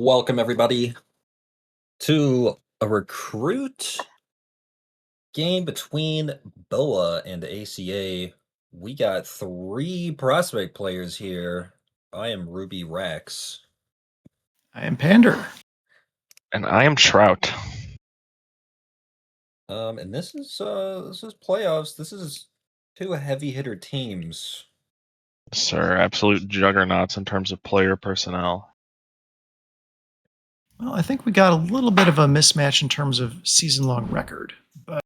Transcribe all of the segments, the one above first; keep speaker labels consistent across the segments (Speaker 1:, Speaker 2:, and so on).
Speaker 1: Welcome, everybody, to a recruit game between BOA and ACA. We got three prospect players here. I am Ruby Rex.
Speaker 2: I am Pander.
Speaker 3: And I am Trout.
Speaker 1: And this is playoffs. This is two heavy hitter teams.
Speaker 3: Sir, absolute juggernauts in terms of player personnel.
Speaker 2: Well, I think we got a little bit of a mismatch in terms of season-long record, but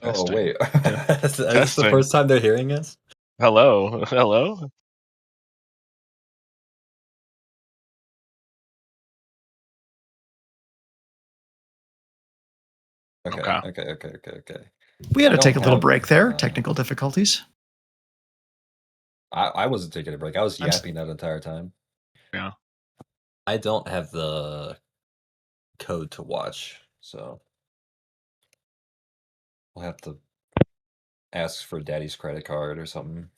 Speaker 1: Oh,
Speaker 3: Testing.
Speaker 1: wait.
Speaker 3: Yeah.
Speaker 1: Is this the
Speaker 3: Testing.
Speaker 1: first time they're hearing us?
Speaker 3: Hello. Hello.
Speaker 1: Okay,
Speaker 3: Okay.
Speaker 1: okay.
Speaker 2: We had
Speaker 1: I
Speaker 2: to take
Speaker 1: don't
Speaker 2: a little
Speaker 1: have,
Speaker 2: break there. Technical difficulties.
Speaker 1: I wasn't taking a break. I was
Speaker 2: I'm s-
Speaker 1: yapping that entire time.
Speaker 3: Yeah.
Speaker 1: I don't have the code to watch, so I'll have to ask for daddy's credit card or something.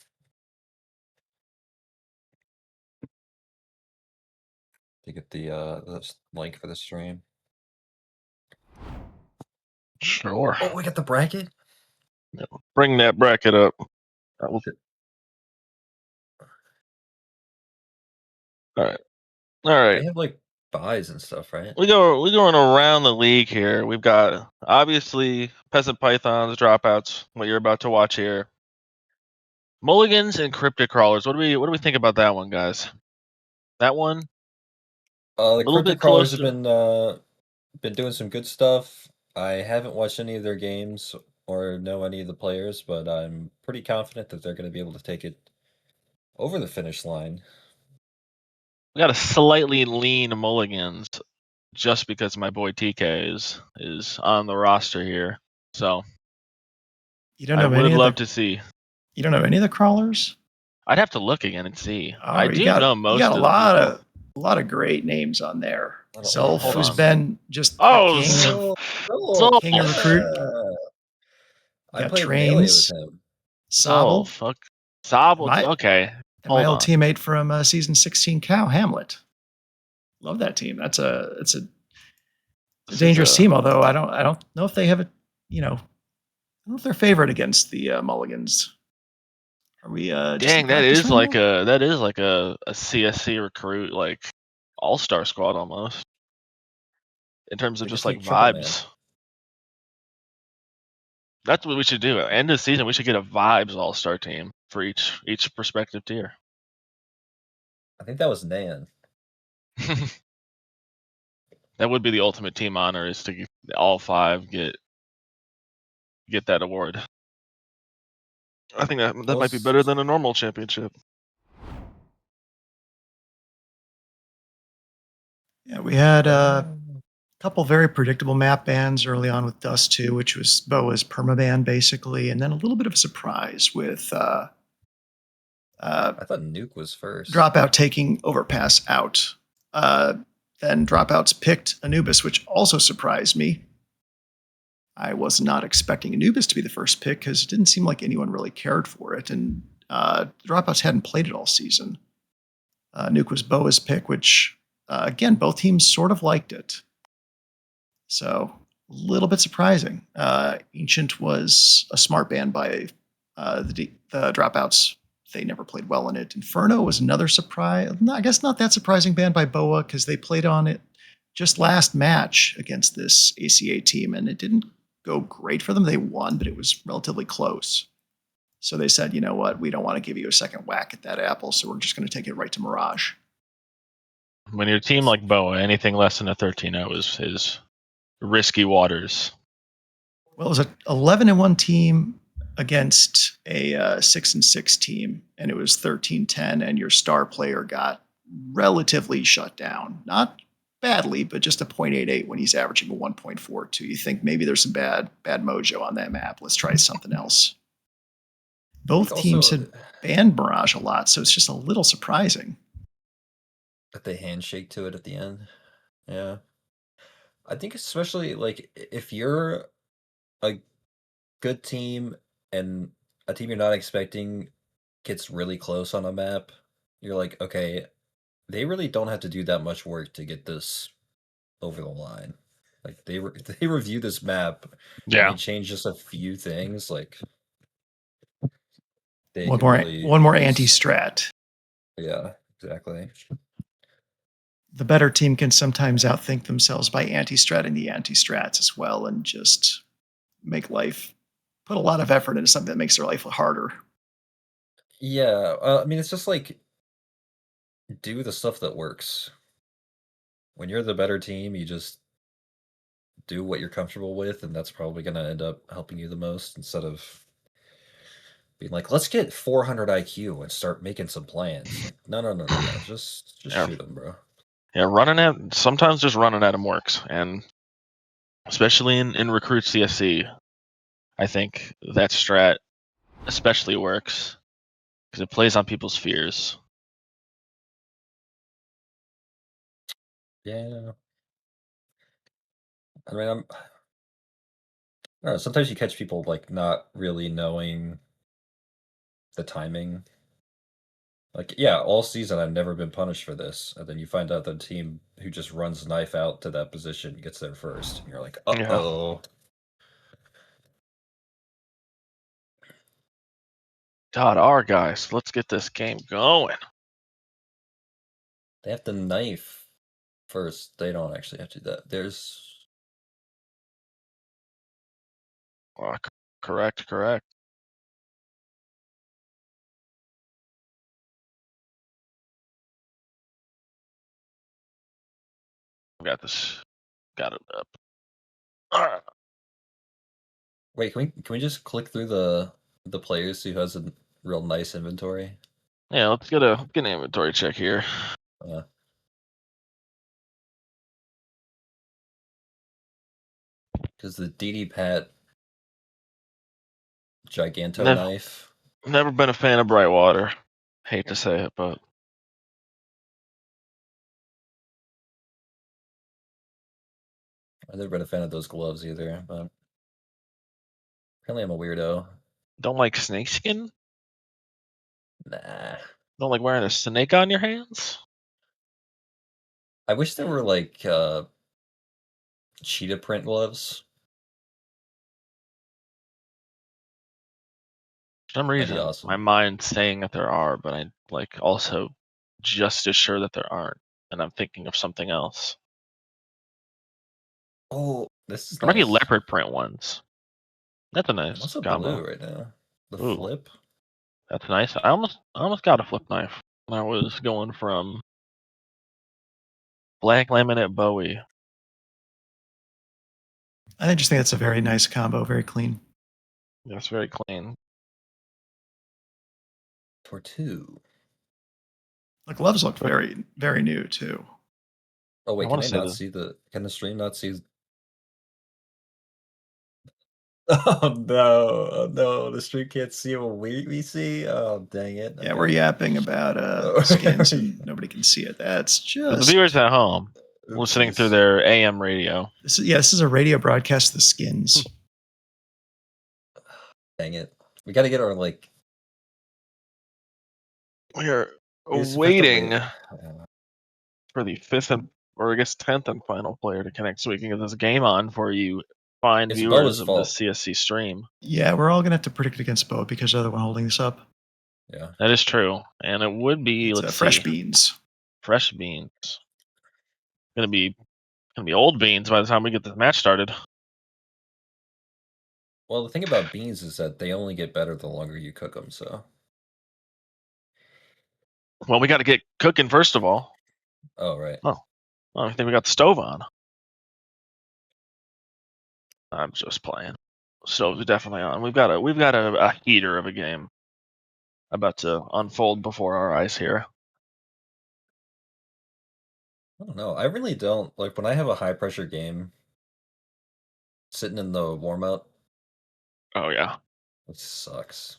Speaker 1: To get the link for the stream.
Speaker 3: Sure.
Speaker 1: Oh, we got the bracket?
Speaker 3: Bring that bracket up. All right. All right.
Speaker 1: They have like buys and stuff, right?
Speaker 3: We're going around the league here. We've got obviously Peasant Pythons, Dropouts, what you're about to watch here. Mulligans and Cryptic Crawlers. What do we think about that one, guys? That one? A
Speaker 1: The
Speaker 3: little
Speaker 1: cryptic
Speaker 3: bit
Speaker 1: crawlers have
Speaker 3: closer.
Speaker 1: been doing some good stuff. I haven't watched any of their games or know any of the players, but I'm pretty confident that they're going to be able to take it over the finish line.
Speaker 3: We got a slightly lean Mulligans just because my boy TK is on the roster here. So
Speaker 2: You don't
Speaker 3: I
Speaker 2: know
Speaker 3: would
Speaker 2: any of
Speaker 3: love
Speaker 2: the
Speaker 3: to see.
Speaker 2: you don't know any of the crawlers?
Speaker 3: I'd have to look again and see.
Speaker 2: Oh,
Speaker 3: I do know
Speaker 2: you got
Speaker 3: most of the people.
Speaker 2: a lot of great names on there.
Speaker 1: A lot of old
Speaker 2: Zelf,
Speaker 3: Hold
Speaker 2: who's
Speaker 3: on.
Speaker 1: players.
Speaker 2: been just the
Speaker 3: Oh,
Speaker 2: king of
Speaker 1: Oh,
Speaker 2: king of recruit. You
Speaker 1: I
Speaker 2: got
Speaker 1: played Melee with
Speaker 2: Trains,
Speaker 1: him.
Speaker 2: Sobble,
Speaker 3: Fuck.
Speaker 2: and
Speaker 3: Sobble.
Speaker 2: my
Speaker 3: Okay.
Speaker 2: and my
Speaker 3: Hold
Speaker 2: old
Speaker 3: on.
Speaker 2: teammate from season 16, Cow Hamlet. Love that team. It's a
Speaker 3: This is
Speaker 2: dangerous
Speaker 3: a
Speaker 2: team. Although I don't know if they have a I don't know if they're favored against the Mulligans. Are we just in
Speaker 3: dang. That
Speaker 2: practice
Speaker 3: is
Speaker 2: right
Speaker 3: like
Speaker 2: now?
Speaker 3: a CSC recruit, like all-star squad almost in terms of
Speaker 1: They
Speaker 3: just
Speaker 1: just
Speaker 3: like
Speaker 1: need Triple Man.
Speaker 3: vibes. That's what we should do. End of season, we should get a vibes all-star team for each prospective tier.
Speaker 1: I think that was Nan.
Speaker 3: That would be the ultimate team honor, is to all five get that award. I think that might be better
Speaker 1: Most
Speaker 3: than a normal championship.
Speaker 2: Yeah, we had
Speaker 1: uh,
Speaker 2: couple very predictable map bans early on with Dust 2, which was BOA's permaban basically, and then a little bit of a surprise with
Speaker 1: I thought Nuke was first.
Speaker 2: Dropout taking Overpass out. Uh, then Dropouts picked Anubis, which also surprised me. I was not expecting Anubis to be the first pick because it didn't seem like anyone really cared for it, and Dropouts hadn't played it all season. Nuke was BOA's pick, which, again, both teams sort of liked it. So a little bit surprising. Ancient was a smart ban by the Dropouts. They never played well in it. Inferno was another surprise. I guess not that surprising ban by BOA because they played on it just last match against this ACA team, and it didn't go great for them. They won, but it was relatively close. So they said, you know what, we don't want to give you a second whack at that apple, so we're just going to take it right to Mirage.
Speaker 3: When you're a team like BOA, anything less than a 13-0 is risky waters.
Speaker 2: Well, it was an 11-1 team against a 6-6 team, and it was 13-10, and your star player got relatively shut down. Not badly, but just a 0.88 when he's averaging a 1.42. You think maybe there's some bad mojo on that map. Let's try something else. Both teams had banned Mirage a lot, so it's just a little surprising.
Speaker 1: That they handshake to it at the end. Yeah. I think especially like if you're a good team and a team you're not expecting gets really close on a map, you're like, okay, they really don't have to do that much work to get this over the line. Like they review this map and
Speaker 3: Yeah.
Speaker 1: they change just a few things, like they
Speaker 2: One
Speaker 1: can
Speaker 2: more
Speaker 1: really
Speaker 2: one more
Speaker 1: just
Speaker 2: anti-strat.
Speaker 1: yeah, exactly.
Speaker 2: The better team can sometimes outthink themselves by anti-stratting the anti-strats as well, and just make life put a lot of effort into something that makes their life harder.
Speaker 1: Yeah, I mean it's just like do the stuff that works. When you're the better team, you just do what you're comfortable with, and that's probably going to end up helping you the most instead of being like, let's get 400 IQ and start making some plans. Like, no. Just
Speaker 3: Yeah,
Speaker 1: shoot them, bro.
Speaker 3: yeah. Sometimes just running at him works, and especially in recruit CSC, I think that strat especially works because it plays on people's fears.
Speaker 1: Yeah. I mean, I don't know. Sometimes you catch people like not really knowing the timing. Like, yeah, all season I've never been punished for this, and then you find out the team who just runs knife out to that position gets there first, and you're like,
Speaker 3: Yeah.
Speaker 1: uh-oh.
Speaker 3: God, our guys, let's get this game going.
Speaker 1: They have to knife first. They don't actually have to do that. There's
Speaker 3: Correct. Got this. Got it up. All right.
Speaker 1: Wait, can we just click through the players who has a real nice inventory?
Speaker 3: Yeah, let's get an inventory check here.
Speaker 1: Uh, because the DD Pat Giganto
Speaker 3: Never,
Speaker 1: knife.
Speaker 3: never been a fan of Brightwater. Hate to say it, but
Speaker 1: I've never been a fan of those gloves either, but apparently I'm a weirdo.
Speaker 3: don't like snakeskin.
Speaker 1: Nah.
Speaker 3: Don't like wearing a snake on your hands.
Speaker 1: I wish there were like cheetah print gloves.
Speaker 3: For some
Speaker 1: That'd be
Speaker 3: reason, my
Speaker 1: awesome.
Speaker 3: mind's saying that there are, but I like also just as sure that there aren't, and I'm thinking of something else.
Speaker 1: Oh, this is
Speaker 3: There might be
Speaker 1: nice.
Speaker 3: leopard print ones. That's a
Speaker 1: I'm
Speaker 3: nice
Speaker 1: also blue
Speaker 3: combo.
Speaker 1: right now. The
Speaker 3: Ooh,
Speaker 1: flip.
Speaker 3: that's nice. I almost got a flip knife. I was going from black laminate Bowie.
Speaker 2: I just think that's a very nice combo, very clean.
Speaker 3: That's very clean.
Speaker 1: For two.
Speaker 2: The gloves look
Speaker 3: But
Speaker 2: very, very new too.
Speaker 1: Oh
Speaker 3: I
Speaker 1: wait, can
Speaker 3: want
Speaker 1: I
Speaker 3: to say
Speaker 1: not
Speaker 3: that
Speaker 1: see can the stream not see? Oh no, oh no, the stream can't see what we see. Oh dang it.
Speaker 2: Yeah, we're
Speaker 1: Okay.
Speaker 2: yapping about
Speaker 1: Oh.
Speaker 2: skins and nobody can see it. That's
Speaker 3: for the viewers
Speaker 2: just
Speaker 3: at home listening through
Speaker 1: Oopsies.
Speaker 3: their AM radio,
Speaker 2: this is a radio broadcast of the skins.
Speaker 1: Dang it. We gotta get our like
Speaker 3: we are
Speaker 1: we just have to
Speaker 3: waiting
Speaker 1: wait.
Speaker 3: for the fifth or I guess 10th and final player to connect so we can get this game on for you fine
Speaker 1: It's
Speaker 3: viewers
Speaker 1: Boa's
Speaker 3: of the
Speaker 1: fault.
Speaker 3: CSC stream.
Speaker 2: Yeah, we're all gonna have to predict against BOA because they're the one holding this up.
Speaker 1: Yeah.
Speaker 3: That is true. And it would be,
Speaker 2: It's
Speaker 3: let's
Speaker 2: fresh
Speaker 3: see,
Speaker 2: beans.
Speaker 3: fresh beans. Gonna be old beans by the time we get this match started.
Speaker 1: Well, the thing about beans is that they only get better the longer you cook them, so.
Speaker 3: Well, we got to get cooking first of all.
Speaker 1: Oh, right.
Speaker 3: Oh, I think we got the stove on. I'm just playing. Stove's definitely on. We've got a heater of a game about to unfold before our eyes here.
Speaker 1: I don't know. I really don't like when I have a high pressure game sitting in the warm up,
Speaker 3: Oh yeah.
Speaker 1: it sucks.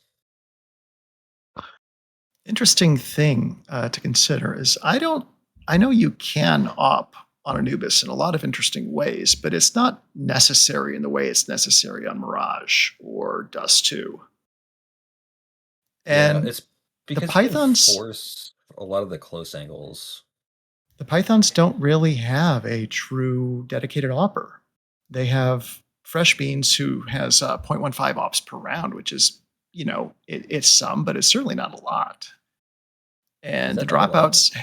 Speaker 2: Interesting thing to consider is I know you can op on Anubis in a lot of interesting ways, but it's not necessary in the way it's necessary on Mirage or Dust 2.
Speaker 1: Yeah,
Speaker 2: And
Speaker 1: it's
Speaker 2: the
Speaker 1: because you can
Speaker 2: Pythons
Speaker 1: force a lot of the close angles.
Speaker 2: the Pythons don't really have a true dedicated opper. They have Fresh Beans who has 0.15 ops per round, which is, it's some, but it's certainly not a lot.
Speaker 1: Is
Speaker 2: And the
Speaker 1: that not a lot?
Speaker 2: dropouts,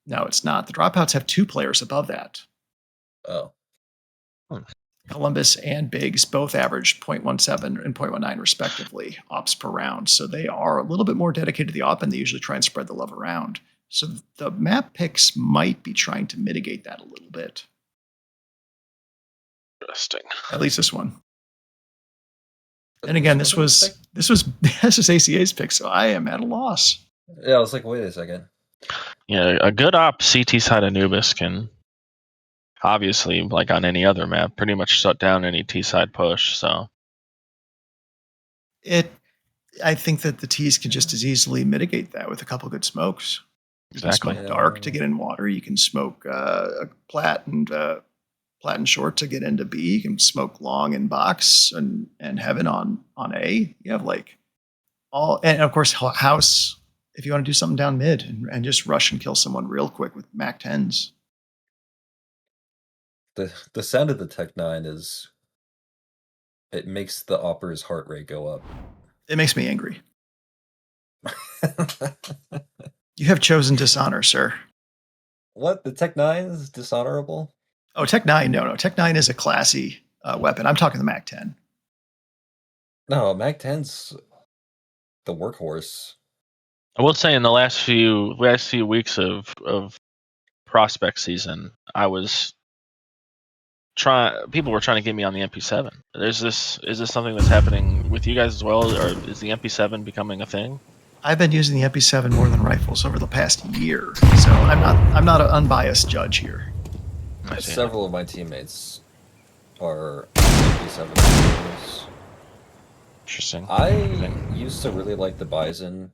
Speaker 2: no, it's not. The dropouts have two players above that.
Speaker 1: Oh,
Speaker 2: Columbus and Biggs both average 0.17 and 0.19 respectively ops per round. So they are a little bit more dedicated to the op and they usually try and spread the love around. So the map picks might be trying to mitigate that a little bit.
Speaker 3: Interesting.
Speaker 2: At least this one.
Speaker 1: But
Speaker 2: And again,
Speaker 1: which
Speaker 2: this
Speaker 1: one
Speaker 2: was this was ACA's pick, so I am at a loss.
Speaker 1: Yeah, I was like, wait a second.
Speaker 3: Yeah, a good op CT side Anubis can obviously, like on any other map, pretty much shut down any T side push. So
Speaker 2: I think that the T's can just as easily mitigate that with a couple good smokes. You can
Speaker 3: exactly.
Speaker 2: smoke dark to get in water. You can smoke a plat and short to get into B. You can smoke long in box and heaven on A. You have like all, and of course house if you want to do something down mid and just rush and kill someone real quick with Mac 10s.
Speaker 1: The sound of the Tech 9 is, it makes the opera's heart rate go up.
Speaker 2: It makes me angry. You have chosen dishonor, sir.
Speaker 1: What? The Tech 9 is dishonorable?
Speaker 2: Oh, Tech 9. No. Tech 9 is a classy weapon. I'm talking the Mac 10.
Speaker 1: No, Mac 10's the workhorse.
Speaker 3: I will say in the last few weeks of prospect season, I was people were trying to get me on the MP7. Is this something that's happening with you guys as well, or is the MP7 becoming a thing?
Speaker 2: I've been using the MP7 more than rifles over the past year, so I'm not an unbiased judge here.
Speaker 1: Several of my teammates are MP7 players.
Speaker 3: Interesting.
Speaker 1: I used to really like the Bison.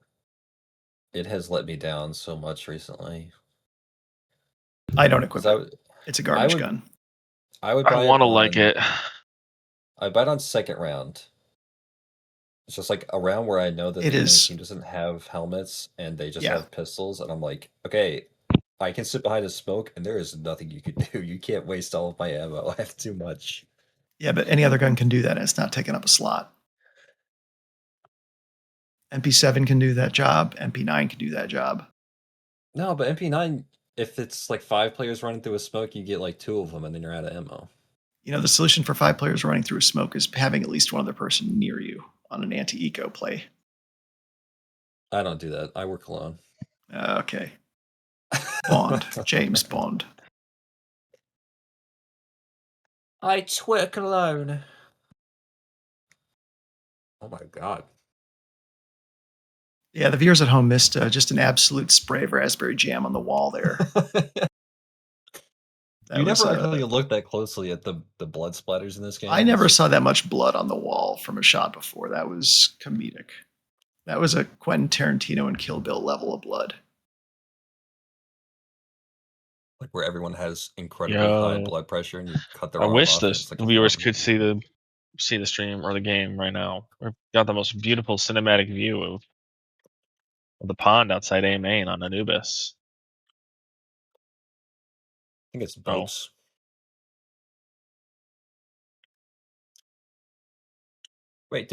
Speaker 1: It has let me down so much recently.
Speaker 2: I don't equip it. It's a garbage gun.
Speaker 1: I would buy
Speaker 3: I want to like it.
Speaker 1: I buy it on second round. It's just like a round where I know that the enemy team doesn't have helmets and they just have pistols, and I'm like, okay, I can sit behind a smoke and there is nothing you can do. You can't waste all of my ammo. I have too much.
Speaker 2: Yeah, but any other gun can do that, and it's not taking up a slot. MP7 can do that job. MP9 can do that job.
Speaker 1: No, but MP9, if it's like 5 players running through a smoke, you get like 2 of them and then you're out of ammo.
Speaker 2: You know, the solution for 5 players running through a smoke is having at least one other person near you on an anti-eco play.
Speaker 1: I don't do that. I work alone.
Speaker 2: Okay. Bond. James Bond.
Speaker 1: I twerk alone. Oh my god.
Speaker 2: Yeah, the viewers at home missed just an absolute spray of raspberry jam on the wall there.
Speaker 1: You never actually looked that closely at the blood splatters in this game.
Speaker 2: I never saw that much blood on the wall from a shot before. That was comedic. That was a Quentin Tarantino and Kill Bill level of blood.
Speaker 1: Like where everyone has incredibly high blood pressure and you cut their arm off.
Speaker 3: I wish
Speaker 1: the
Speaker 3: viewers could see the stream or the game right now. We've got the most beautiful cinematic view of the pond outside A main on Anubis.
Speaker 1: I think it's boats. Wait,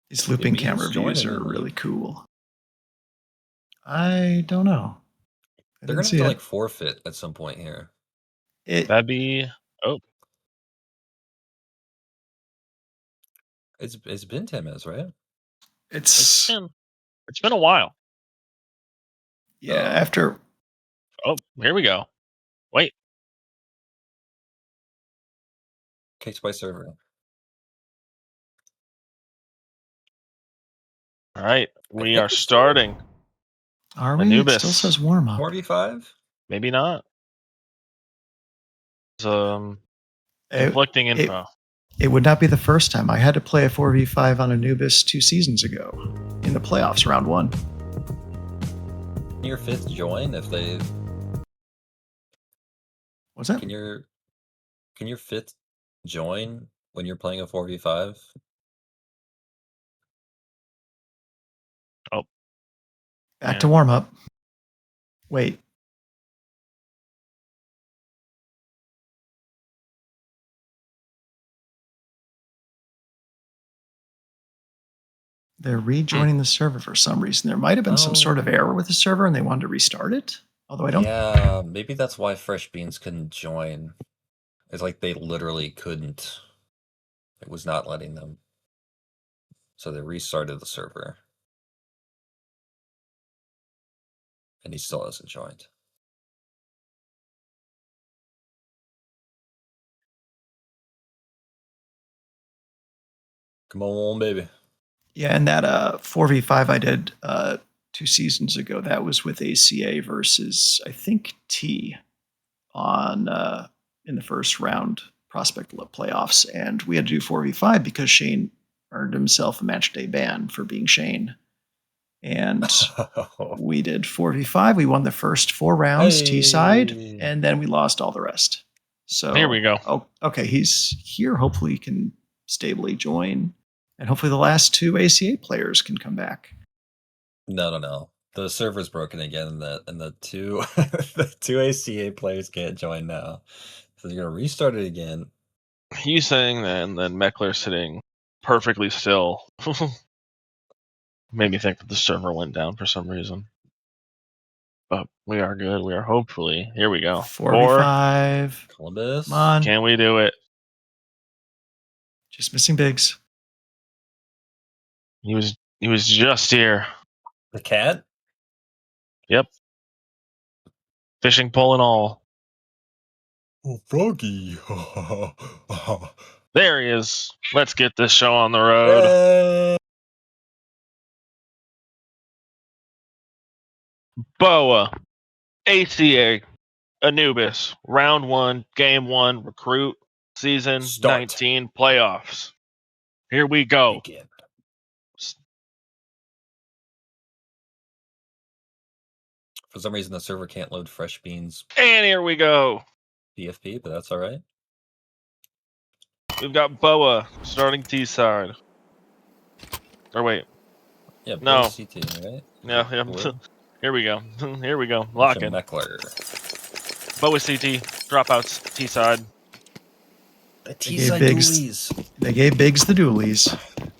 Speaker 2: these looping camera views are really cool? I don't know.
Speaker 1: They're gonna have to like forfeit at some point here.
Speaker 3: That'd be
Speaker 1: It's been 10 minutes, right?
Speaker 2: It's
Speaker 3: been a while.
Speaker 2: Yeah, after.
Speaker 3: Oh, here we go. Wait.
Speaker 1: Case by server.
Speaker 3: All right, we are starting.
Speaker 2: Are we?
Speaker 3: Anubis.
Speaker 2: It still says warm up.
Speaker 1: 4v5?
Speaker 3: Maybe not. It's conflicting info.
Speaker 2: It would not be the first time. I had to play a 4v5 on Anubis 2 seasons ago in the playoffs, round 1.
Speaker 1: Can your 5th join if they...
Speaker 2: What's that?
Speaker 1: Can your 5th join when you're playing a 4v5?
Speaker 3: Oh.
Speaker 2: Back to warm up. Wait. They're rejoining the server for some reason. There might have been some sort of error with the server and they wanted to restart it. Although I don't.
Speaker 1: Yeah, maybe that's why Fresh Beans couldn't join. It's like they literally couldn't. It was not letting them. So they restarted the server. And he still hasn't joined. Come on, baby.
Speaker 2: Yeah, and that 4v5 I did 2 seasons ago, that was with ACA versus, I think, T on in the first round prospect playoffs. And we had to do 4v5 because Shane earned himself a match day ban for being Shane. And we did 4v5. We won the first 4 rounds T side,
Speaker 1: Hey.
Speaker 2: and then we lost all the rest. So
Speaker 3: Here we go.
Speaker 2: Oh, okay. He's here. Hopefully, he can stably join, and hopefully, the last 2 ACA players can come back.
Speaker 1: No. The server's broken again, and the two the 2 ACA players can't join now. So they're gonna restart it again.
Speaker 3: He's saying that, and then Meckler sitting perfectly still. Made me think that the server went down for some reason. But we are good. We are hopefully. Here we go.
Speaker 2: 4v5.
Speaker 1: Columbus.
Speaker 2: Come on.
Speaker 3: Can we do it?
Speaker 2: Just missing Biggs.
Speaker 3: He was just here.
Speaker 1: The cat?
Speaker 3: Yep. Fishing pole and all.
Speaker 1: Oh, Froggy.
Speaker 3: There he is. Let's get this show on the road. BOA, ACA, Anubis, round 1, game 1, recruit, season
Speaker 1: Start.
Speaker 3: 19 playoffs. Here we go.
Speaker 1: Begin. For some reason, the server can't load fresh beans
Speaker 3: And here we go.
Speaker 1: PFP, but that's all right.
Speaker 3: We've got BOA starting T side. Or wait.
Speaker 1: Yeah,
Speaker 3: No.
Speaker 1: CT, right?
Speaker 3: Yeah. Here we go. Here we go. Lock in.
Speaker 1: Meckler.
Speaker 3: BOA CT, dropouts, T side.
Speaker 1: The T side dualies.
Speaker 2: They gave Biggs the dualies.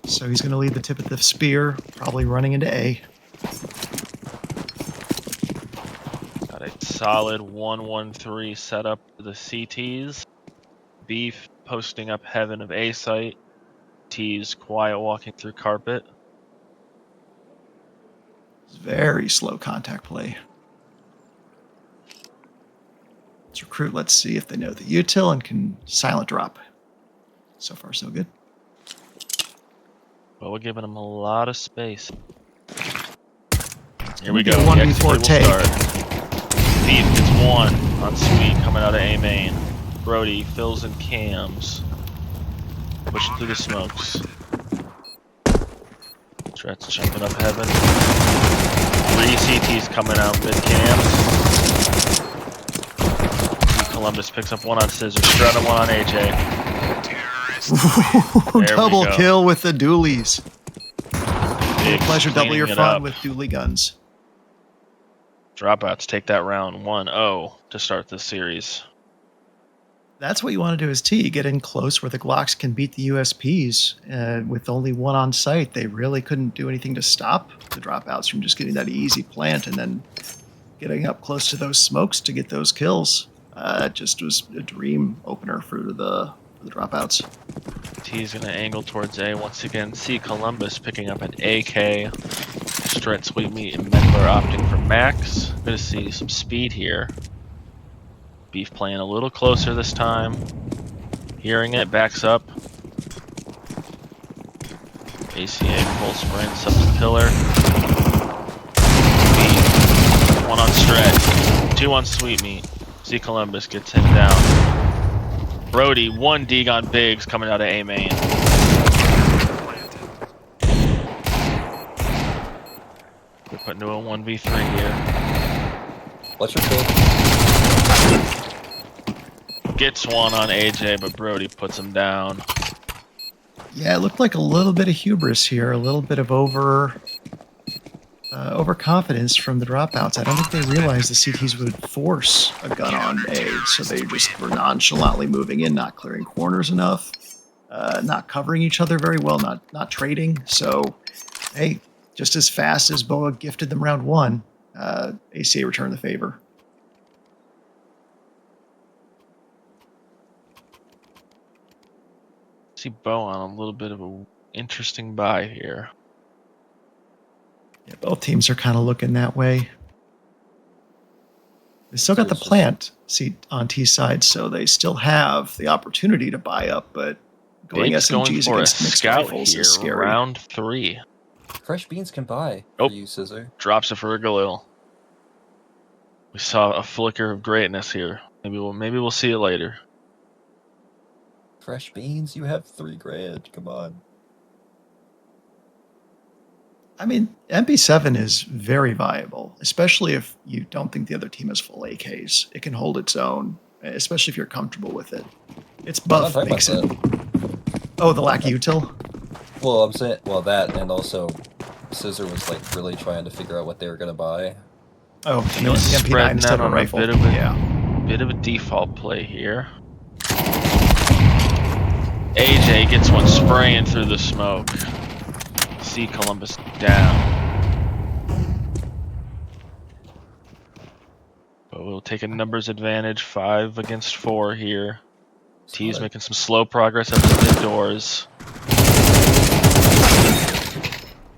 Speaker 2: So he's going to lead the tip of the spear, probably running into A.
Speaker 3: Got a solid 1-1-3 setup for the CTs. Beef posting up heaven of A site. T's quiet walking through carpet.
Speaker 2: It's very slow contact play. Let's recruit. Let's see if they know the util and can silent drop. So far, so good.
Speaker 3: But we're giving them a lot of space. Here
Speaker 2: We
Speaker 3: we
Speaker 2: do
Speaker 3: go.
Speaker 2: a 1v4 take.
Speaker 3: Beef gets 1 on Sweet coming out of A main. Brody fills in cams. Pushing through the smokes. Tret's jumping up heaven. 3 CTs coming out mid cams. Columbus picks up 1 on Scissor. Strut and 1 on AJ.
Speaker 2: Double kill with the dualies.
Speaker 3: Big
Speaker 2: Pleasure, double your
Speaker 3: cleaning it
Speaker 2: fun
Speaker 3: up.
Speaker 2: with dually guns.
Speaker 3: Dropouts take that round 1-0 to start this series.
Speaker 2: That's what you want to do as T. Get in close where the Glocks can beat the USPs. With only 1 on site, they really couldn't do anything to stop the dropouts from just getting that easy plant and then getting up close to those smokes to get those kills. It just was a dream opener for the dropouts.
Speaker 3: T's gonna angle towards A once again. See Columbus picking up an AK. Stret, Sweet Meat, and Meckler opting for Max. Gonna see some speed here. Beef playing a little closer this time. Hearing it, backs up. ACA full sprints up the pillar. Beef. 1 on Stret. 2 on Sweet Meat. See Columbus gets him down. Brody, 1 dig on Biggs coming out of A main. We're putting to a 1v3 here.
Speaker 1: What's your pick?
Speaker 3: Gets 1 on AJ, but Brody puts him down.
Speaker 2: Yeah, it looked like a little bit of hubris here, a little bit of overconfidence from the dropouts. I don't think they realized the CTs would force a gun on A, so they just were nonchalantly moving in, not clearing corners enough, not covering each other very well, not trading. So, hey, just as fast as BOA gifted them round 1, ACA returned the favor.
Speaker 3: See Bo on a little bit of an interesting buy here.
Speaker 2: Yeah, both teams are kind of looking that way. They still got the plant seat on T side, so they still have the opportunity to buy up, but Going
Speaker 3: Big's going
Speaker 2: SMGs
Speaker 3: for a
Speaker 2: against mixed
Speaker 3: scout
Speaker 2: rifles
Speaker 3: here,
Speaker 2: is scary.
Speaker 3: round 3.
Speaker 1: Fresh beans can buy
Speaker 3: Oh.
Speaker 1: for you, Scissor.
Speaker 3: Drops it for a Galil. We saw a flicker of greatness here. Maybe we'll see it later.
Speaker 1: Fresh beans, you have $3,000. Come on.
Speaker 2: I mean, MP7 is very viable, especially if you don't think the other team has full AKs. It can hold its own, especially if you're comfortable with it. Its
Speaker 1: I'm not
Speaker 2: buff
Speaker 1: talking
Speaker 2: makes it.
Speaker 1: about that.
Speaker 2: Oh, the lack of util?
Speaker 1: Well, I'm saying, well, that, and also, Scissor was like really trying to figure out what they were gonna buy.
Speaker 2: Oh, you know,
Speaker 3: He's
Speaker 2: the MP9
Speaker 3: spreading
Speaker 2: instead
Speaker 3: out
Speaker 2: of a
Speaker 3: on a
Speaker 2: rifle.
Speaker 3: bit of a-
Speaker 2: Yeah.
Speaker 3: Bit of a default play here. AJ gets one spraying through the smoke. See Columbus down. But we'll take a numbers advantage, 5 against 4 here. T's making some slow progress up the mid doors.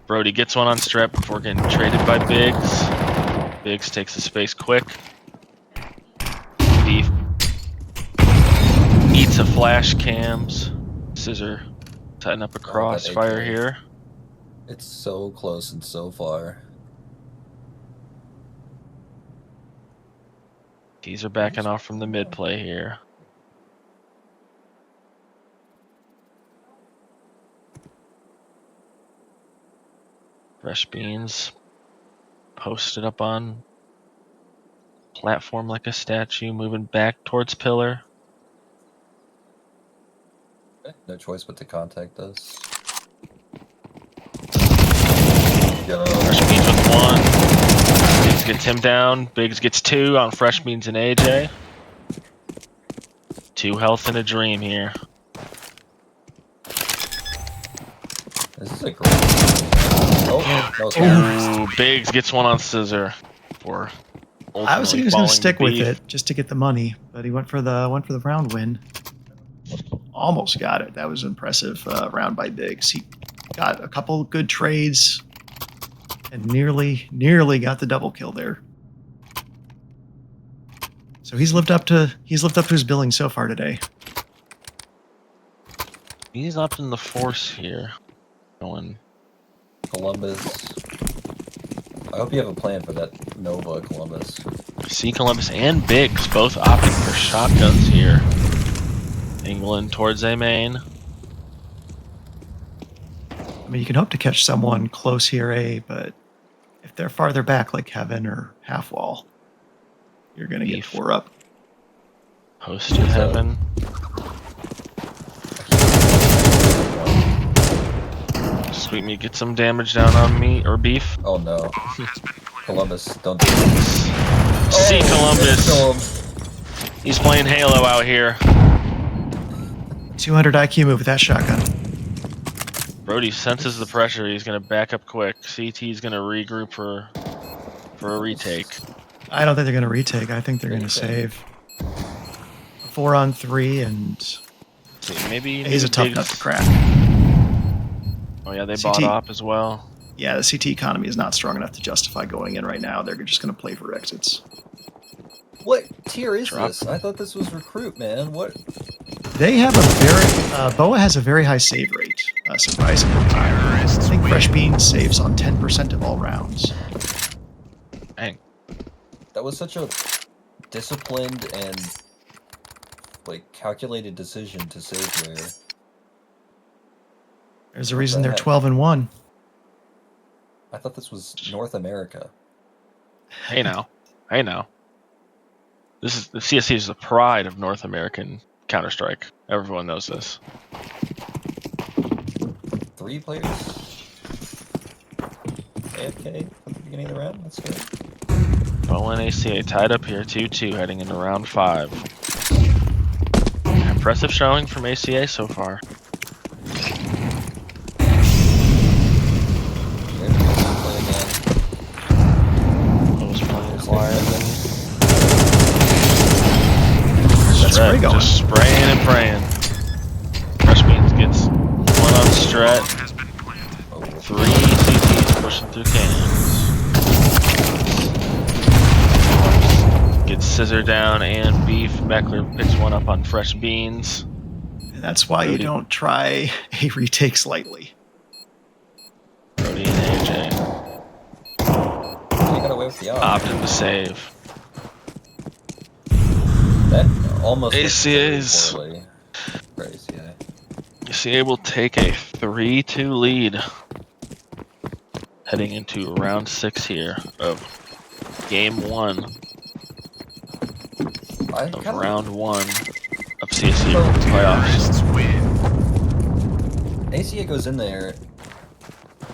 Speaker 3: Brody gets one on strep before getting traded by Biggs. Biggs takes the space quick. Beef eats a flash cams. Scissor setting up a crossfire
Speaker 1: AK.
Speaker 3: here.
Speaker 1: It's so close and so far.
Speaker 3: T's are backing off from the mid play here. Fresh beans posted up on platform like a statue, moving back towards pillar.
Speaker 1: No choice but to contact us.
Speaker 3: Fresh beans with 1. Biggs gets him down. Biggs gets 2 on fresh beans and AJ. 2 health and a dream here.
Speaker 1: This is a great. Oh, that was
Speaker 3: Ooh, Biggs gets 1 on Scissor. For
Speaker 2: I was thinking he was going to stick with
Speaker 3: beef.
Speaker 2: it just to get the money, but he went for the round win. Almost got it. That was an impressive round by Biggs. He got a couple good trades and nearly got the double kill there. So he's lived up to his billing so far today.
Speaker 3: He's up in the force here. Going
Speaker 1: Columbus. I hope you have a plan for that Nova, Columbus.
Speaker 3: see Columbus and Biggs both opting for shotguns here. England towards A main.
Speaker 2: I mean, you can hope to catch someone close here, but if they're farther back, like Heaven or Half Wall, you're going to get tore up.
Speaker 3: Post to Heaven. Sweet meat, get some damage down on me or beef.
Speaker 1: Oh no. Columbus, don't do this.
Speaker 3: See Columbus.
Speaker 1: Kill him.
Speaker 3: He's playing Halo out here.
Speaker 2: 200 IQ move with that shotgun.
Speaker 3: Brody senses the pressure. He's going to back up quick. CT's going to regroup for a retake.
Speaker 2: I don't think they're going to retake. I think they're going to save. 4-on-3 and
Speaker 3: See, maybe
Speaker 2: he's a tough
Speaker 3: Biggs-
Speaker 2: nut to crack.
Speaker 3: Oh yeah, they
Speaker 2: CT.
Speaker 3: bought op as well.
Speaker 2: Yeah, the CT economy is not strong enough to justify going in right now. They're just going to play for exits.
Speaker 1: What tier is
Speaker 3: Drop.
Speaker 1: this? I thought this was recruit, man. What?
Speaker 2: They have a very BOA has a very high save rate, surprisingly. I think Fresh Beans saves on 10% of all rounds.
Speaker 3: Dang.
Speaker 1: That was such a disciplined and like calculated decision to save there.
Speaker 2: There's a reason they're 12-1.
Speaker 1: I thought this was North America.
Speaker 3: Hey now. Hey now. This is the CSC is the pride of North American Counter-Strike. Everyone knows this.
Speaker 1: 3 players. AFK at the beginning of the round. That's good.
Speaker 3: BOA and ACA tied up here, 2-2, heading into round 5. Impressive showing from ACA so far. Bo's playing quietly.
Speaker 2: That's where he going.
Speaker 3: Just spraying and praying. Fresh Beans gets 1 on Strat. 3 CTs pushing through cannons. Gets Scissor down and Beef. Beckler picks 1 up on Fresh Beans.
Speaker 2: That's why you
Speaker 3: Brody.
Speaker 2: don't try a retakes lightly.
Speaker 3: Brody and AJ
Speaker 1: He got away with the op.
Speaker 3: opted to save.
Speaker 1: That almost went very
Speaker 3: ACA's
Speaker 1: poorly for ACA.
Speaker 3: ACA will take a 3-2 lead heading into round 6 here of game 1 of round 1 of CSC playoffs.
Speaker 1: ACA goes in there.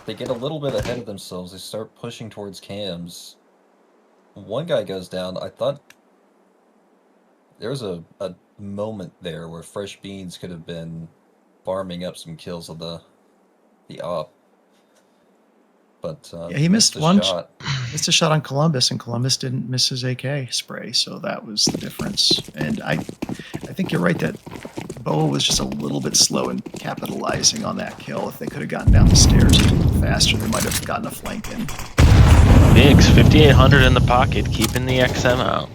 Speaker 1: They get a little bit ahead of themselves. They start pushing towards cams. One guy goes down. I thought there was a moment there where Fresh Beans could have been farming up some kills on the op. But
Speaker 2: Yeah, he missed one
Speaker 1: shot.
Speaker 2: Missed a shot on Columbus, and Columbus didn't miss his AK spray, so that was the difference. And I think you're right that BOA was just a little bit slow in capitalizing on that kill. If they could have gotten down the stairs a little faster, they might have gotten a flank in.
Speaker 3: Biggs, 5,800 in the pocket, keeping the XM out.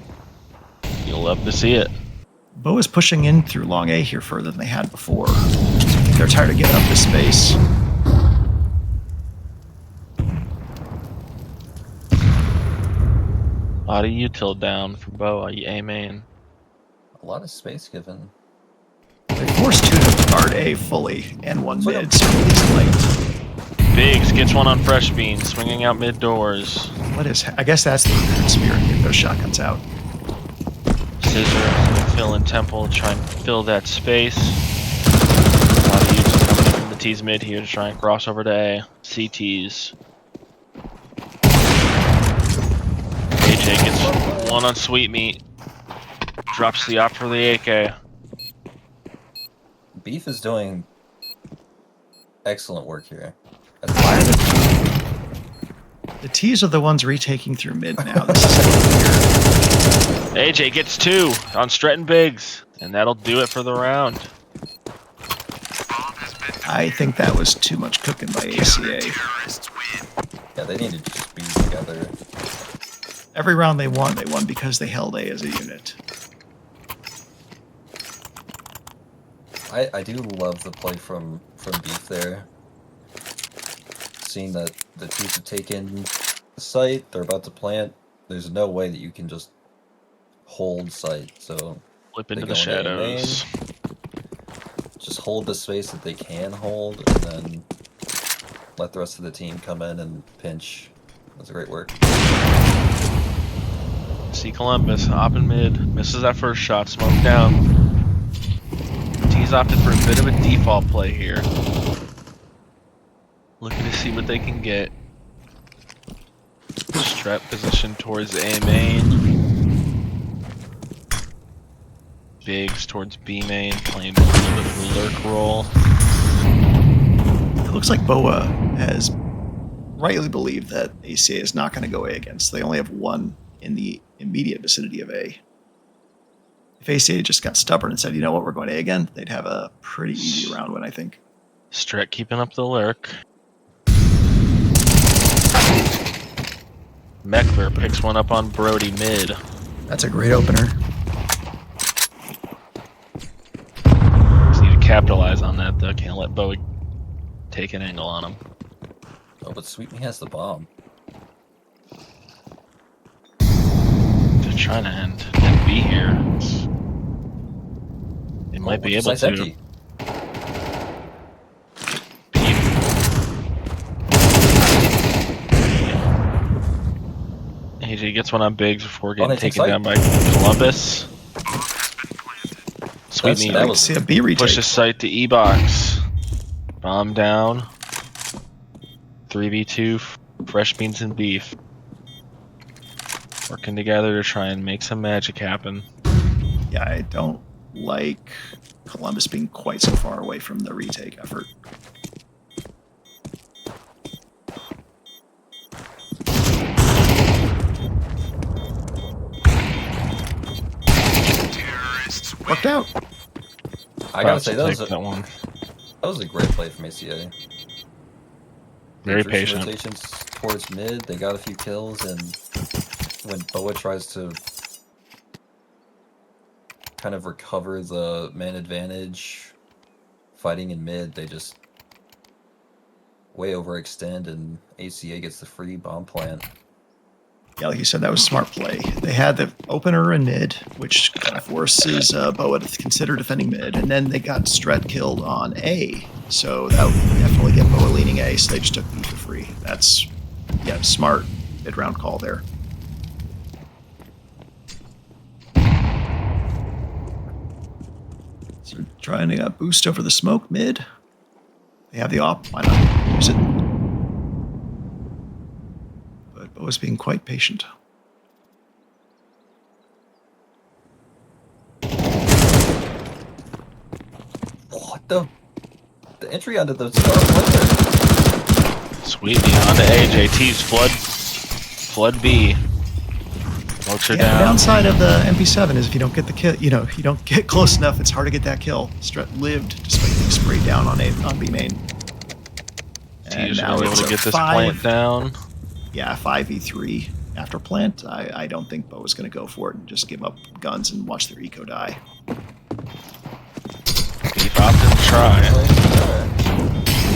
Speaker 3: You'll love to see it.
Speaker 2: BOA's pushing in through long A here further than they had before. They're tired of getting up this space.
Speaker 3: A lot of util down for BOA, A main.
Speaker 1: A lot of space given.
Speaker 2: They forced 2 to guard A fully and 1 mid, so it's late.
Speaker 3: Biggs gets one on Fresh Bean, swinging out mid doors.
Speaker 2: I guess that's the spirit, get those shotguns out.
Speaker 3: Scissor, Phil and Temple try and fill that space. A lot of util coming in from the T's mid here to try and cross over to A. CTs. AJ gets one on Sweetmeat. Drops the op for the AK.
Speaker 1: Beef is doing excellent work here.
Speaker 2: The T's are the ones retaking through mid now. This is weird.
Speaker 3: AJ gets 2 on Stretton Biggs, and that'll do it for the round.
Speaker 2: I think that was too much cooking by ACA.
Speaker 1: Yeah, they need to just be together.
Speaker 2: Every round they won because they held A as a unit.
Speaker 1: I do love the play from Beef there. Seeing that the Chiefs have taken the site, they're about to plant. There's no way that you can just hold site. So
Speaker 3: Flip
Speaker 1: they
Speaker 3: into
Speaker 1: go
Speaker 3: the shadows.
Speaker 1: A main, just hold the space that they can hold, and then let the rest of the team come in and pinch. That's great work.
Speaker 3: See Columbus, hop in mid, misses that first shot, smoke down. T's opted for a bit of a default play here. Looking to see what they can get. Strap position towards A main. Biggs towards B main, playing a little bit of a lurk role.
Speaker 2: It looks like BOA has rightly believed that ACA is not going to go A against. They only have 1 in the immediate vicinity of A. If ACA just got stubborn and said, you know what, we're going A again, they'd have a pretty easy round win, I think.
Speaker 3: Stret keeping up the lurk. Meckler picks one up on Brody mid.
Speaker 2: That's a great opener.
Speaker 3: Just need to capitalize on that though. Can't let Bowie take an angle on him.
Speaker 1: Oh, but Sweetmeat has the bomb.
Speaker 3: They're trying to end B here. They might be able
Speaker 1: Site's
Speaker 3: to.
Speaker 1: empty.
Speaker 3: AJ gets one on Biggs before getting
Speaker 1: they take
Speaker 3: taken down by Columbus. Sweetmeat
Speaker 2: That was a B retake.
Speaker 3: pushes sight to E-box. Bomb down. 3v2, Fresh Beans and Beef. Working together to try and make some magic happen.
Speaker 2: Yeah, I don't like Columbus being quite so far away from the retake effort. Worked out.
Speaker 1: I gotta say, that
Speaker 3: that
Speaker 1: was a great play from ACA.
Speaker 3: Very
Speaker 1: First
Speaker 3: patient.
Speaker 1: Rotations towards mid, they got a few kills, and when BOA tries to kind of recover the man advantage, fighting in mid, they just way overextend, and ACA gets the free bomb plant.
Speaker 2: Yeah, like you said, that was smart play. They had the opener in mid, which kind of forces BOA to consider defending mid, and then they got Stret killed on A, so that would definitely get BOA leaning A, so they just took B for free. That's, yeah, smart mid-round call there. So trying to boost over the smoke mid. They have the op, why not use it? But BOA's being quite patient.
Speaker 1: What the entry onto the star player.
Speaker 3: Sweetie onto AJT's flood B. Smokes her
Speaker 2: The
Speaker 3: down.
Speaker 2: downside of the MP7 is if you don't get the kill, you don't get close enough, it's hard to get that kill. Stret lived despite being sprayed down on B main.
Speaker 3: T's gonna be able to get this plant down.
Speaker 2: Yeah, 5v3 after plant. I don't think BOA's going to go for it and just give up guns and watch their eco die.
Speaker 3: Beef opted to try.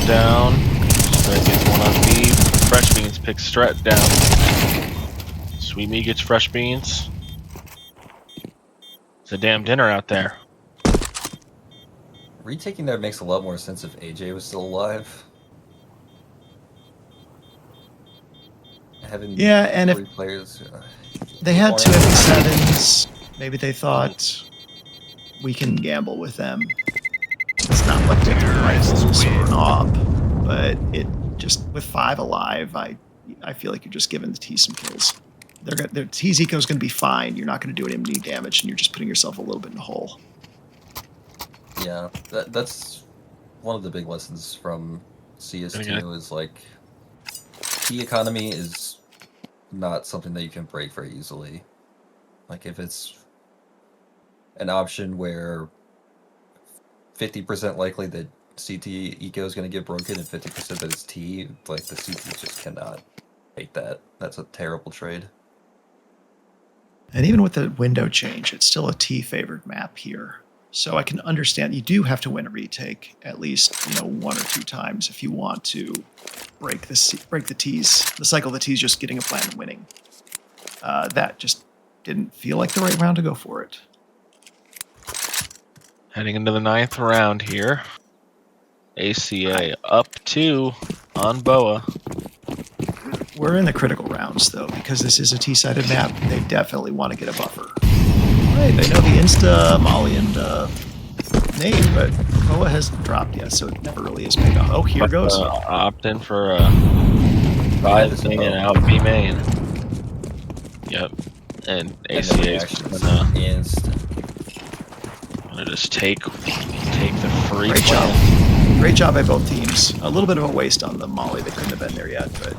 Speaker 3: Down. Stret gets one on B. Fresh Beans picks Stret down. Sweet Me gets Fresh Beans. It's a damn dinner out there.
Speaker 1: Retaking there makes a lot more sense if AJ was still alive. Having
Speaker 2: and
Speaker 1: three players.
Speaker 2: They had two MP7s, maybe they thought we can gamble with them. It's not like they have rifles or an op, but it just with 5 alive, I feel like you're just giving the T some kills. Their T's eco is going to be fine. You're not going to do any damage, and you're just putting yourself a little bit in a hole.
Speaker 1: Yeah, that's one of the big lessons from CS2 is like T economy is not something that you can break very easily. Like if it's an option where 50% likely that CT eco is going to get broken and 50% that it's T, like the CT just cannot take that. That's a terrible trade.
Speaker 2: And even with the window change, it's still a T favored map here. So I can understand you do have to win a retake at least 1 or 2 times if you want to break the T's, the cycle of the T's just getting a plan and winning. That just didn't feel like the right round to go for it.
Speaker 3: Heading into the 9th round here. ACA up 2 on BOA.
Speaker 2: We're in the critical rounds though, because this is a T-sided map. They definitely want to get a buffer. Right, they know the insta, molly, and nade, but BOA hasn't dropped yet, so it never really is paid off. Oh, here goes.
Speaker 3: Opt in for 5 main and out B main. Yep. And ACA is gonna just take the free.
Speaker 2: Great job. Great job by both teams. A little bit of a waste on the molly. They couldn't have been there yet, but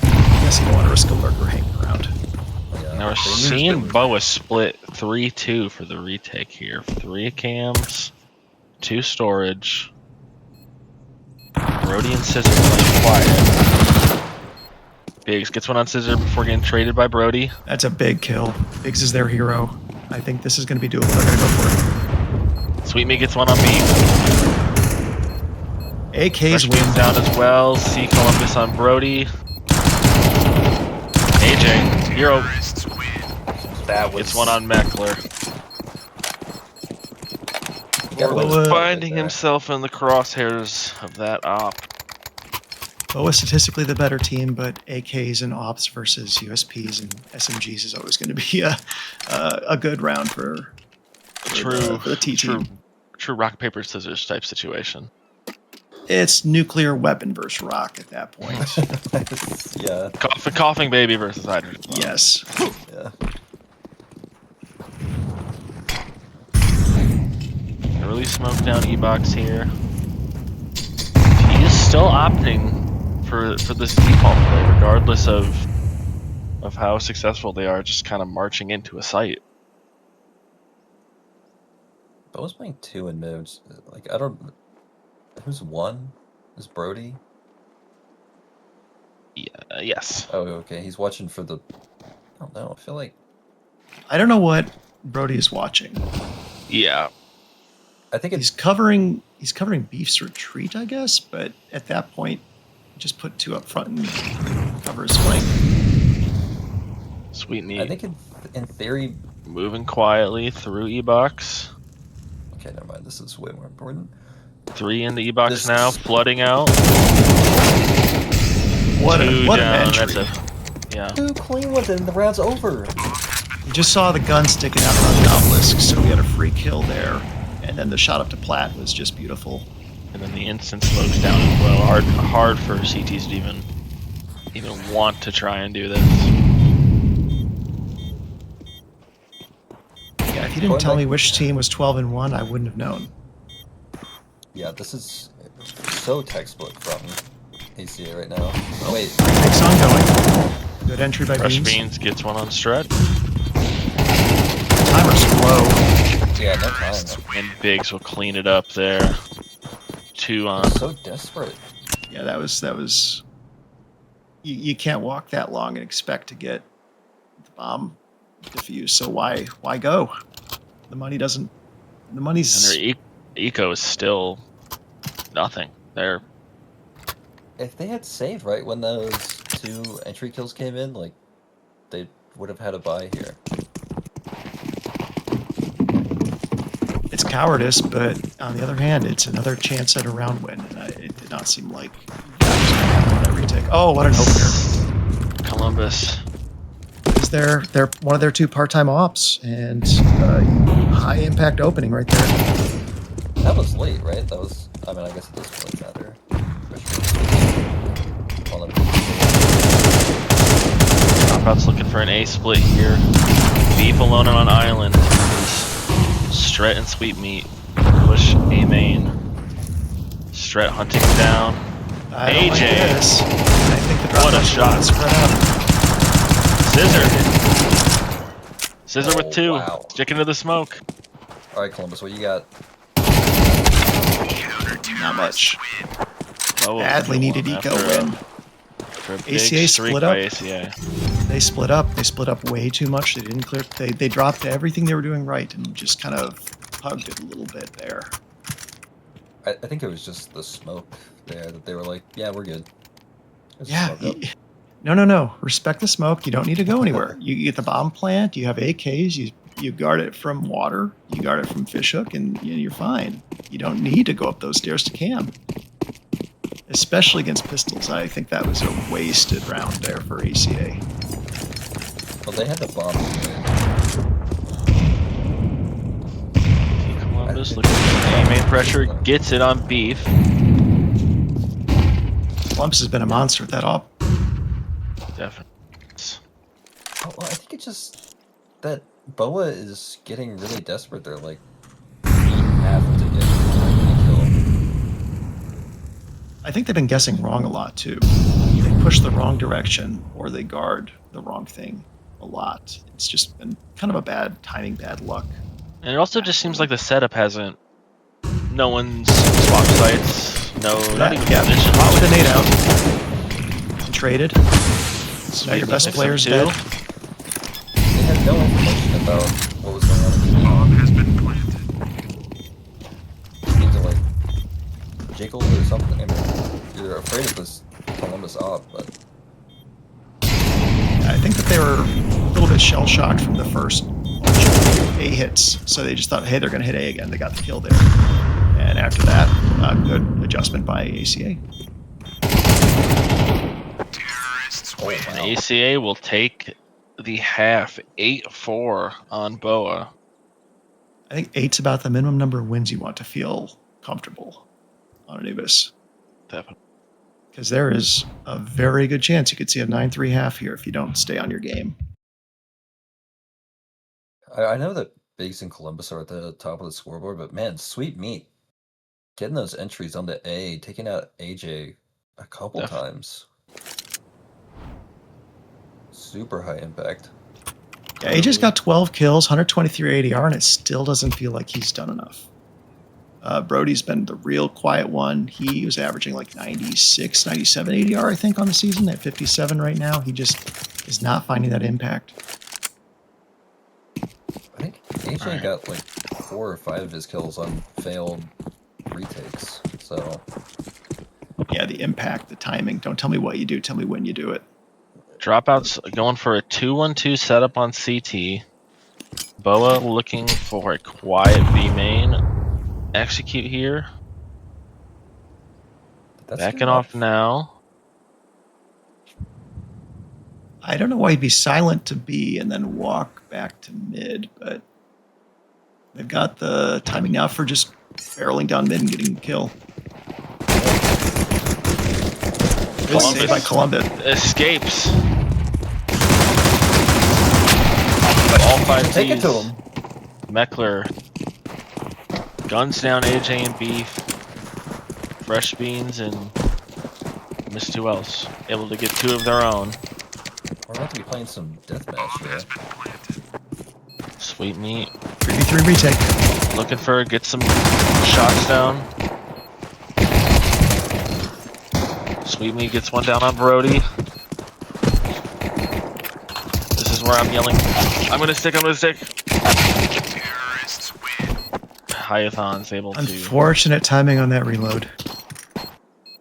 Speaker 2: I guess you don't want to risk a lurker hanging around.
Speaker 3: Now we're seeing BOA split 3-2 for the retake here. 3 cams, 2 storage. Brody and Scissor playing quiet. Biggs gets one on Scissor before getting traded by Brody.
Speaker 2: That's a big kill. Biggs is their hero. I think this is going to be doable. They're going to go for it.
Speaker 3: Sweet Me gets one on B.
Speaker 2: AK's win
Speaker 3: down as well. C Columbus on Brody. AJ, hero.
Speaker 1: That was
Speaker 3: gets one on Meckler. Finding himself in the crosshairs of that op.
Speaker 2: BOA statistically the better team, but AKs and ops versus USPs and SMGs is always going to be a good round for the T team.
Speaker 3: True rock, paper, scissors type situation.
Speaker 2: It's nuclear weapon versus rock at that point.
Speaker 1: Yeah.
Speaker 3: Coughing baby versus hydrogen.
Speaker 2: Yes.
Speaker 1: Yeah.
Speaker 3: Early smoke down E-box here. He is still opting for this default play, regardless of how successful they are, just kind of marching into a site.
Speaker 1: BOA's playing 2 in modes. Like I don't. Who's 1? Is Brody?
Speaker 3: Yeah. Yes.
Speaker 1: Oh, okay. He's watching for the. I don't know. I feel like.
Speaker 2: I don't know what Brody is watching.
Speaker 3: Yeah.
Speaker 1: I think
Speaker 2: he's covering he's covering Beef's retreat, I guess. But at that point, just put 2 up front and cover his flank.
Speaker 3: Sweet meat.
Speaker 1: I think in theory.
Speaker 3: Moving quietly through E-Box.
Speaker 1: Okay, never mind. This is way more important.
Speaker 3: 3 into E-Box
Speaker 1: This
Speaker 3: now,
Speaker 1: is-
Speaker 3: flooding out.
Speaker 2: What
Speaker 3: 2
Speaker 2: an
Speaker 3: down.
Speaker 2: entry.
Speaker 3: That's yeah.
Speaker 1: 2 clean with it, and the round's over.
Speaker 2: You just saw the gun sticking out around the obelisk, so we had a free kill there. And then the shot up to Platt was just beautiful.
Speaker 3: And then the instant smokes down as well. Hard for CTs to even want to try and do this.
Speaker 2: Yeah, if you didn't tell me which team was 12-1, I wouldn't have known.
Speaker 1: Yeah, this is so textbook from ACA right now. Oh, wait.
Speaker 2: Picks ongoing. Good entry by
Speaker 3: Fresh
Speaker 2: Beans.
Speaker 3: Beans gets one on Stret.
Speaker 2: Timer's low.
Speaker 1: Yeah, no time.
Speaker 3: And Biggs will clean it up there. 2 on.
Speaker 1: So desperate.
Speaker 2: Yeah, that was. You can't walk that long and expect to get the bomb defused. So why go? The money doesn't. The money's.
Speaker 3: And their eco is still nothing. They're
Speaker 1: If they had saved right when those 2 entry kills came in, like, they would have had a buy here.
Speaker 2: It's cowardice, but on the other hand, it's another chance at a round win. And it did not seem like that was going to happen with that retake. Oh, what an opener!
Speaker 3: Columbus.
Speaker 2: Is they're one of their 2 part-time ops, and high impact opening right there.
Speaker 1: That was late, right? That was. I mean, I guess it doesn't really matter.
Speaker 3: Dropouts looking for an A split here. Beef alone on island. Stret and Sweet Meat push A main. Stret hunting him down.
Speaker 2: I don't like
Speaker 3: AJ.
Speaker 2: this. I think the
Speaker 3: What a
Speaker 2: dropouts
Speaker 3: shot.
Speaker 2: spread out.
Speaker 3: Scissor. Scissor with 2.
Speaker 1: Wow.
Speaker 3: Stick into the smoke.
Speaker 1: All right, Columbus, what you got?
Speaker 2: Not much.
Speaker 3: Oh,
Speaker 2: Badly needed
Speaker 3: after
Speaker 2: eco
Speaker 3: a-
Speaker 2: win.
Speaker 3: after a big
Speaker 2: ACA
Speaker 3: streak
Speaker 2: split
Speaker 3: by
Speaker 2: up.
Speaker 3: ACA.
Speaker 2: They split up. They split up way too much. They didn't clear. They dropped everything they were doing right and just kind of hugged it a little bit there.
Speaker 1: I think it was just the smoke there that they were like, yeah, we're good. Let's
Speaker 2: Yeah.
Speaker 1: smoke up.
Speaker 2: No. Respect the smoke. You don't need to go anywhere. You get the bomb plant. You have AKs. You guard it from water. You guard it from fishhook, and you're fine. You don't need to go up those stairs to cam. Especially against pistols. I think that was a wasted round there for ACA.
Speaker 1: Well, they had the bomb.
Speaker 3: Columbus looking for A main pressure. Gets it on Beef.
Speaker 2: Columbus has been a monster at that op.
Speaker 3: Definitely.
Speaker 1: Oh, well, I think it's just that BOA is getting really desperate. They're like, we have to get a kill.
Speaker 2: I think they've been guessing wrong a lot too. They push the wrong direction or they guard the wrong thing a lot. It's just been kind of a bad timing, bad luck.
Speaker 3: And it also just seems like the setup hasn't. No one's swap sites. No, not even position.
Speaker 2: Pot with a nade out. Traded. So now your best
Speaker 3: Mix
Speaker 2: player's
Speaker 3: them
Speaker 2: dead.
Speaker 3: too.
Speaker 1: They had no information about what was going on in the
Speaker 4: Bomb has been planted.
Speaker 1: You need to like jiggle or something. I mean, you're afraid of this Columbus op, but
Speaker 2: I think that they were a little bit shell shocked from the first bunch of A hits, so they just thought, hey, they're going to hit A again. They got the kill there, and after that, good adjustment by ACA.
Speaker 4: Terrorists
Speaker 1: oh,
Speaker 4: win.
Speaker 1: wow.
Speaker 3: ACA will take the half 8-4 on BOA.
Speaker 2: I think 8's about the minimum number of wins you want to feel comfortable on Anubis,
Speaker 3: Definitely.
Speaker 2: because there is a very good chance you could see a 9-3 half here if you don't stay on your game.
Speaker 1: I know that Biggs and Columbus are at the top of the scoreboard, but man, Sweet Meat getting those entries on the A, taking out AJ a couple times. Super high impact.
Speaker 2: Yeah, AJ's got 12 kills, 123 ADR, and it still doesn't feel like he's done enough. Brody's been the real quiet one. He was averaging like 96, 97 ADR, I think, on the season, at 57 right now. He just is not finding that impact.
Speaker 1: I think AJ got like 4 or 5 of his kills on failed retakes. So
Speaker 2: Yeah, the impact, the timing. Don't tell me what you do. Tell me when you do it.
Speaker 3: Dropouts going for a 2-1-2 setup on CT. BOA looking for a quiet B main. Execute here.
Speaker 1: that's
Speaker 3: Backing off now.
Speaker 2: I don't know why he'd be silent to B and then walk back to mid, but they've got the timing now for just barreling down mid and getting a kill. Good save by Columbus.
Speaker 3: Escapes. All 5
Speaker 1: Take it to
Speaker 3: Ts.
Speaker 1: him.
Speaker 3: Meckler. Guns down AJ and B. Fresh Beans and missed who else. Able to get 2 of their own.
Speaker 1: We're about to be playing some deathmatch here.
Speaker 3: Sweet meat.
Speaker 2: 3v3 retake.
Speaker 3: Looking for get some shots down. Sweet meat gets one down on Brody. This is where I'm yelling. I'm gonna stick.
Speaker 4: Terrorists win.
Speaker 3: Hyathon's able to
Speaker 2: Unfortunate timing on that reload.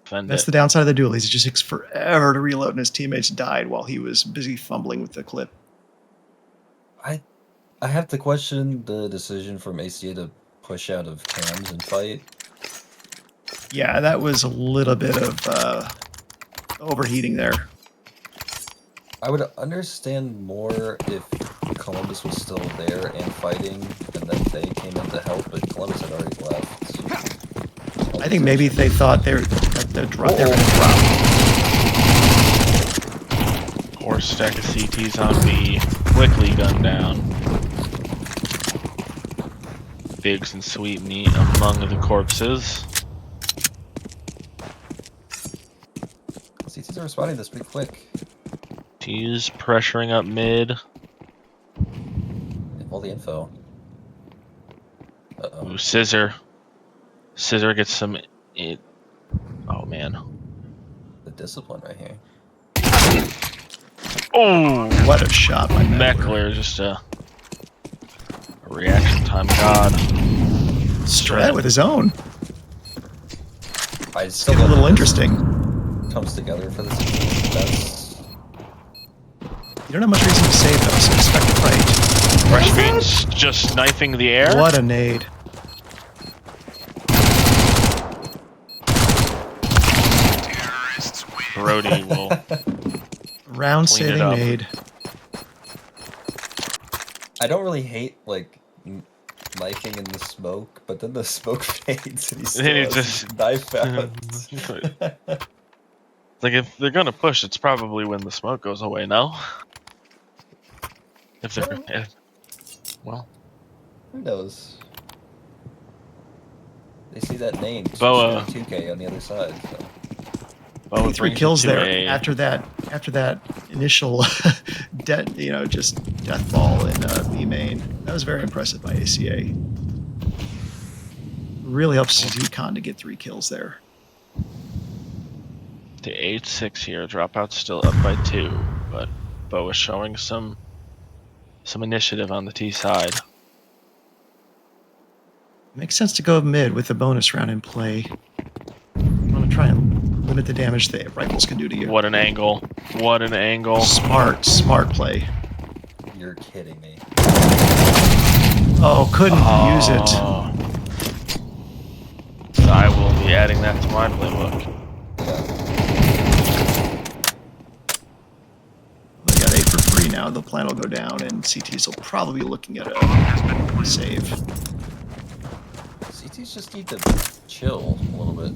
Speaker 3: defend
Speaker 2: That's
Speaker 3: it.
Speaker 2: the downside of the dualies. It just takes forever to reload, and his teammates died while he was busy fumbling with the clip.
Speaker 1: I have to question the decision from ACA to push out of cams and fight.
Speaker 2: Yeah, that was a little bit of overheating there.
Speaker 1: I would understand more if Columbus was still there and fighting, and then they came in to help, but Columbus had already left.
Speaker 2: I think maybe they thought they were going to drop.
Speaker 3: Or stack of CTs on B. Quickly gunned down. Biggs and Sweet Meat among the corpses.
Speaker 1: CTs are responding this pretty quick.
Speaker 3: T's pressuring up mid.
Speaker 1: They have all the info. Uh-oh.
Speaker 3: Ooh, Scissor. Scissor gets some. Oh man.
Speaker 1: The discipline right here.
Speaker 3: Oh,
Speaker 2: What a shot by Meckler.
Speaker 3: Meckler, just a reaction time god.
Speaker 2: Strat with his own.
Speaker 1: I
Speaker 2: It's
Speaker 1: still
Speaker 2: getting a
Speaker 1: don't
Speaker 2: little
Speaker 1: think this
Speaker 2: interesting.
Speaker 1: comes together for this. That's
Speaker 2: You don't have much reason to save though, so expect a fight.
Speaker 3: Fresh Beans just knifing the air.
Speaker 2: What a nade.
Speaker 4: Terrorists win.
Speaker 3: Brody will.
Speaker 2: Round
Speaker 3: Clean it
Speaker 2: saving
Speaker 3: up.
Speaker 2: nade.
Speaker 1: I don't really hate like knifing in the smoke, but then the smoke fades and he still
Speaker 3: Then he
Speaker 1: has
Speaker 3: just-
Speaker 1: his knife out.
Speaker 3: Like if they're gonna push, it's probably when the smoke goes away. No. If they're, well,
Speaker 1: Who knows? They see that name,
Speaker 3: BOA.
Speaker 1: 2K on the other side. So.
Speaker 3: well,
Speaker 2: 3 kills there after that initial just death ball in B main. That was very impressive by ACA. Really helps Zcon to get 3 kills there.
Speaker 3: The 8-6 here. Dropouts still up by 2, but Bo is showing some initiative on the T side.
Speaker 2: Makes sense to go mid with the bonus round in play. I'm gonna try and limit the damage the rifles can do to you.
Speaker 3: What an angle! What an angle!
Speaker 2: Smart play.
Speaker 1: You're kidding me.
Speaker 2: Oh, couldn't use it.
Speaker 3: Oh. I will be adding that to my playbook.
Speaker 2: They got 8 for free now. The plan will go down, and CTs will probably be looking at a save.
Speaker 1: CTs just need to chill a little bit.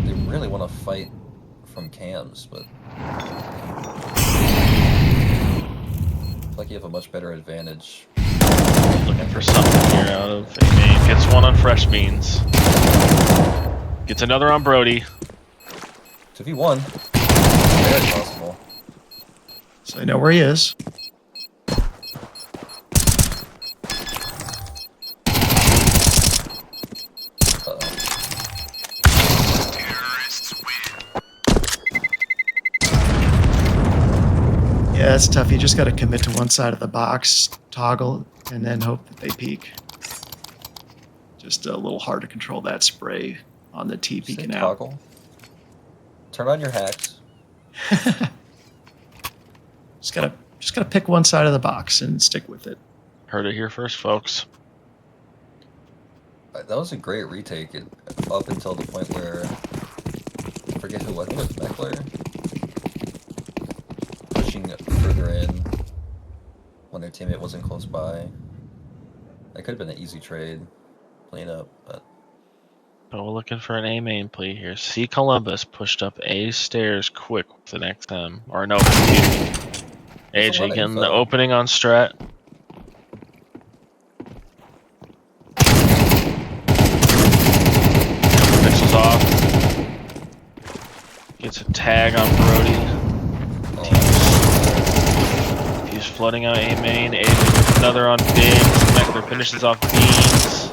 Speaker 1: They really want to fight from cams, but I feel like you have a much better advantage.
Speaker 3: Looking for something here out of a main. Gets one on Fresh Beans. Gets another on Brody.
Speaker 1: 2v1. Very possible.
Speaker 2: So I know where he is.
Speaker 1: Uh-oh.
Speaker 4: Terrorists win.
Speaker 2: Yeah, it's tough. You just got to commit to one side of the box, toggle, and then hope that they peek. Just a little hard to control that spray on the T
Speaker 1: Say
Speaker 2: peeking out.
Speaker 1: toggle. Turn on your hacks.
Speaker 2: Just gotta pick one side of the box and stick with it.
Speaker 3: Heard it here first, folks.
Speaker 1: That was a great retake up until the point where I forget who. I think it was Meckler pushing further in when their teammate wasn't close by. That could have been an easy trade, clean up, but
Speaker 3: So we're looking for an A main play here. C Columbus pushed up A stairs quick with an XM. Or no,
Speaker 1: There's a lot
Speaker 3: AJ
Speaker 1: of
Speaker 3: getting the
Speaker 1: info.
Speaker 3: opening on strat. Pixels off. Gets a tag on Brody.
Speaker 1: oh,
Speaker 3: He's flooding out A main. A main, another on Biggs. Meckler finishes off Beans.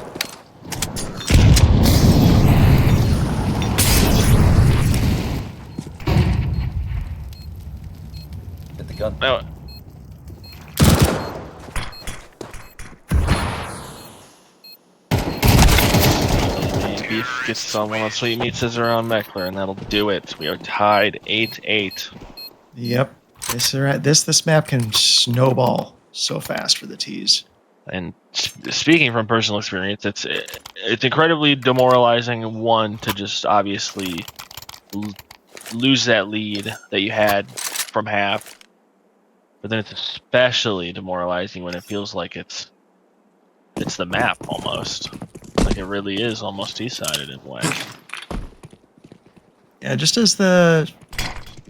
Speaker 1: hit the gun.
Speaker 3: Now, Beef gets someone on Sweet Meat Scissor on Meckler, and that'll do it. We are tied 8-8.
Speaker 2: Yep. This map can snowball so fast for the T's.
Speaker 3: And speaking from personal experience, it's incredibly demoralizing. One, to just obviously lose that lead that you had from half, but then it's especially demoralizing when it feels like it's the map almost, like it really is almost decided in a way.
Speaker 2: Yeah, just as the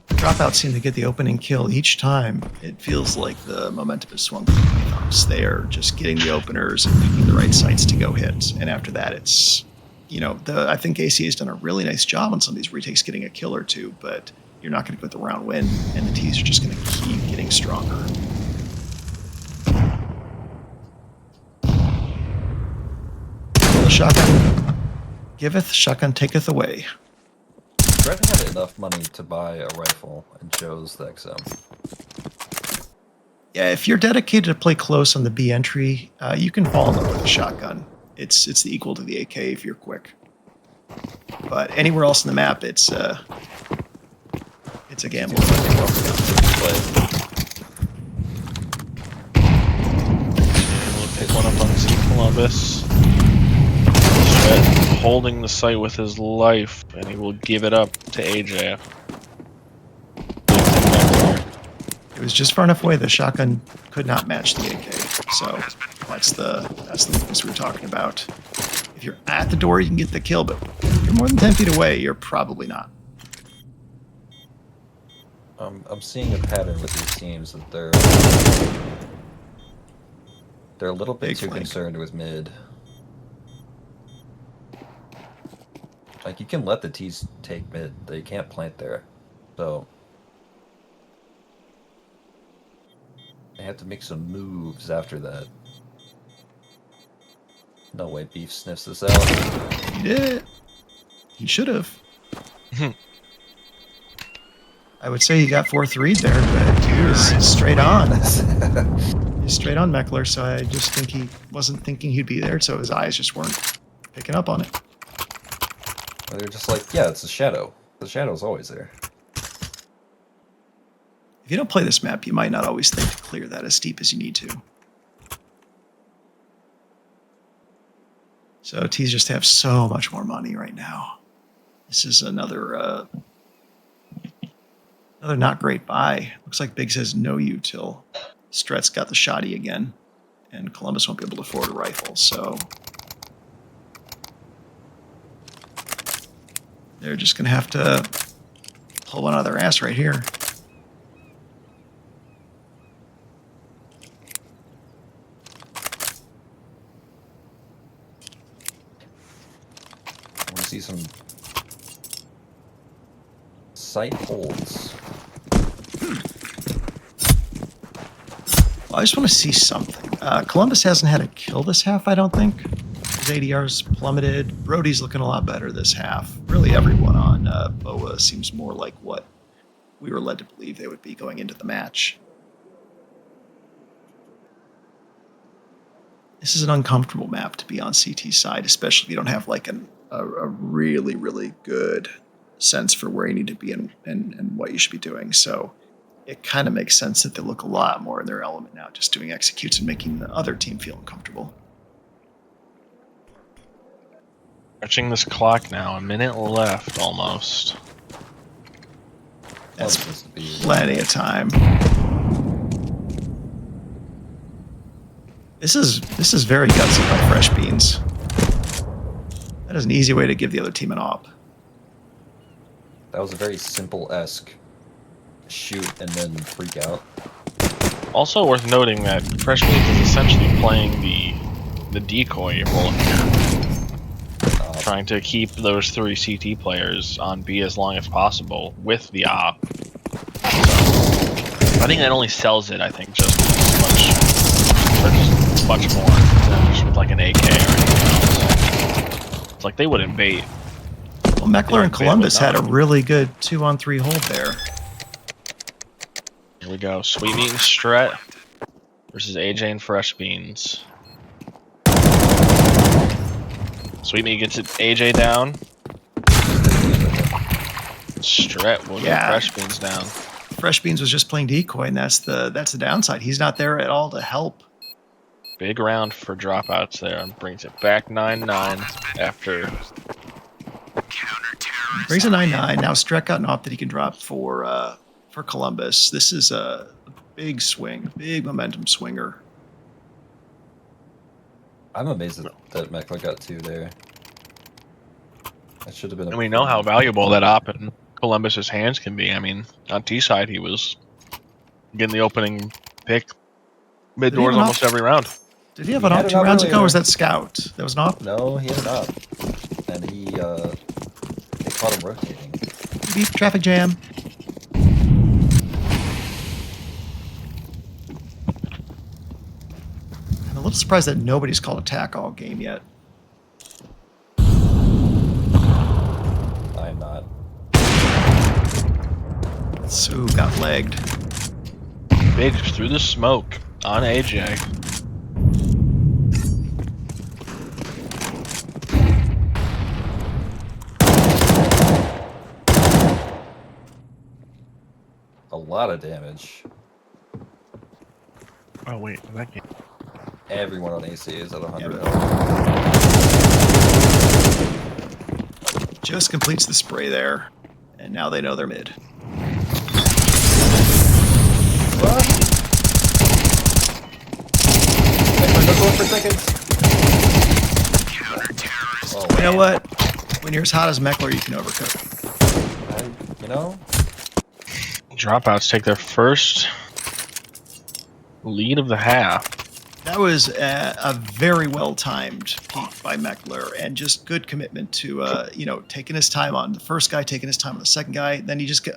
Speaker 2: Dropouts seem to get the opening kill each time, it feels like the momentum is swung to the Pythons. They are just getting the openers and picking the right sites to go hit. And after that, it's, I think ACA has done a really nice job on some of these retakes getting a kill or two, but you're not going to get the round win, and the T's are just going to keep getting stronger. The shotgun giveth, shotgun taketh away.
Speaker 1: Brett had enough money to buy a rifle and chose the XM.
Speaker 2: Yeah, if you're dedicated to play close on the B entry, you can fall in love with a shotgun. It's the equal to the AK if you're quick. But anywhere else in the map, it's a gamble.
Speaker 3: We'll pick one up on C Columbus. Strat holding the site with his life, and he will give it up to AJ.
Speaker 2: It was just far enough away the shotgun could not match the AK. So that's the weakness we were talking about. If you're at the door, you can get the kill, but if you're more than 10 feet away, you're probably not.
Speaker 1: I'm seeing a pattern with these teams that they're a little bit
Speaker 2: Big
Speaker 1: too
Speaker 2: flank.
Speaker 1: concerned with mid. Like, you can let the T's take mid, they can't plant there. So they have to make some moves after that. No way Beef sniffs this out.
Speaker 2: He did. He should have. I would say he got 4th read there, but he was straight on. He's straight on Meckler, so I just think he wasn't thinking he'd be there, so his eyes just weren't picking up on it.
Speaker 1: They're just like, yeah, it's a shadow. The shadow's always there.
Speaker 2: If you don't play this map, you might not always think to clear that as deep as you need to. So T's just have so much more money right now. This is another not great buy. Looks like Biggs has no U till Stret's got the shotty again, and Columbus won't be able to afford a rifle, so they're just going to have to pull one out of their ass right here.
Speaker 1: I want to see some sight holds.
Speaker 2: Well, I just want to see something. Columbus hasn't had a kill this half, I don't think. His ADR's plummeted. Brody's looking a lot better this half. Really, everyone on BOA seems more like what we were led to believe they would be going into the match. this is an uncomfortable map to be on CT side, especially if you don't have like a really, really good sense for where you need to be and what you should be doing. So it kind of makes sense that they look a lot more in their element now, just doing executes and making the other team feel uncomfortable.
Speaker 3: Watching this clock now, a minute left almost.
Speaker 2: That's
Speaker 1: supposed to be
Speaker 2: plenty of time. This is very gutsy by Fresh Beans. That is an easy way to give the other team an op.
Speaker 1: That was a very simple-esque shoot and then freak out.
Speaker 3: Also worth noting that Fresh Beans is essentially playing the decoy role here, trying to keep those 3 CT players on B as long as possible with the op. So, I think that only sells it, I think, just much more than just with like an AK or anything else. It's like they wouldn't bait.
Speaker 2: Well, Meckler and Columbus had a really good 2-on-3 hold there.
Speaker 3: Here we go. Sweet Meat and Stret versus AJ and Fresh Beans. Sweet Meat gets it, AJ down. Stret will get Fresh Beans down.
Speaker 2: Fresh Beans was just playing decoy, and that's the downside. He's not there at all to help.
Speaker 3: Big round for Dropouts there. Brings it back 9-9 after.
Speaker 2: Brings a 9-9. Now Stret got an op that he can drop for Columbus. This is a big swing, big momentum swinger.
Speaker 1: I'm amazed that Meckler got 2 there. That should have been.
Speaker 3: And we know how valuable that op in Columbus's hands can be. I mean, on T side, he was getting the opening pick mid doors almost every round.
Speaker 2: Did he have an op 2 rounds ago, or was that Scout? That was an op?
Speaker 1: No, he had an op. And they caught him rotating.
Speaker 2: Beep, traffic jam. I'm a little surprised that nobody's called attack all game yet.
Speaker 1: I'm not.
Speaker 2: So got legged.
Speaker 3: Biggs through the smoke on AJ.
Speaker 1: A lot of damage.
Speaker 3: Oh wait, that game.
Speaker 1: Everyone on AC is at 100
Speaker 2: Yeah,
Speaker 1: health.
Speaker 2: just completes the spray there, and now they know they're mid.
Speaker 1: What? Meckler, no for seconds. Oh,
Speaker 2: You know what? When you're as hot as Meckler, you can overcook.
Speaker 1: you know?
Speaker 3: Dropouts take their first lead of the half.
Speaker 2: That was a very well-timed peek by Meckler, and just good commitment to, taking his time on the first guy, taking his time on the second guy. Then he just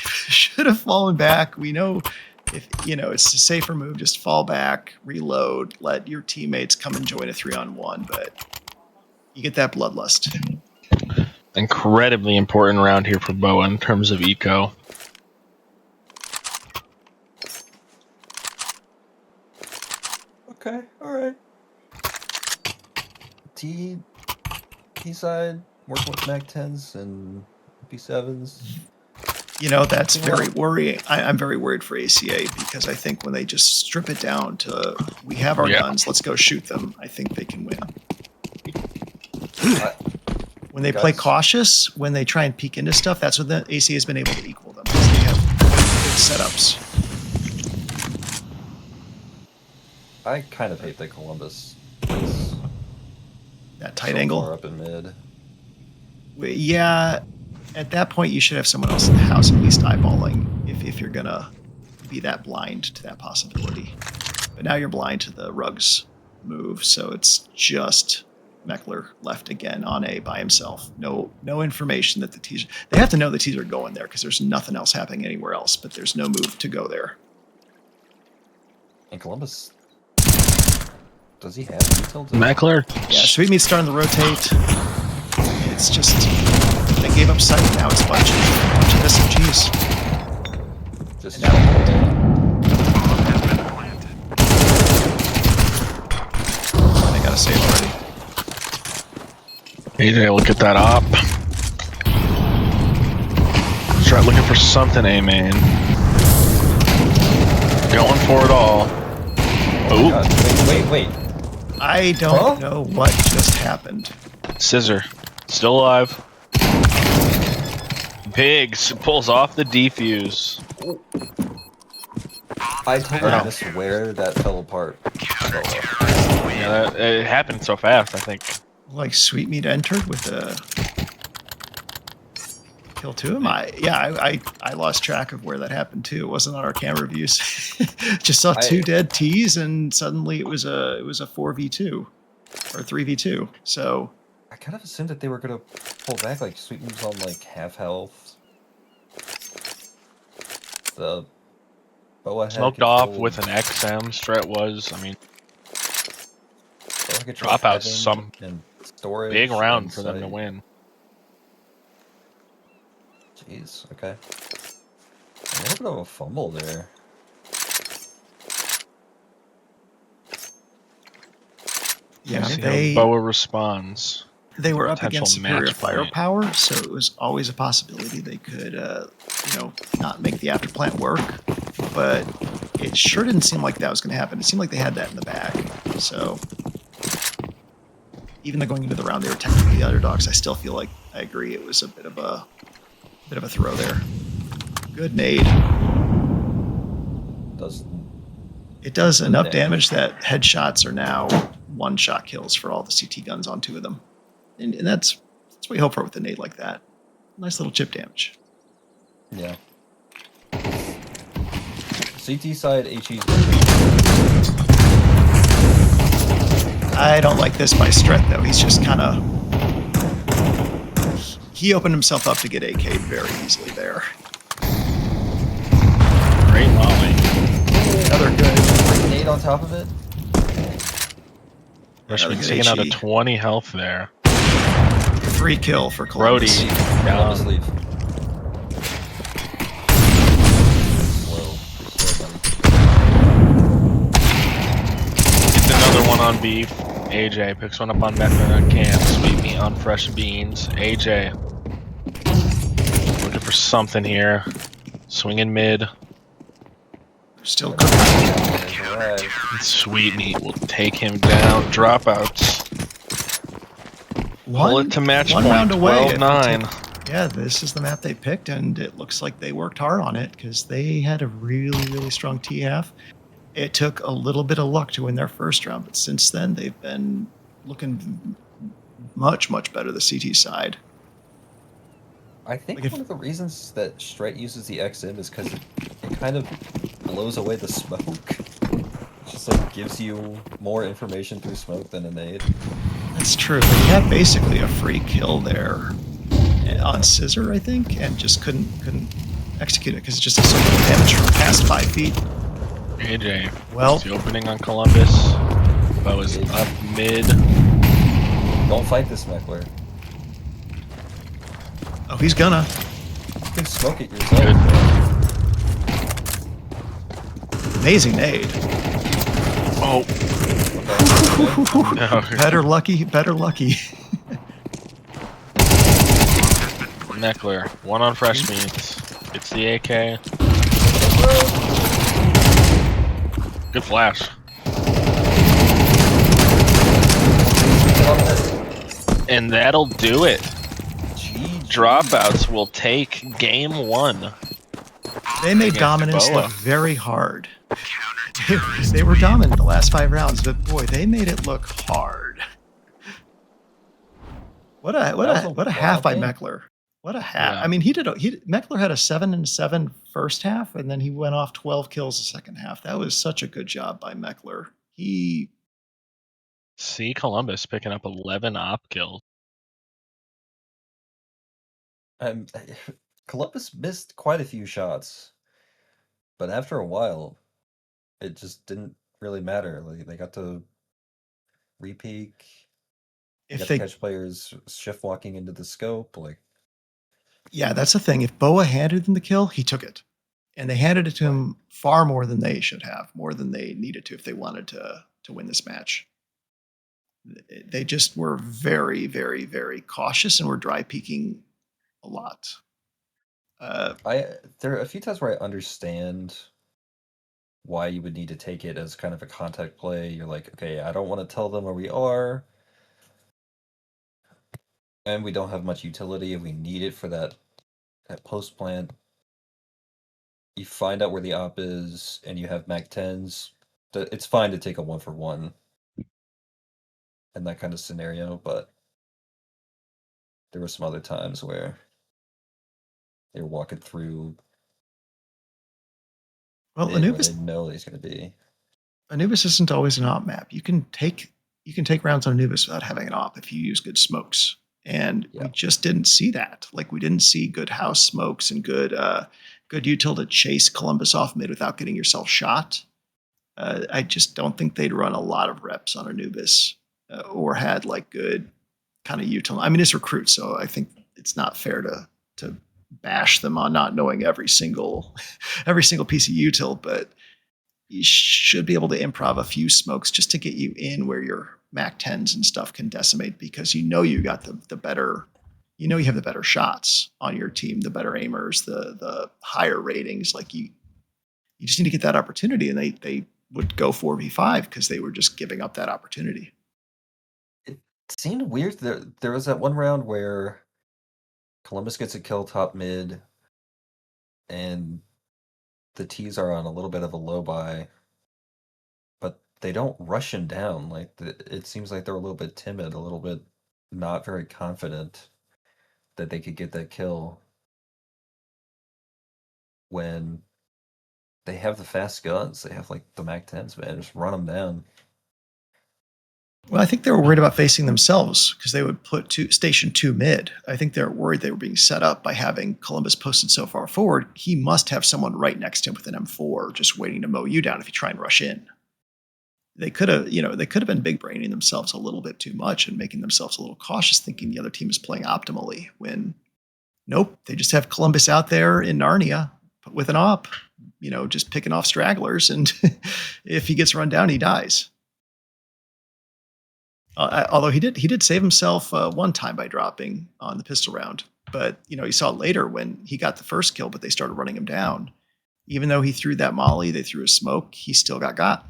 Speaker 2: should have fallen back. We know if it's a safer move, just fall back, reload, let your teammates come and join a 3-on-1. But you get that bloodlust.
Speaker 3: Incredibly important round here for BOA in terms of eco.
Speaker 1: Okay, alright. T side, working with Mac 10s and P7s.
Speaker 2: That's very worrying. I'm very worried for ACA, because I think when they just strip it down to, we have our guns, let's go shoot them, I think they can win. When they play cautious, when they try and peek into stuff, that's when the ACA has been able to equal them, because they have good setups.
Speaker 1: I kind of hate that Columbus is
Speaker 2: That tight
Speaker 1: so
Speaker 2: angle.
Speaker 1: far up in mid.
Speaker 2: Yeah, at that point you should have someone else in the house at least eyeballing if you're gonna be that blind to that possibility. But now you're blind to the Ruggs move, so it's just Meckler left again on A by himself. No information that the T's. They have to know the T's are going there, because there's nothing else happening anywhere else. But there's no move to go there.
Speaker 1: And Columbus, does he have detail?
Speaker 3: Meckler?
Speaker 2: Yeah, Sweet Meat's starting to rotate. It's just they gave up sight. Now it's a bunch of SMGs.
Speaker 1: Just
Speaker 2: And now,
Speaker 3: AJ will get that op. Start looking for something, A main. Going for it all.
Speaker 1: Oh, God. Wait.
Speaker 2: I don't know what just happened.
Speaker 3: Scissor. Still alive. Biggs pulls off the defuse.
Speaker 1: I totally missed where that fell apart.
Speaker 3: Yeah, it happened so fast, I think.
Speaker 2: Like Sweetmeat entered with a kill to him. I lost track of where that happened too. It wasn't on our camera views. Just saw two dead T's, and suddenly it was a 4v2 or 3v2. So
Speaker 1: I kind of assumed that they were gonna pull back. Like Sweetmeat was on like half health. The BOA had
Speaker 3: Smoked off with an XM. Stret was, I mean, Dropouts some
Speaker 1: and storage
Speaker 3: big round for them to win.
Speaker 1: Jeez, okay. A little bit of a fumble there.
Speaker 2: Yeah,
Speaker 3: BOA responds.
Speaker 2: They were up against superior firepower, so it was always a possibility they could, not make the after plant work. But it sure didn't seem like that was going to happen. It seemed like they had that in the bag. So even though going into the round they were technically the underdogs, I still feel like I agree it was a bit of a throw there. Good nade. It does enough damage that headshots are now one-shot kills for all the CT guns on two of them. And that's what you hope for with a nade like that. Nice little chip damage.
Speaker 1: Yeah. CT side, HE's.
Speaker 2: I don't like this by Stret, though. He's just kind of... He opened himself up to get AK'd very easily there.
Speaker 3: Great molly.
Speaker 2: Another good.
Speaker 1: Nade on top of it.
Speaker 3: Rushman's taking out a 20 health there.
Speaker 2: 3 kill for Columbus.
Speaker 3: Brody
Speaker 1: down.
Speaker 3: Gets another one on beef. AJ picks one up on method on camp. Sweet meat on fresh beans. AJ looking for something here. Swinging mid.
Speaker 2: Still cooking.
Speaker 3: Sweet meat will take him down. Dropouts. Pull it to match
Speaker 2: one
Speaker 3: point.
Speaker 2: round away.
Speaker 3: 12-9.
Speaker 2: Yeah, this is the map they picked, and it looks like they worked hard on it because they had a really, really strong T-half. It took a little bit of luck to win their first round, but since then they've been looking much, much better the CT side.
Speaker 1: I think one of the reasons that Stret uses the XM is because it kind of blows away the smoke. It just like gives you more information through smoke than a nade.
Speaker 2: That's true. But he had basically a free kill there on Scissor, I think, and just couldn't execute it because it just does so much damage from past 5 feet.
Speaker 3: AJ.
Speaker 2: Well,
Speaker 3: the opening on Columbus. BOA's up mid.
Speaker 1: Don't fight this Meckler.
Speaker 2: Oh, he's gonna.
Speaker 1: You can smoke it yourself.
Speaker 2: Amazing nade.
Speaker 3: Oh.
Speaker 2: No. Better lucky.
Speaker 3: Meckler. One on fresh meats. It's the AK. Good flash. And that'll do it. Dropouts will take game 1.
Speaker 2: They made dominance look very hard. They were dominant the last 5 rounds, but boy, they made it look hard. What a half by Meckler. What a half. Yeah. I mean, Meckler had a 7-7 first half, and then he went off 12 kills the second half. That was such a good job by Meckler.
Speaker 3: See Columbus picking up 11 op kills.
Speaker 1: Columbus missed quite a few shots, but after a while, it just didn't really matter. Like they got to re-peek. If they catch players shift walking into the scope, like.
Speaker 2: Yeah, that's the thing. If BOA handed them the kill, he took it, and they handed it to him far more than they should have, more than they needed to if they wanted to win this match. They just were very, very, very cautious and were dry peeking a lot.
Speaker 1: There are a few times where I understand why you would need to take it as kind of a contact play. You're like, okay, I don't want to tell them where we are, and we don't have much utility, and we need it for that post plant. You find out where the op is, and you have Mac 10s. It's fine to take a 1-for-1 in that kind of scenario, but there were some other times where they were walking through
Speaker 2: Well,
Speaker 1: mid where they know he's going to be.
Speaker 2: Anubis isn't always an op map. You can take rounds on Anubis without having an op if you use good smokes. And we just didn't see that. Like, we didn't see good house smokes and good util to chase Columbus off mid without getting yourself shot. I just don't think they'd run a lot of reps on Anubis or had like good kind of util. I mean, it's recruits, so I think it's not fair to bash them on not knowing every single piece of util, but you should be able to improv a few smokes just to get you in where your Mac 10s and stuff can decimate, because you got the better, you have the better shots on your team, the better aimers, the higher ratings. Like you just need to get that opportunity, and they would go 4v5 because they were just giving up that opportunity.
Speaker 1: It seemed weird. There was that one round where Columbus gets a kill top mid, and the T's are on a little bit of a low buy, but they don't rush him down. Like it seems like they're a little bit timid, a little bit not very confident that they could get that kill when they have the fast guns. They have like the Mac 10s, man. Just run them down.
Speaker 2: Well, I think they were worried about facing themselves because they would put station 2 mid. I think they were worried they were being set up by having Columbus posted so far forward. He must have someone right next to him with an M4 just waiting to mow you down if you try and rush in. They could have been big braining themselves a little bit too much and making themselves a little cautious, thinking the other team is playing optimally, when nope, they just have Columbus out there in Narnia with an op, just picking off stragglers, and if he gets run down, he dies. Although he did save himself one time by dropping on the pistol round, but you saw later when he got the first kill, but they started running him down. Even though he threw that molly, they threw a smoke, he still got.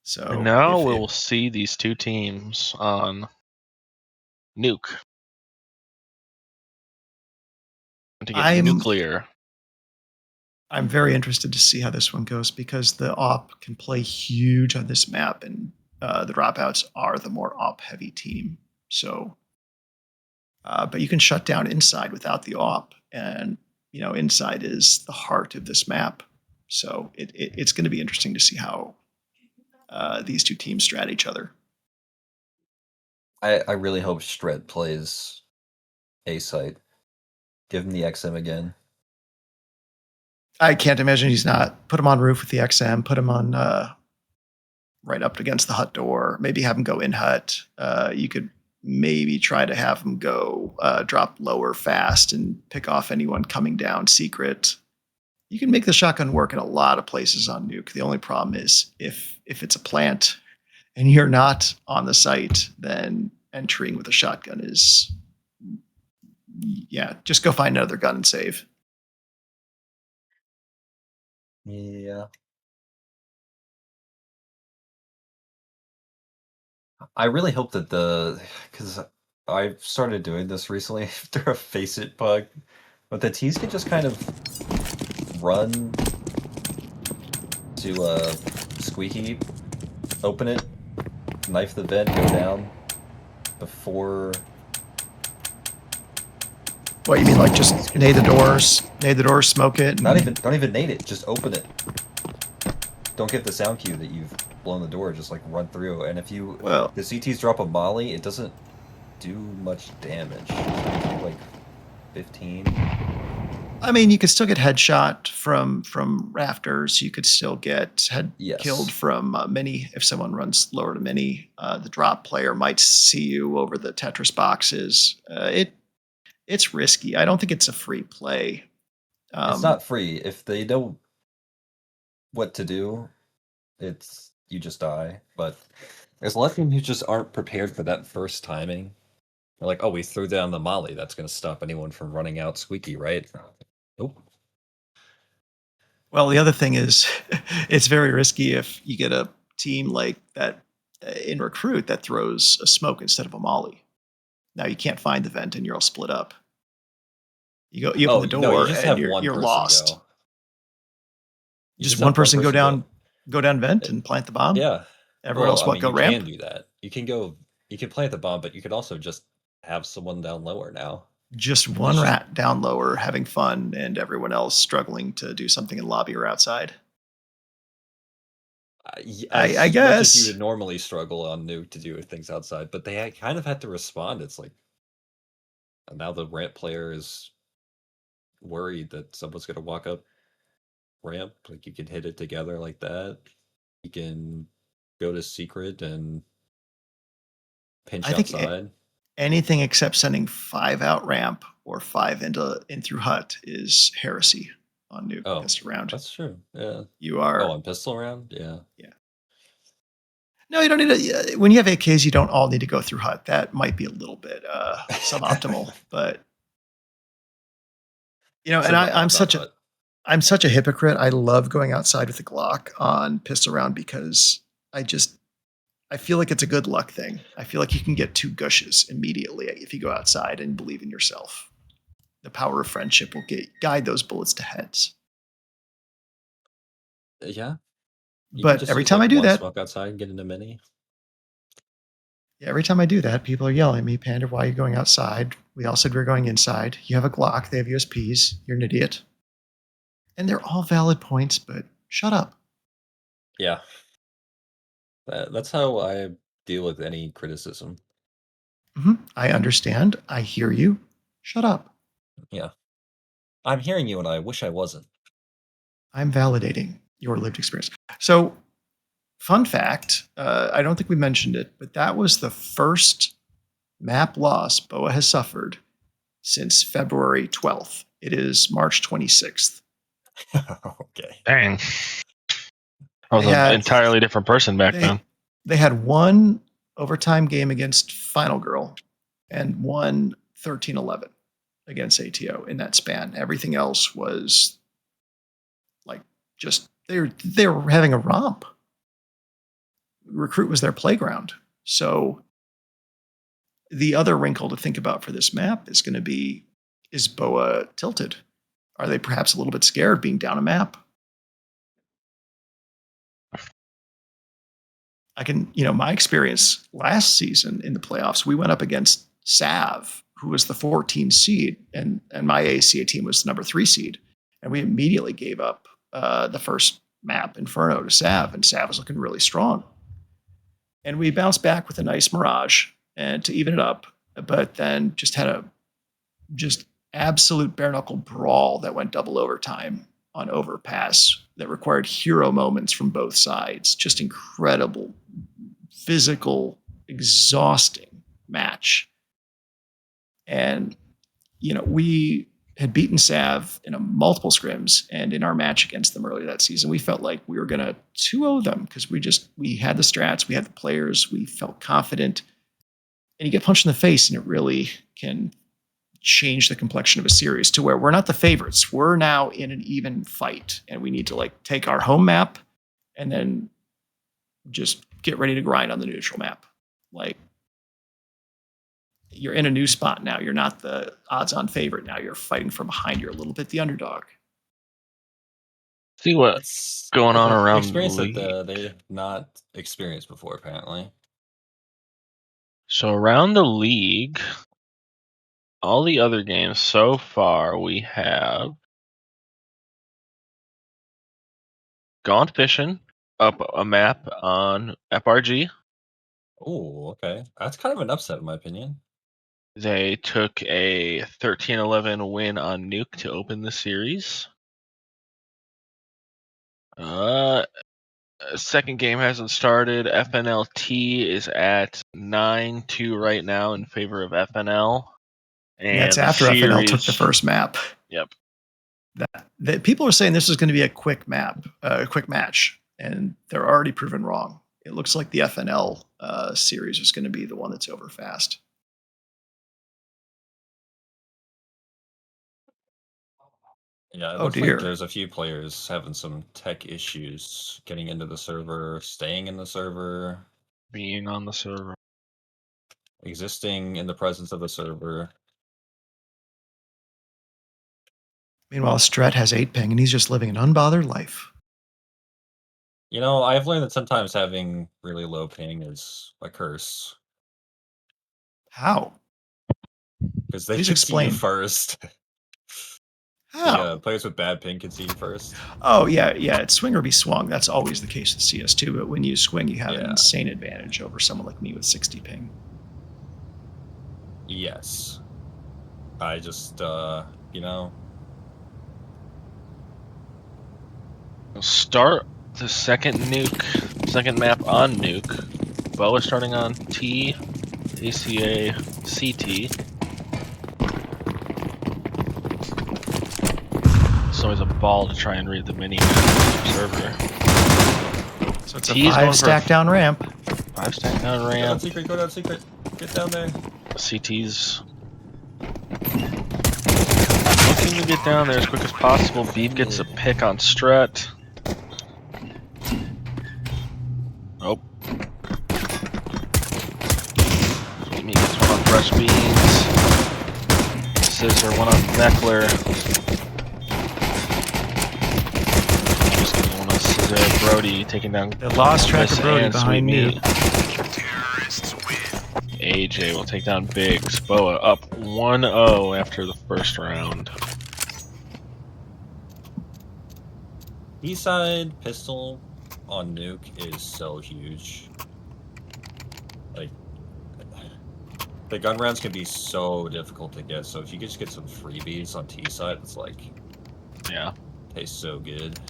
Speaker 2: So
Speaker 3: And now we'll see these two teams on Nuke. To get nuclear.
Speaker 2: I'm very interested to see how this one goes, because the op can play huge on this map, and the Dropouts are the more op-heavy team. So, but you can shut down inside without the op, and inside is the heart of this map. So it's going to be interesting to see how these two teams strat each other.
Speaker 1: I really hope Shred plays A site. Give him the XM again.
Speaker 2: I can't imagine he's not. Put him on roof with the XM. Put him on right up against the hut door. Maybe have him go in hut. You could maybe try to have him go drop lower fast and pick off anyone coming down secret. You can make the shotgun work in a lot of places on Nuke. The only problem is if it's a plant and you're not on the site, then entering with a shotgun is, just go find another gun and save.
Speaker 1: Yeah. I really hope that because I've started doing this recently after a Face It bug, but the T's can just kind of run to Squeaky, open it, knife the vent, go down before.
Speaker 2: What, you mean like just nade the doors, smoke it?
Speaker 1: Don't even nade it, just open it. Don't get the sound cue that you've blown the door, just like run through. And if the CTs drop a molly, it doesn't do much damage. Like 15.
Speaker 2: I mean, you could still get headshot from rafters. You could still get killed from mini if someone runs lower to mini. The drop player might see you over the Tetris boxes. It's risky. I don't think it's a free play.
Speaker 1: It's not free. If they know what to do, it's you just die. But there's a lot of teams who just aren't prepared for that first timing. They're like, oh, we threw down the molly. That's going to stop anyone from running out squeaky, right? Nope.
Speaker 2: Well, the other thing is, it's very risky if you get a team like that in recruit that throws a smoke instead of a molly. Now you can't find the vent and you're all split up. You open
Speaker 1: Oh,
Speaker 2: the
Speaker 1: no, you
Speaker 2: door
Speaker 1: just
Speaker 2: and
Speaker 1: have one
Speaker 2: you're
Speaker 1: person
Speaker 2: lost.
Speaker 1: go. You
Speaker 2: Just
Speaker 1: just
Speaker 2: one
Speaker 1: have
Speaker 2: person go down vent and plant the bomb.
Speaker 1: Yeah.
Speaker 2: Everyone
Speaker 1: Well,
Speaker 2: else
Speaker 1: I mean,
Speaker 2: go
Speaker 1: you
Speaker 2: ramp.
Speaker 1: can do that. You can plant the bomb, but you could also just have someone down lower now.
Speaker 2: Just one rat down lower having fun and everyone else struggling to do something in lobby or outside.
Speaker 1: As
Speaker 2: I
Speaker 1: much as you
Speaker 2: guess.
Speaker 1: would normally struggle on Nuke to do things outside, but they kind of had to respond. It's like, and now the ramp player is worried that someone's going to walk up ramp. Like, you can hit it together like that. You can go to secret and pinch
Speaker 2: I think
Speaker 1: outside.
Speaker 2: anything except sending 5 out ramp or 5 in through hut is heresy on Nuke
Speaker 1: Oh,
Speaker 2: pistol round.
Speaker 1: that's true. Yeah.
Speaker 2: You are.
Speaker 1: Oh, on pistol round? Yeah.
Speaker 2: Yeah. No, you don't need to. When you have AKs, you don't all need to go through hut. That might be a little bit suboptimal, but and I'm such a hypocrite. I love going outside with a Glock on pistol round because I feel like it's a good luck thing. I feel like you can get 2 gushes immediately if you go outside and believe in yourself. The power of friendship will guide those bullets to heads.
Speaker 1: Yeah. You can
Speaker 2: But
Speaker 1: just
Speaker 2: every
Speaker 1: use
Speaker 2: time I
Speaker 1: like
Speaker 2: do
Speaker 1: one
Speaker 2: that,
Speaker 1: smoke outside and get into mini.
Speaker 2: every time I do that, people are yelling at me, Panda, why are you going outside? We all said we were going inside. You have a Glock. They have USPs. You're an idiot. And they're all valid points, but shut up.
Speaker 1: Yeah. That's how I deal with any criticism.
Speaker 2: I understand. I hear you. Shut up.
Speaker 1: Yeah. I'm hearing you and I wish I wasn't.
Speaker 2: I'm validating your lived experience. So, fun fact, I don't think we mentioned it, but that was the first map loss BOA has suffered since February 12th. It is March 26th.
Speaker 1: Okay.
Speaker 3: Dang. I was an entirely different person back then.
Speaker 2: They had one overtime game against Final Girl and one 13-11 against ATO in that span. Everything else was like just they were having a romp. Recruit was their playground. So the other wrinkle to think about for this map is going to be, is BOA tilted? Are they perhaps a little bit scared being down a map? My experience last season in the playoffs, we went up against Sav, who was the 14 seed, and my ACA team was the number 3 seed. And we immediately gave up the first map, Inferno, to Sav, and Sav was looking really strong. And we bounced back with a nice Mirage and to even it up, but then just had a absolute bare knuckle brawl that went double overtime on overpass that required hero moments from both sides. Just incredible, physical, exhausting match. And, we had beaten Sav in multiple scrims, and in our match against them earlier that season, we felt like we were going to 2-0 them because we had the strats, we had the players, we felt confident. And you get punched in the face, and it really can change the complexion of a series to where we're not the favorites. We're now in an even fight, and we need to take our home map and then just get ready to grind on the neutral map. You're in a new spot now. You're not the odds-on favorite now. You're fighting from behind. You're a little bit the underdog.
Speaker 3: See what's going on around the
Speaker 1: experience
Speaker 3: league.
Speaker 1: that they have not experienced before, apparently.
Speaker 3: So around the league, all the other games so far, we have Gone Fishing up a map on FRG.
Speaker 1: Oh, okay. That's kind of an upset, in my opinion.
Speaker 3: They took a 13-11 win on Nuke to open the series. Second game hasn't started. FNLT is at 9-2 right now in favor of FNL. And
Speaker 2: that's after FNL took the first map.
Speaker 3: Yep.
Speaker 2: That people are saying this is going to be a quick map, a quick match. and they're already proven wrong. It looks like the FNL series is going to be the one that's over fast.
Speaker 1: Yeah, it
Speaker 2: Oh
Speaker 1: looks
Speaker 2: dear.
Speaker 1: like there's a few players having some tech issues getting into the server, staying in the server,
Speaker 3: Being on the server.
Speaker 1: existing in the presence of the server.
Speaker 2: Meanwhile, Stret has 8 ping, and he's just living an unbothered life.
Speaker 1: You know, I've learned that sometimes having really low ping is a curse
Speaker 2: How?
Speaker 1: because they
Speaker 2: Please
Speaker 1: can see you
Speaker 2: explain.
Speaker 1: first.
Speaker 2: How?
Speaker 1: The players with bad ping can see you first.
Speaker 2: Oh, yeah. It's swing or be swung. That's always the case with CS2, but when you swing, you have an
Speaker 1: Yeah.
Speaker 2: insane advantage over someone like me with 60 ping.
Speaker 1: Yes. I just, you know,
Speaker 3: We'll start the second second map on nuke. BOA starting on T, ACA, CT. It's always a ball to try and read the mini map server.
Speaker 2: So it's
Speaker 3: T's
Speaker 2: a
Speaker 3: going
Speaker 2: 5
Speaker 3: for
Speaker 2: stack down ramp.
Speaker 3: 5 stack down
Speaker 1: go down
Speaker 3: ramp.
Speaker 1: secret, go down secret. Get down there.
Speaker 3: CT's looking to get down there as quick as possible. Beeb gets a pick on Stret. Oh. Amy gets one on fresh beans. Scissor, one on Meckler. Just getting one on Scissor. Brody taking down.
Speaker 2: They lost track of
Speaker 3: Columbus
Speaker 2: Brody
Speaker 3: and
Speaker 2: behind
Speaker 3: Sweet
Speaker 2: Nuke.
Speaker 3: Meat.
Speaker 4: Terrorists win.
Speaker 3: AJ will take down Biggs. BOA up 1-0 after the first round.
Speaker 1: B-side pistol on nuke is so huge. Like, the gun rounds can be so difficult to get, so if you just get some freebies on T-side, it's like,
Speaker 3: Yeah.
Speaker 1: tastes so good.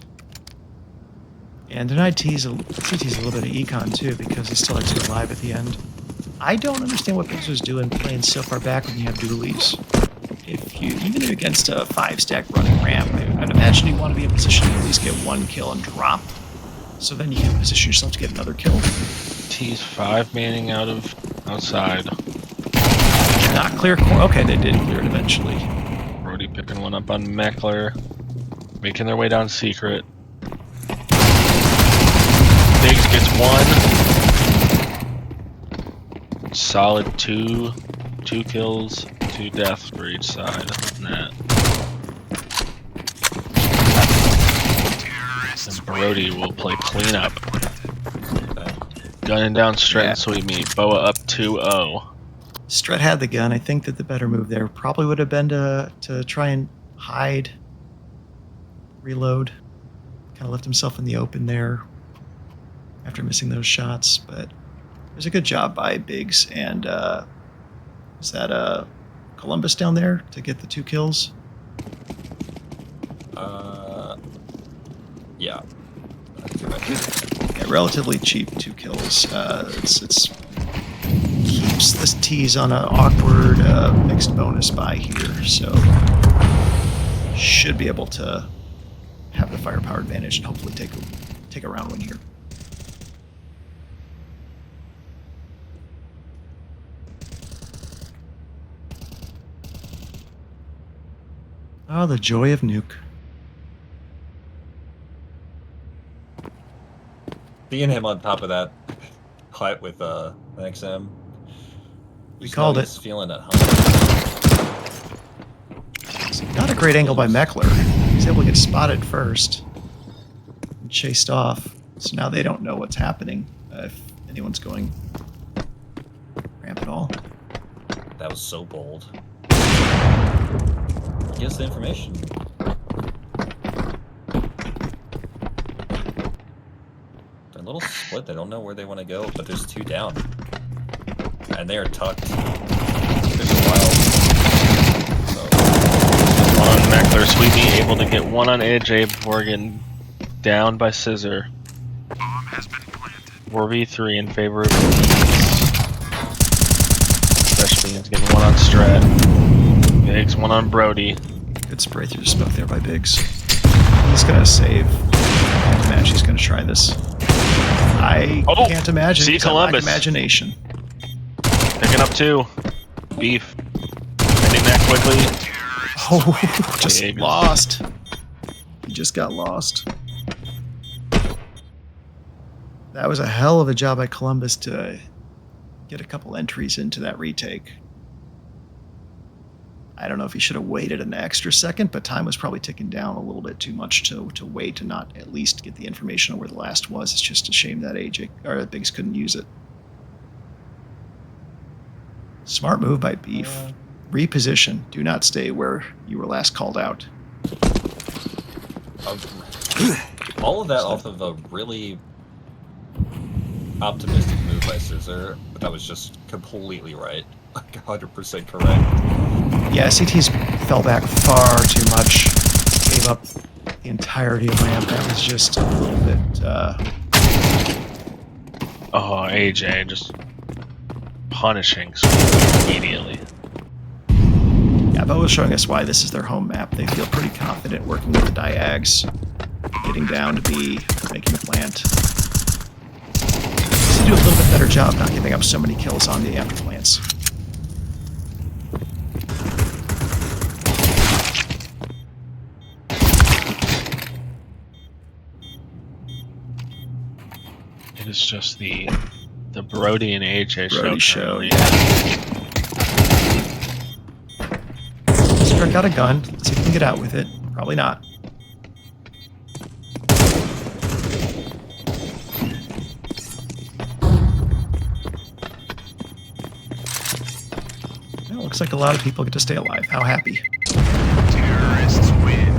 Speaker 2: And denied CT's a little bit of econ too, because he still likes to go live at the end. I don't understand what Biggs was doing playing so far back when you have dualies. If you, even against a 5 stack running ramp, I'd imagine you want to be in position to at least get 1 kill and drop. So then you can position yourself to get another kill.
Speaker 3: T's 5 manning outside.
Speaker 2: Not clear. Okay, they did clear it eventually.
Speaker 3: Brody picking one up on Meckler. Making their way down secret. Biggs gets one. Solid two kills, 2 deaths for each side on that. And Brody will play cleanup. Gunning down Stret and Sweet Meat. BOA up 2-0.
Speaker 2: Stret had the gun. I think that the better move there probably would have been to try and hide, reload, kind of left himself in the open there after missing those shots. But it was a good job by Biggs and is that Columbus down there to get the 2 kills?
Speaker 1: Yeah.
Speaker 2: Yeah, relatively cheap 2 kills. It's keeps the T's on an awkward mixed bonus buy here, so should be able to have the firepower advantage and hopefully take a round win here. Oh, the joy of nuke.
Speaker 1: Seeing him on top of that fight with XM.
Speaker 2: We called it.
Speaker 1: He's feeling at home.
Speaker 2: Not a great angle by Meckler. He's able to get spotted first and chased off. So now they don't know what's happening if anyone's going ramp at all.
Speaker 1: That was so bold. He has the information. They're a little split. They don't know where they want to go, but there's 2 down. And they are tucked. There's a while. So.
Speaker 3: One on Meckler. Sweet Meat able to get one on AJ before getting down by Scissor.
Speaker 4: Bomb has been planted.
Speaker 3: 4v3 in favor of Beans. Fresh Beans getting one on Strat. Biggs, one on Brody.
Speaker 2: Good spray through the smoke there by Biggs. He's going to save. I can't imagine he's going to try this. I can't imagine.
Speaker 3: See
Speaker 2: He's got lack of
Speaker 3: Columbus.
Speaker 2: imagination.
Speaker 3: Picking up 2. Beef. Ending that quickly.
Speaker 2: Oh, just
Speaker 3: Big.
Speaker 2: lost. He just got lost. That was a hell of a job by Columbus to get a couple entries into that retake. I don't know if he should have waited an extra second, but time was probably ticking down a little bit too much to wait and not at least get the information on where the last was. It's just a shame that AJ or Biggs couldn't use it. Smart move by Beef. Reposition. Do not stay where you were last called out.
Speaker 1: All of that off of a really optimistic move by Scissor, but that was just completely right. Like 100% correct.
Speaker 2: Yeah, CT's fell back far too much. Gave up the entirety of ramp. That was just a little bit...
Speaker 3: Oh, AJ just punishing immediately.
Speaker 2: Yeah, Bo was showing us why this is their home map. They feel pretty confident working with the diags, getting down to B, making a plant. They do a little bit better job not giving up so many kills on the after plants.
Speaker 3: It is just the Brody and AJ
Speaker 2: Brody show,
Speaker 3: currently.
Speaker 2: yeah. Struck out a gun. Let's see if we can get out with it. Probably not. Well, looks like a lot of people get to stay alive. How happy.
Speaker 4: Terrorists win.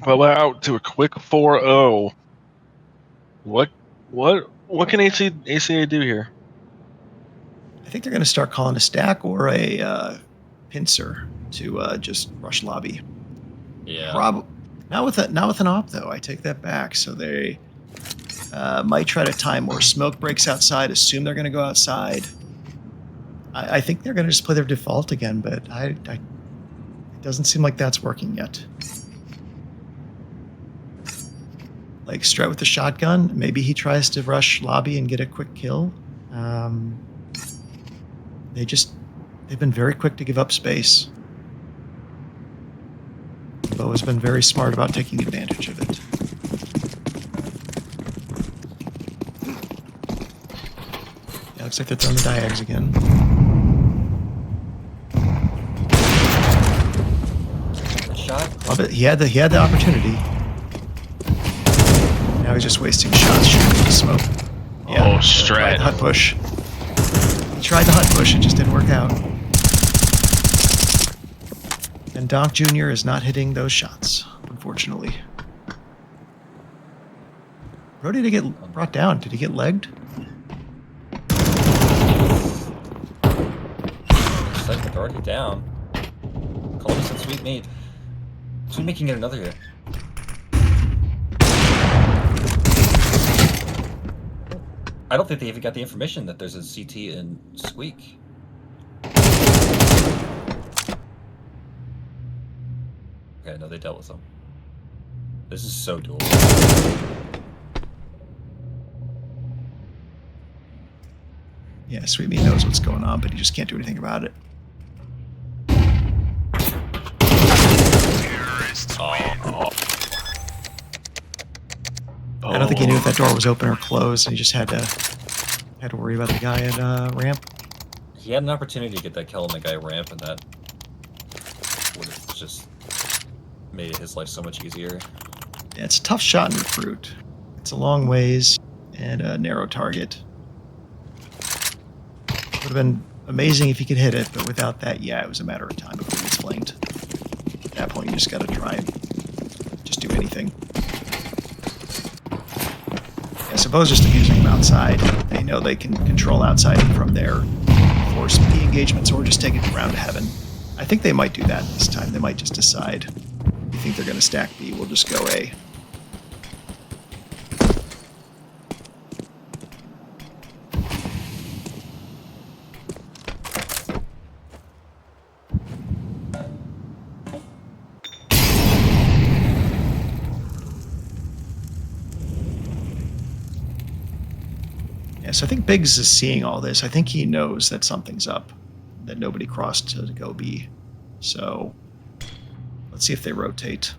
Speaker 3: Well, out to a quick 4-0. What can ACA do here?
Speaker 2: I think they're going to start calling a stack or a pincer to just rush lobby.
Speaker 1: Yeah.
Speaker 2: Not with an op though. I take that back. So they might try to time more smoke breaks outside. Assume they're going to go outside. I think they're going to just play their default again, but it doesn't seem like that's working yet. Like Strat with the shotgun, maybe he tries to rush lobby and get a quick kill. They've been very quick to give up space. Bo has been very smart about taking advantage of it. Yeah, looks like they're throwing the diags again.
Speaker 1: Shot.
Speaker 2: Love it. He had the opportunity. Now he's just wasting shots shooting the smoke.
Speaker 3: Oh,
Speaker 2: Tried
Speaker 3: Strat.
Speaker 2: the hut push. He tried the hut push. It just didn't work out. And Donk Jr. is not hitting those shots, unfortunately. Brody did get brought down. Did he get legged?
Speaker 1: Looks like already down. Columbus and Sweet Meat. Sweet Meat can get another here. I don't think they even got the information that there's a CT in Squeak. Okay, no, they dealt with them. This is so dual.
Speaker 2: Yeah, Sweet Meat knows what's going on, but he just can't do anything about it.
Speaker 4: Terrorists win.
Speaker 2: I don't think he knew if that door was open or closed, and he just had to worry about the guy at ramp.
Speaker 1: He had an opportunity to get that kill on the guy ramp, and that would have just made his life so much easier.
Speaker 2: Yeah, it's a tough shot in recruit. It's a long ways and a narrow target. Would have been amazing if he could hit it, but without that, yeah, it was a matter of time before he was flanked. At that point, you just got to try and just do anything. I suppose just abusing them outside. They know they can control outside and from there force the engagements or just take it around to heaven. I think they might do that this time. They might just decide, we think they're going to stack B, we'll just go A. Yeah, so I think Biggs is seeing all this. I think he knows that something's up, that nobody crossed to go B. So let's see if they rotate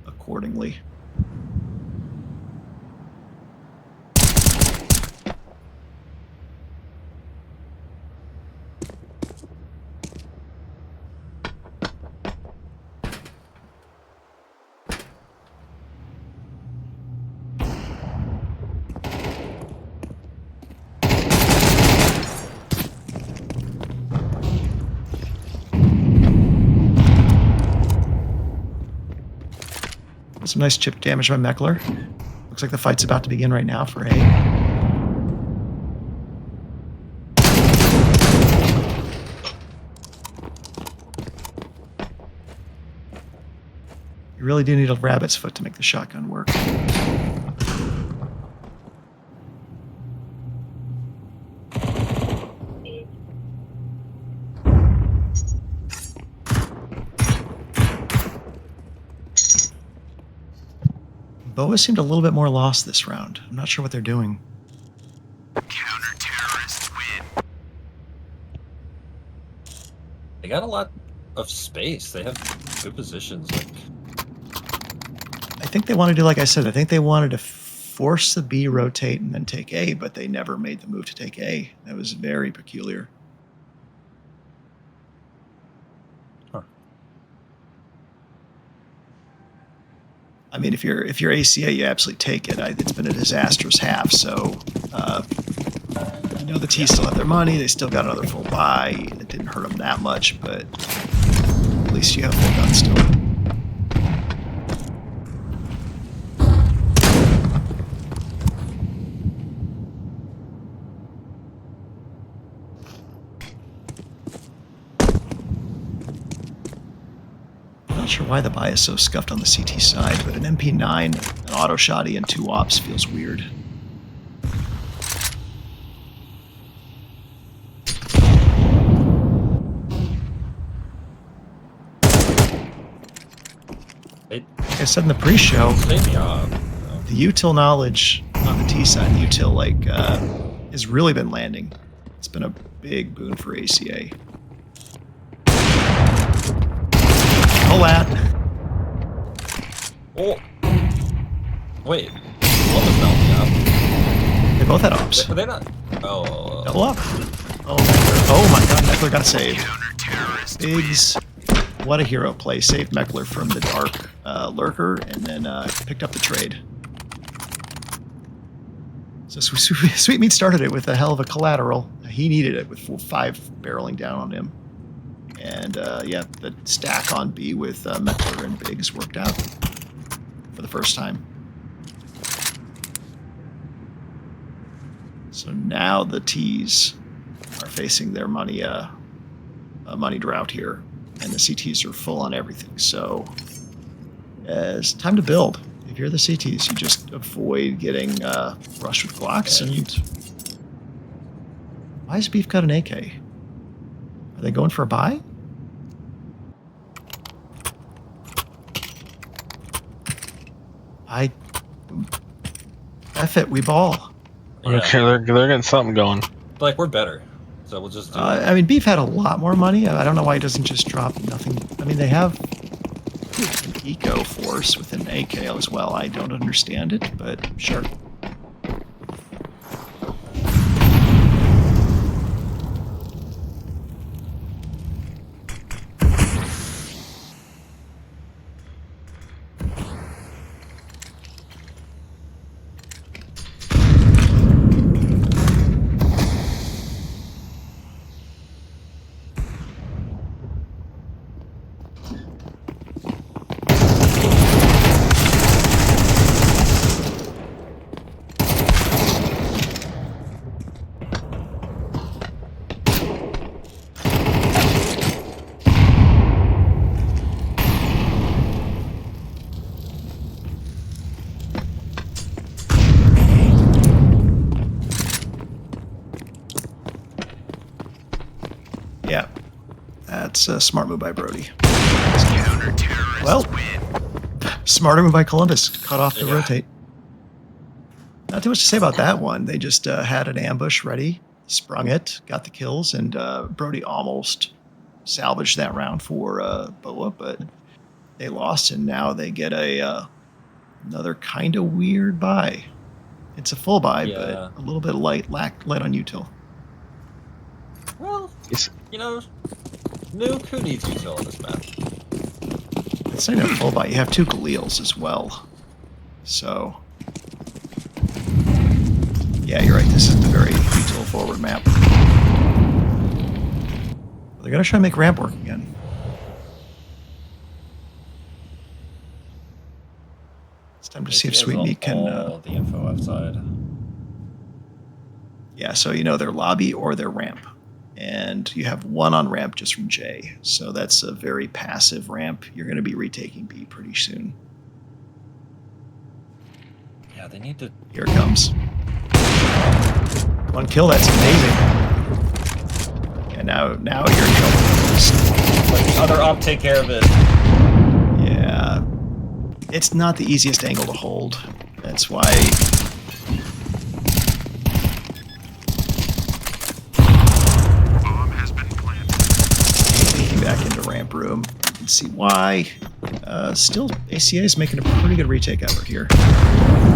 Speaker 2: accordingly. Some nice chip damage by Meckler. Looks like the fight's about to begin right now for A. You really do need a rabbit's foot to make the shotgun work. BOA seemed a little bit more lost this round. I'm not sure what they're doing.
Speaker 4: Counter-terrorists win.
Speaker 1: They got a lot of space. They have good positions. Like,
Speaker 2: I think they want to do, like I said, I think they wanted to force the B rotate and then take A, but they never made the move to take A. That was very peculiar. I mean, if you're ACA, you absolutely take it. It's been a disastrous half, so you know the T's still have their money. They still got another full buy. It didn't hurt them that much, but at least you have full guns still. Not sure why the buy is so scuffed on the CT side, but an MP9, an auto shotty, and 2 ops feels weird. Like I said in the pre-show, the util knowledge on the T side, the util has really been landing. It's been a big boon for ACA. Collat.
Speaker 1: oh, wait. What was melting up?
Speaker 2: They both had ops.
Speaker 1: Were they not? Oh,
Speaker 2: Double up. Oh my god, Meckler got saved.
Speaker 4: Counter-terrorists
Speaker 2: Biggs, what a hero play. Saved Meckler from the dark lurker and then picked up the trade. So Sweet Meat started it with a hell of a collateral. He needed it with 5 barreling down on him. And yeah, the stack on B with Meckler and Biggs worked out for the first time. So now the T's are facing their money drought here, and the CTs are full on everything. So it's time to build. If you're the CTs, you just avoid getting rushed with Glocks. And why has Beef got an AK? Are they going for a buy? F it, we ball.
Speaker 1: yeah.
Speaker 3: Okay, they're getting something going.
Speaker 1: Like, we're better. So we'll just do it.
Speaker 2: I mean, Beef had a lot more money. I don't know why he doesn't just drop nothing. I mean, they have an eco force with an AK as well. I don't understand it, but sure. Yeah, that's a smart move by Brody.
Speaker 4: counter-terrorists
Speaker 2: Well,
Speaker 4: win.
Speaker 2: smarter move by Columbus. Cut off the
Speaker 1: Yeah.
Speaker 2: rotate. Not too much to say about that one. They just had an ambush ready, sprung it, got the kills, and Brody almost salvaged that round for BOA, but they lost, and now they get another kind of weird buy. It's a full buy, but
Speaker 1: Yeah.
Speaker 2: a little bit light on util.
Speaker 1: Well,
Speaker 3: It's-
Speaker 1: you know, Nuke, who needs util on this map?
Speaker 2: It's not even a full buy. You have 2 Galils as well. So, yeah, you're right. This is the very util forward map. They're going to try to make ramp work again. It's time to see if
Speaker 1: ACA has
Speaker 2: Sweetmeat can...
Speaker 1: all the info outside.
Speaker 2: Yeah, so you know their lobby or their ramp. And you have 1 on ramp just from J. So that's a very passive ramp. You're going to be retaking B pretty soon.
Speaker 1: Yeah, they need to...
Speaker 2: Here it comes. 1 kill, that's amazing. Yeah, now you're in trouble.
Speaker 1: Let the other op take care of it.
Speaker 2: Yeah. It's not the easiest angle to hold. That's why...
Speaker 4: Bomb has been planted.
Speaker 2: Taking back into ramp room. You can see why. Still, ACA is making a pretty good retake effort here.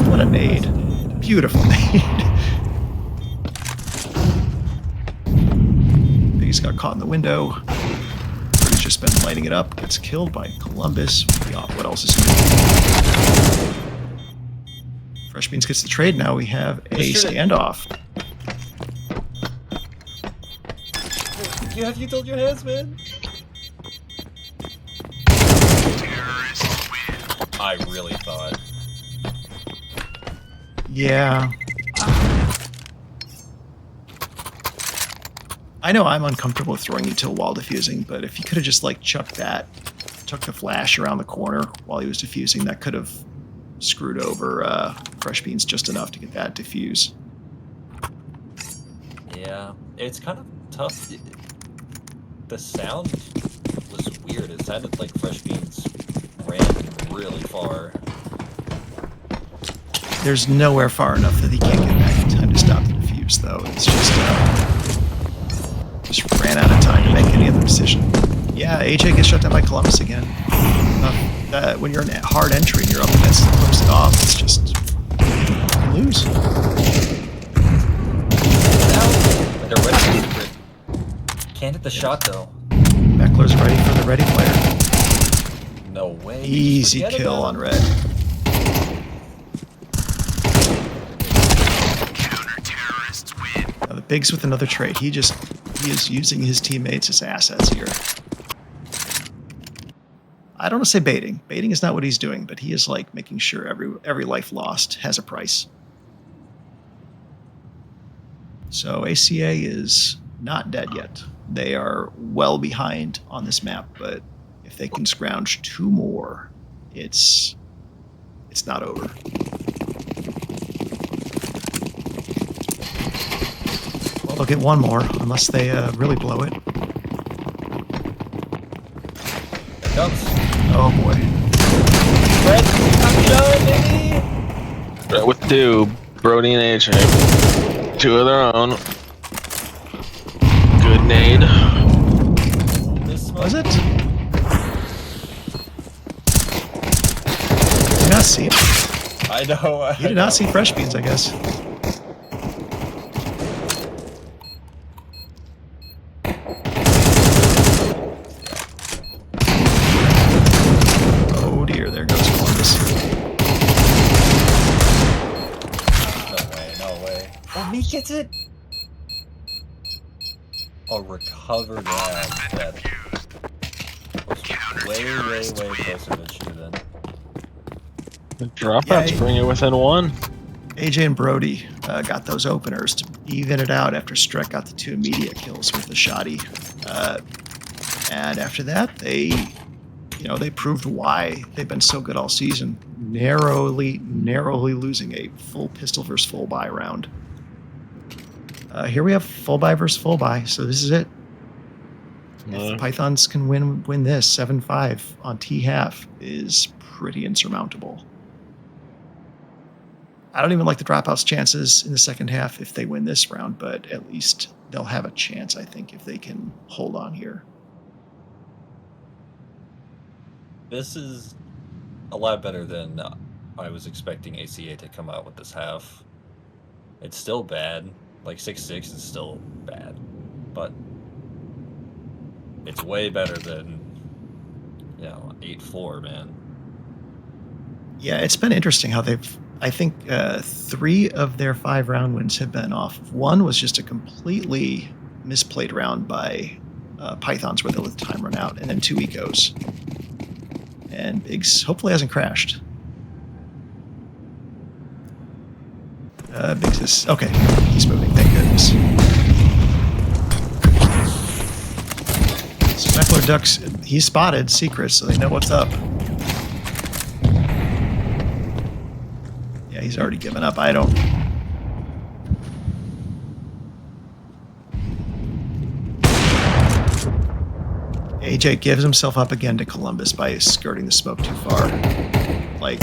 Speaker 2: What a nade. Beautiful nade. He's got caught in the window. He's just been lighting it up. Gets killed by Columbus. What else is new? Fresh Beans gets the trade. Now we have a standoff.
Speaker 1: You have util in your hands, man.
Speaker 4: Terrorists win.
Speaker 1: I really thought.
Speaker 2: Yeah. I know I'm uncomfortable with throwing util while diffusing, but if he could have just like chucked that, took the flash around the corner while he was diffusing, that could have screwed over Fresh Beans just enough to get that diffuse.
Speaker 1: Yeah, it's kind of tough. The sound was weird. It sounded like Fresh Beans ran really far.
Speaker 2: There's nowhere far enough that he can't get back in time to stop the diffuse, though. It's just ran out of time to make any other decision. Yeah, AJ gets shut down by Columbus again. When you're in a hard entry and you're up against it, close it off, it's just you lose.
Speaker 1: They're ready for it. Can't hit the shot though.
Speaker 2: Meckler's ready for the ready player.
Speaker 1: No way.
Speaker 2: Easy
Speaker 1: Forget
Speaker 2: kill
Speaker 1: about
Speaker 2: on
Speaker 1: him.
Speaker 2: red.
Speaker 4: Counter-terrorists win.
Speaker 2: Now the Big's with another trade. He is using his teammates as assets here. I don't want to say baiting. Baiting is not what he's doing, but he is like making sure every life lost has a price. So ACA is not dead yet. They are well behind on this map, but if they can scrounge 2 more, it's not over. Well, they'll get 1 more unless they really blow it.
Speaker 1: Here it comes.
Speaker 2: Oh boy.
Speaker 1: Red, I'm done, baby.
Speaker 3: With 2, Brody and AJ. 2 of their own. Good nade.
Speaker 1: This
Speaker 2: Was it? Did not see it.
Speaker 1: I know.
Speaker 2: You did not see Fresh Beans, I guess. Oh dear, there goes Columbus.
Speaker 1: No way. Oh, me gets it. Oh, recover that. That was way closer than it should have been.
Speaker 3: The dropouts
Speaker 2: Yeah,
Speaker 3: bring it within 1.
Speaker 2: AJ and Brody got those openers to even it out after Streck got the 2 immediate kills with the shoddy. And after that, they proved why they've been so good all season. Narrowly losing a full pistol versus full buy round. Here we have full buy versus full buy, so this is it. If the Pythons can win this, 7-5 on T half is pretty insurmountable. I I don't even like the Dropouts' chances in the second half if they win this round, but at least they'll have a chance, I think, if they can hold on here.
Speaker 1: This is a lot better than I was expecting ACA to come out with this half. It's still bad. Like 6-6 is still bad, but it's way better than 8-4, man.
Speaker 2: Yeah, it's been interesting how they've. I think 3 of their 5 round wins have been off. One was just a completely misplayed round by Pythons where they let the time run out, and then 2 ecos. And Biggs hopefully hasn't crashed. Biggs is okay. He's moving. Thank goodness. Speckler ducks. He spotted secrets, so they know what's up. Yeah, he's already given up. I don't. AJ gives himself up again to Columbus by skirting the smoke too far. Like,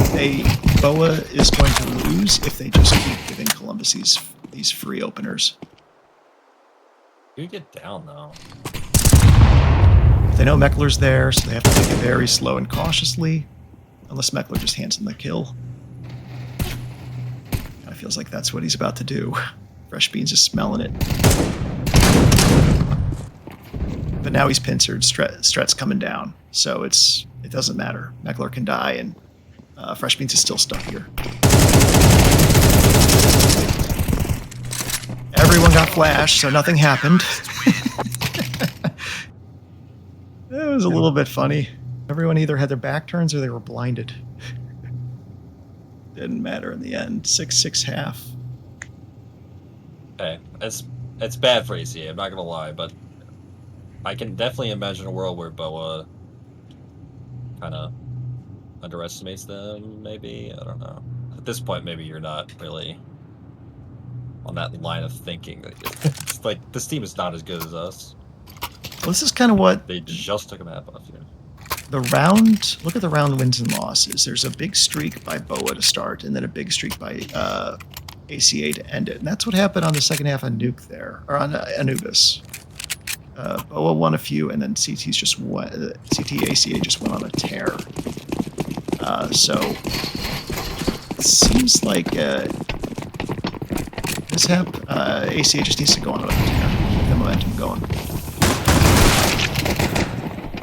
Speaker 2: BOA is going to lose if they just keep giving Columbus these free openers.
Speaker 1: You get down, though.
Speaker 2: They know Meckler's there, so they have to take it very slow and cautiously. Unless Meckler just hands him the kill. Kind of feels like that's what he's about to do. Fresh Beans is smelling it. But now he's pincered. Stret's coming down, so it doesn't matter. Meckler can die, and Fresh Beans is still stuck here. Everyone got flashed, so nothing happened. It was a little bit funny. Everyone either had their back turns or they were blinded. Didn't matter in the end. 6-6 half.
Speaker 1: Hey, it's bad for ACA, I'm not gonna lie, but I can definitely imagine a world where BOA kind of underestimates them, maybe? I don't know. At this point, maybe you're not really on that line of thinking. It's like, this team is not as good as us.
Speaker 2: Well, this is kind of what...
Speaker 1: They just took a map off you.
Speaker 2: The round... Look at the round wins and losses. There's a big streak by BOA to start, and then a big streak by ACA to end it. And that's what happened on the second half on Nuke there, or on Anubis. BOA won a few, and then CT ACA just went on a tear. So it seems like this half, ACA just needs to go on a tear, keep the momentum going.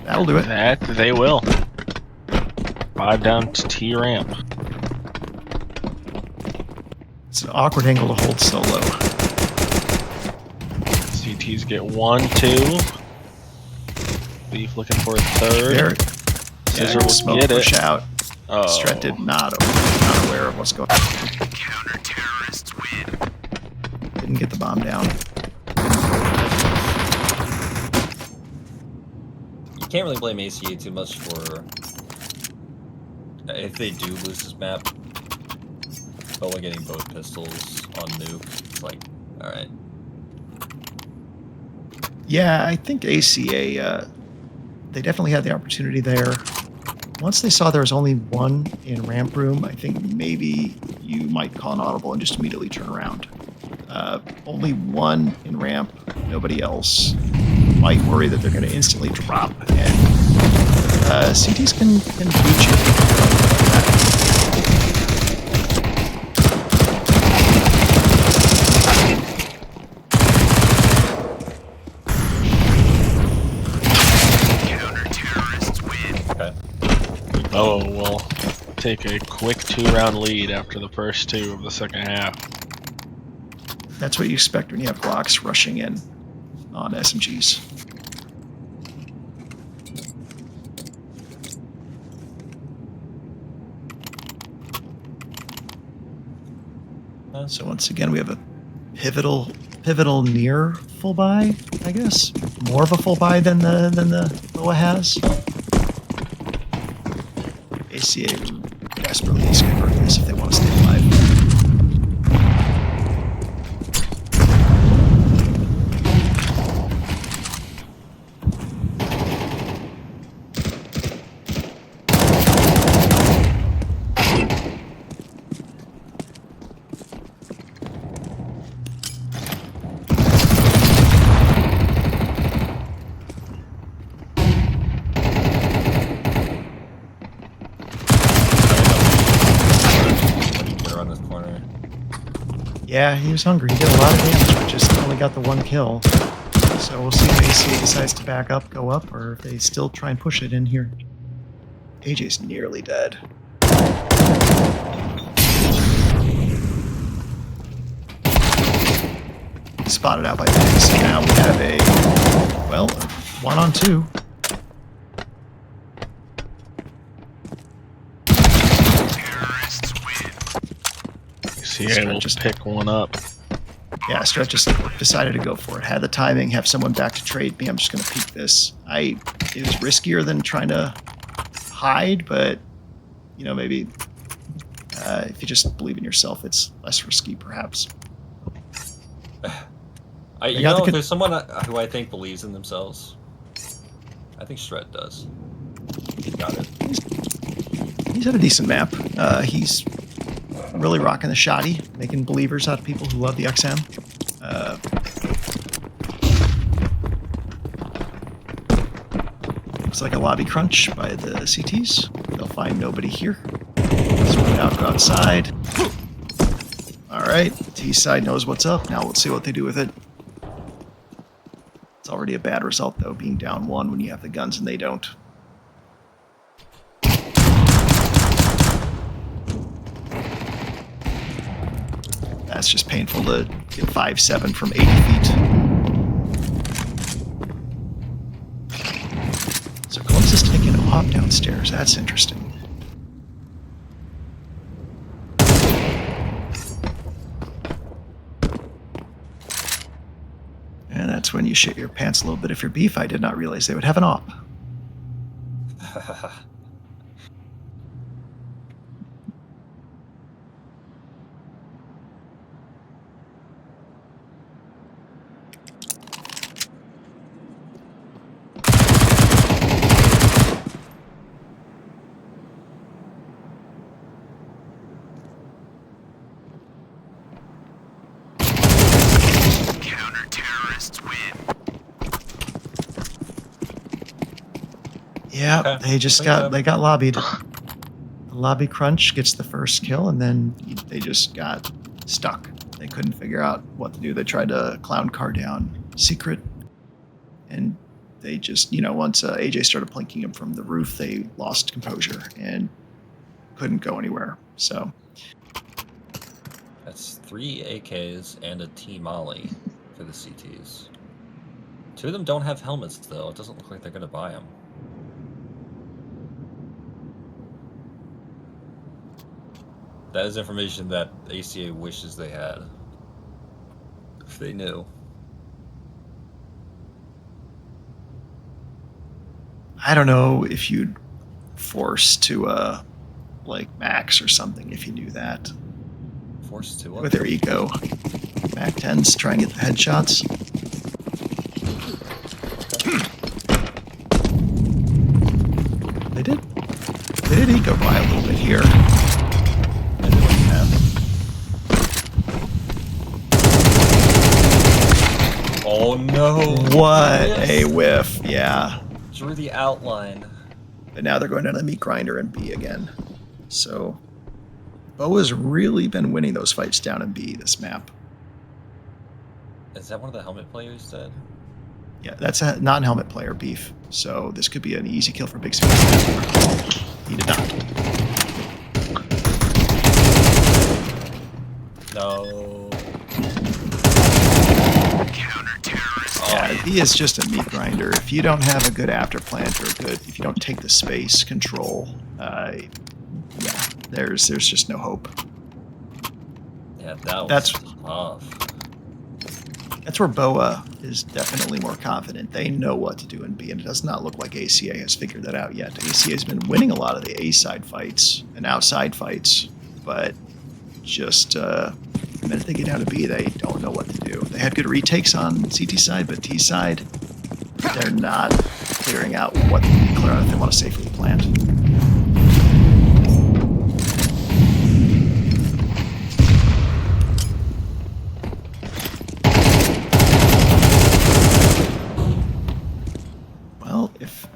Speaker 2: That'll do it.
Speaker 3: That they will. 5 down to T ramp.
Speaker 2: It's an awkward angle to hold solo.
Speaker 3: CTs get 1, 2. Beef looking for a third.
Speaker 2: There,
Speaker 3: Scissor
Speaker 2: yeah,
Speaker 3: will
Speaker 2: smoke
Speaker 3: get
Speaker 2: push
Speaker 3: it.
Speaker 2: out.
Speaker 3: Oh.
Speaker 2: Stret did not aware of what's going on.
Speaker 4: Counter-terrorists win.
Speaker 2: Didn't get the bomb down.
Speaker 1: You can't really blame ACA too much for... If they do lose this map, BOA getting both pistols on Nuke, it's like, alright.
Speaker 2: Yeah, I think ACA, they definitely had the opportunity there. Once they saw there was only one in ramp room, I think maybe you might call an audible and just immediately turn around. Only one in ramp, nobody else. Might worry that they're going to instantly drop, and CTs can beat you.
Speaker 3: Oh, we'll take a quick 2-round lead after the first 2 of the second half.
Speaker 2: That's what you expect when you have Glocks rushing in on SMGs. So once again, we have a pivotal near full buy, I guess. More of a full buy than the BOA has. ACA desperately needs to convert this if they want to stay alive. Yeah, he was hungry. He did a lot of damage, but just only got the one kill. So we'll see if ACA decides to back up, go up, or if they still try and push it in here. AJ's nearly dead. Spotted out by Banks. So now we have a, well, 1-on-2.
Speaker 4: Terrorists win.
Speaker 3: ACA will
Speaker 2: Just
Speaker 3: pick one up.
Speaker 2: Yeah, Stretch just decided to go for it. Had the timing, have someone back to trade me. I'm just going to peek this. It was riskier than trying to hide, but, you know, maybe if you just believe in yourself, it's less risky, perhaps.
Speaker 1: You know, if there's someone who I think believes in themselves, I think Shred does. He's got it.
Speaker 2: He's had a decent map. He's really rocking the shoddy, making believers out of people who love the XM. Looks like a lobby crunch by the CTs. They'll find nobody here. Sort it out, go outside. Alright, T side knows what's up. Now let's see what they do with it. It's already a bad result, though, being down one when you have the guns and they don't. That's just painful to get 5-7 from 80 feet. So Columbus is taking a hop downstairs. That's interesting. And that's when you shit your pants a little bit if you're beef. I did not realize they would have an op.
Speaker 4: Counter-terrorists win.
Speaker 2: Yeah,
Speaker 1: Okay.
Speaker 2: they just got lobbied. The lobby crunch gets the first kill, and then they just got stuck. They couldn't figure out what to do. They tried to clown car down secret, and they just, you know, once AJ started plinking him from the roof, they lost composure and couldn't go anywhere. So
Speaker 1: That's 3 AKs and a T Molly for the CTs. 2 of them don't have helmets, though. It doesn't look like they're going to buy them. That is information that ACA wishes they had. If they knew.
Speaker 2: I don't know if you'd force to like Max or something if you knew that.
Speaker 1: Forced to what?
Speaker 2: With their ego. Mac 10s try and get the headshots. They did ego buy a little bit here.
Speaker 1: Oh no!
Speaker 2: What
Speaker 1: Yes.
Speaker 2: a whiff, yeah.
Speaker 1: Drew the outline.
Speaker 2: But now they're going down to the meat grinder and B again. So BOA's really been winning those fights down in B this map.
Speaker 1: Is that one of the helmet players said?
Speaker 2: Yeah, that's a non-helmet player, Beef. So this could be an easy kill for Big Space. He did not.
Speaker 1: No.
Speaker 4: Counter-terrorists
Speaker 2: Yeah, B is just a meat grinder. If you don't have a good after plant or if you don't take the space control, yeah, there's just no hope.
Speaker 1: Yeah, that was
Speaker 2: That's-
Speaker 1: tough.
Speaker 2: That's where BOA is definitely more confident. They know what to do in B, and it does not look like ACA has figured that out yet. ACA has been winning a lot of the A side fights and outside fights, but just the minute they get down to B, they don't know what to do. They had good retakes on CT side, but T side, they're not clearing out what to clear out if they want to safely plant. Well, if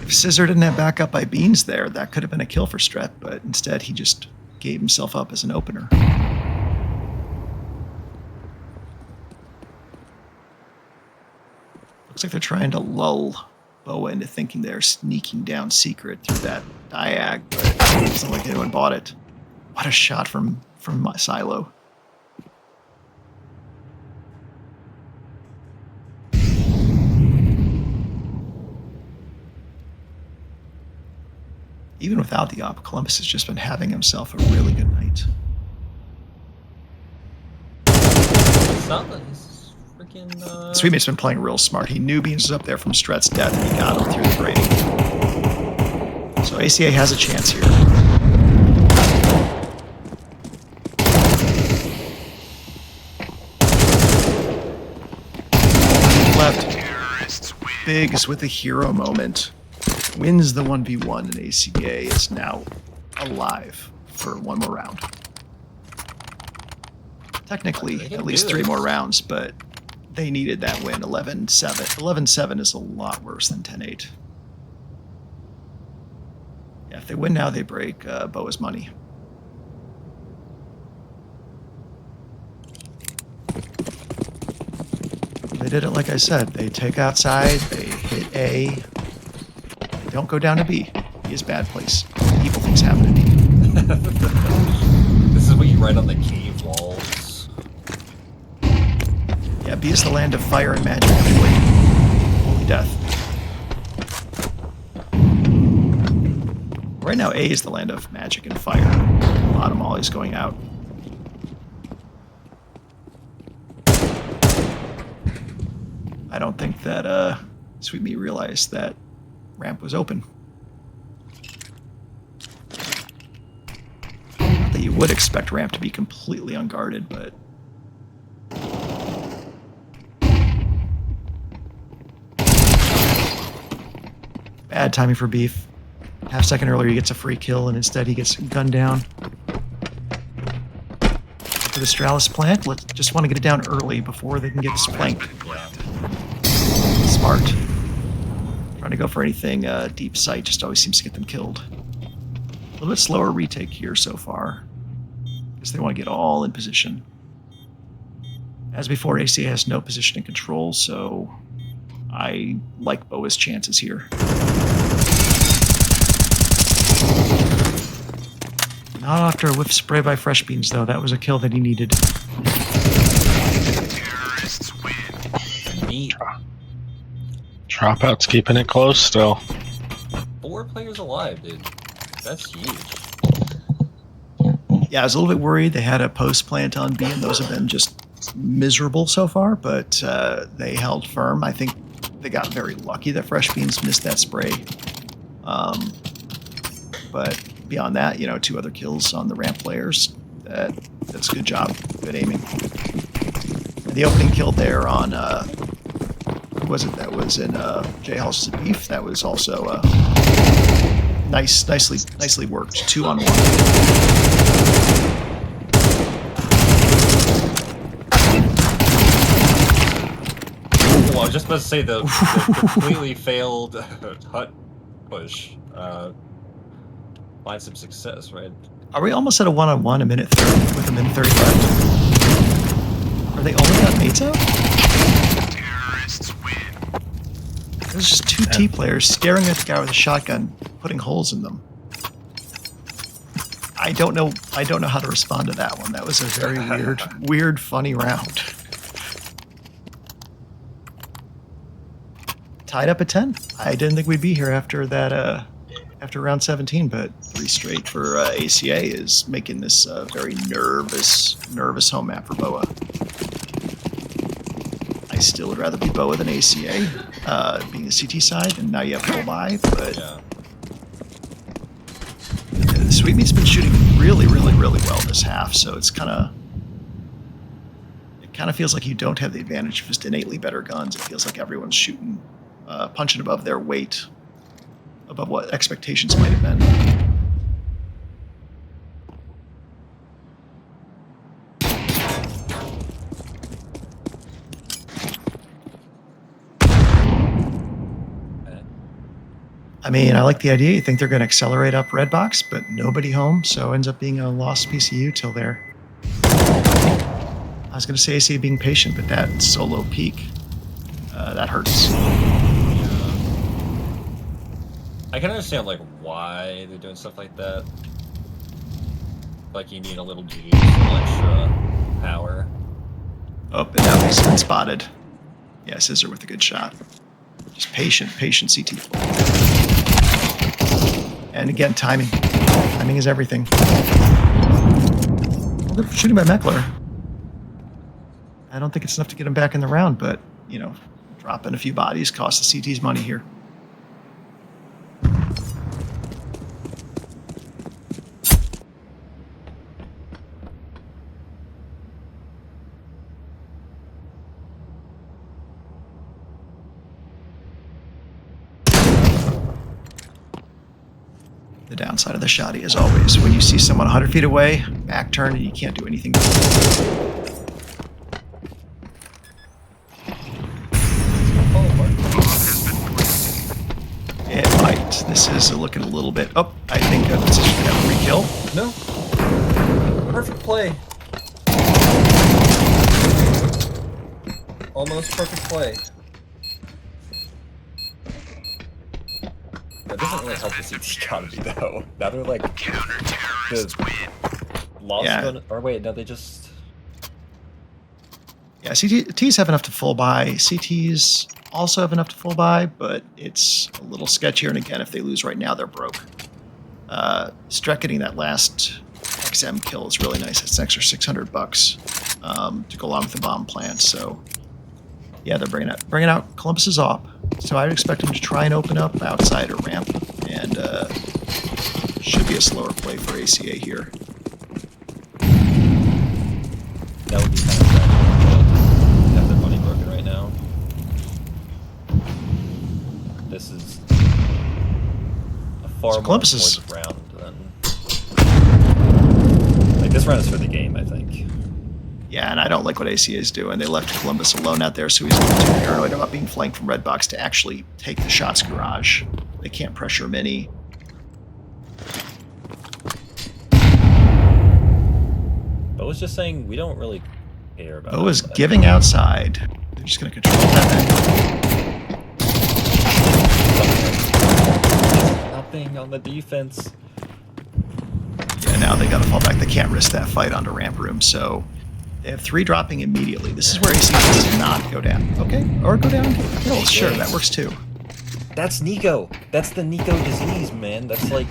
Speaker 2: Scissor didn't have backup by Beans there, that could have been a kill for Stret, but instead he just gave himself up as an opener. Looks like they're trying to lull BOA into thinking they're sneaking down secret through that diag, but it doesn't look like anyone bought it. What a shot from my silo. Even without the op, Columbus has just been having himself a really good night.
Speaker 1: It's not that he's freaking.
Speaker 2: Sweetmate's been playing real smart. He knew Beans was up there from Stret's death, and he got him through the grading. So ACA has a chance here. Left. Biggs with a hero moment. Wins the 1v1, and ACA is now alive for one more round. Technically, at least 3 more rounds, but they needed that win. 11-7. 11-7 is a lot worse than 10-8. Yeah, if they win now, they break BOA's money. They did it like I said. They take outside, they hit A. They don't go down to B. B is a bad place. Evil things happen to B.
Speaker 1: This is what you write on the cave walls.
Speaker 2: Yeah, B is the land of fire and magic. Holy death. Right now, A is the land of magic and fire. A lot of mollies going out. I don't think that Sweet Meat realized that ramp was open. Not that you would expect ramp to be completely unguarded, but bad timing for Beef. Half second earlier, he gets a free kill, and instead he gets gunned down. For the Stralis plant, let's just want to get it down early before they can get splanked. Smart. Trying to go for anything deep sight just always seems to get them killed. A little bit slower retake here so far, because they want to get all in position. As before, ACA has no position and control, so I like BOA's chances here. Not after a whiff spray by Fresh Beans, though. That was a kill that he needed.
Speaker 4: Terrorists win.
Speaker 1: Neat.
Speaker 3: Dropouts keeping it close still.
Speaker 1: 4 players alive, dude. That's huge.
Speaker 2: Yeah, I was a little bit worried. They had a post plant on B, and those have been just miserable so far, but they held firm. I think they got very lucky that Fresh Beans missed that spray. But beyond that, 2 other kills on the ramp players. That's a good job. Good aiming. And the opening kill there on, who was it? That was in J Hall's Beef. That was also nicely worked. 2 on 1.
Speaker 1: Well, I was just about to say the completely failed hut push. Find some success, right?
Speaker 2: Are we almost at a 1-on-1, a minute 30, with a minute 30 left? Are they only got mates out?
Speaker 4: Terrorists win.
Speaker 2: There's just 2 T players staring at the guy with a shotgun, putting holes in them. I don't know how to respond to that one. That was a very weird, funny round. Tied up at 10. I didn't think we'd be here after that. After round 17, but 3 straight for ACA is making this very nervous home map for BOA. I still would rather be BOA than ACA, being the CT side, and now you have full buy, but
Speaker 1: Yeah.
Speaker 2: Sweet Meat's been shooting really well this half, so it kind of feels like you don't have the advantage of just innately better guns. It feels like everyone's shooting, punching above their weight, above what expectations might have been. I mean, I like the idea. You think they're going to accelerate up Red Box, but nobody home, so it ends up being a lost PCU till there. I was going to say ACA being patient, but that solo peek That hurts.
Speaker 1: I can understand like why they're doing stuff like that. Like you need a little juice, a little extra power.
Speaker 2: Oh, and now he's been spotted. Yeah, Scissor with a good shot. Just patient CT. And again, timing. Timing is everything. Well, they're shooting by Meckler. I don't think it's enough to get him back in the round, but, you know, dropping a few bodies costs the CT's money here. The downside of the shotty, as always, when you see someone 100 feet away, back turn, and you can't do anything. It might. This is looking a little bit. Oh, I think this is a free kill.
Speaker 1: No. Perfect play. Almost perfect play. That doesn't really help the CT economy though. Now they're like
Speaker 4: Counter-terrorists win.
Speaker 1: lost
Speaker 2: Yeah.
Speaker 1: or wait, no, they just
Speaker 2: Yeah, CTs have enough to full buy. CTs also have enough to full buy, but it's a little sketchier. And again, if they lose right now, they're broke. Strek getting that last XM kill is really nice. It's an extra $600 to go along with the bomb plant. So yeah, they're bringing out Columbus's op. So I would expect them to try and open up outside a ramp, and should be a slower play for ACA here.
Speaker 1: that would be kind of sad. Have their money broken right now. This is a far
Speaker 2: So
Speaker 1: more
Speaker 2: Columbus is-
Speaker 1: important round than like this round is for the game, I think.
Speaker 2: Yeah, and I don't like what ACA is doing. They left Columbus alone out there, so he's too paranoid about being flanked from Red Box to actually take the shots garage. They can't pressure him any.
Speaker 1: But I was just saying we don't really care about
Speaker 2: Bo is
Speaker 1: that.
Speaker 2: giving outside. They're just going to control that.
Speaker 1: Nothing on the defense.
Speaker 2: Yeah, now they got to fall back. They can't risk that fight onto ramp room, so they have 3 dropping immediately. This is where ACA does not go down. Okay, or go down. No, sure, that works too.
Speaker 1: That's Nico. That's the Nico disease, man. That's like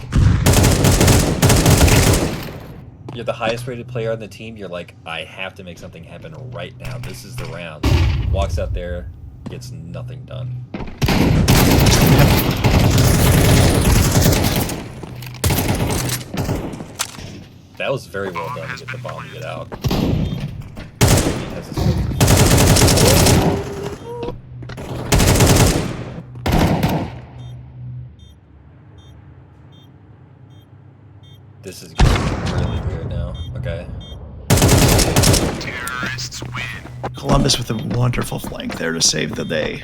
Speaker 1: you're the highest rated player on the team. You're like, I have to make something happen right now. This is the round. Walks out there, gets nothing done. That was very well done to get the bomb to get out. He has his This is getting really weird now. Okay.
Speaker 4: Terrorists win.
Speaker 2: Columbus with a wonderful flank there to save the day.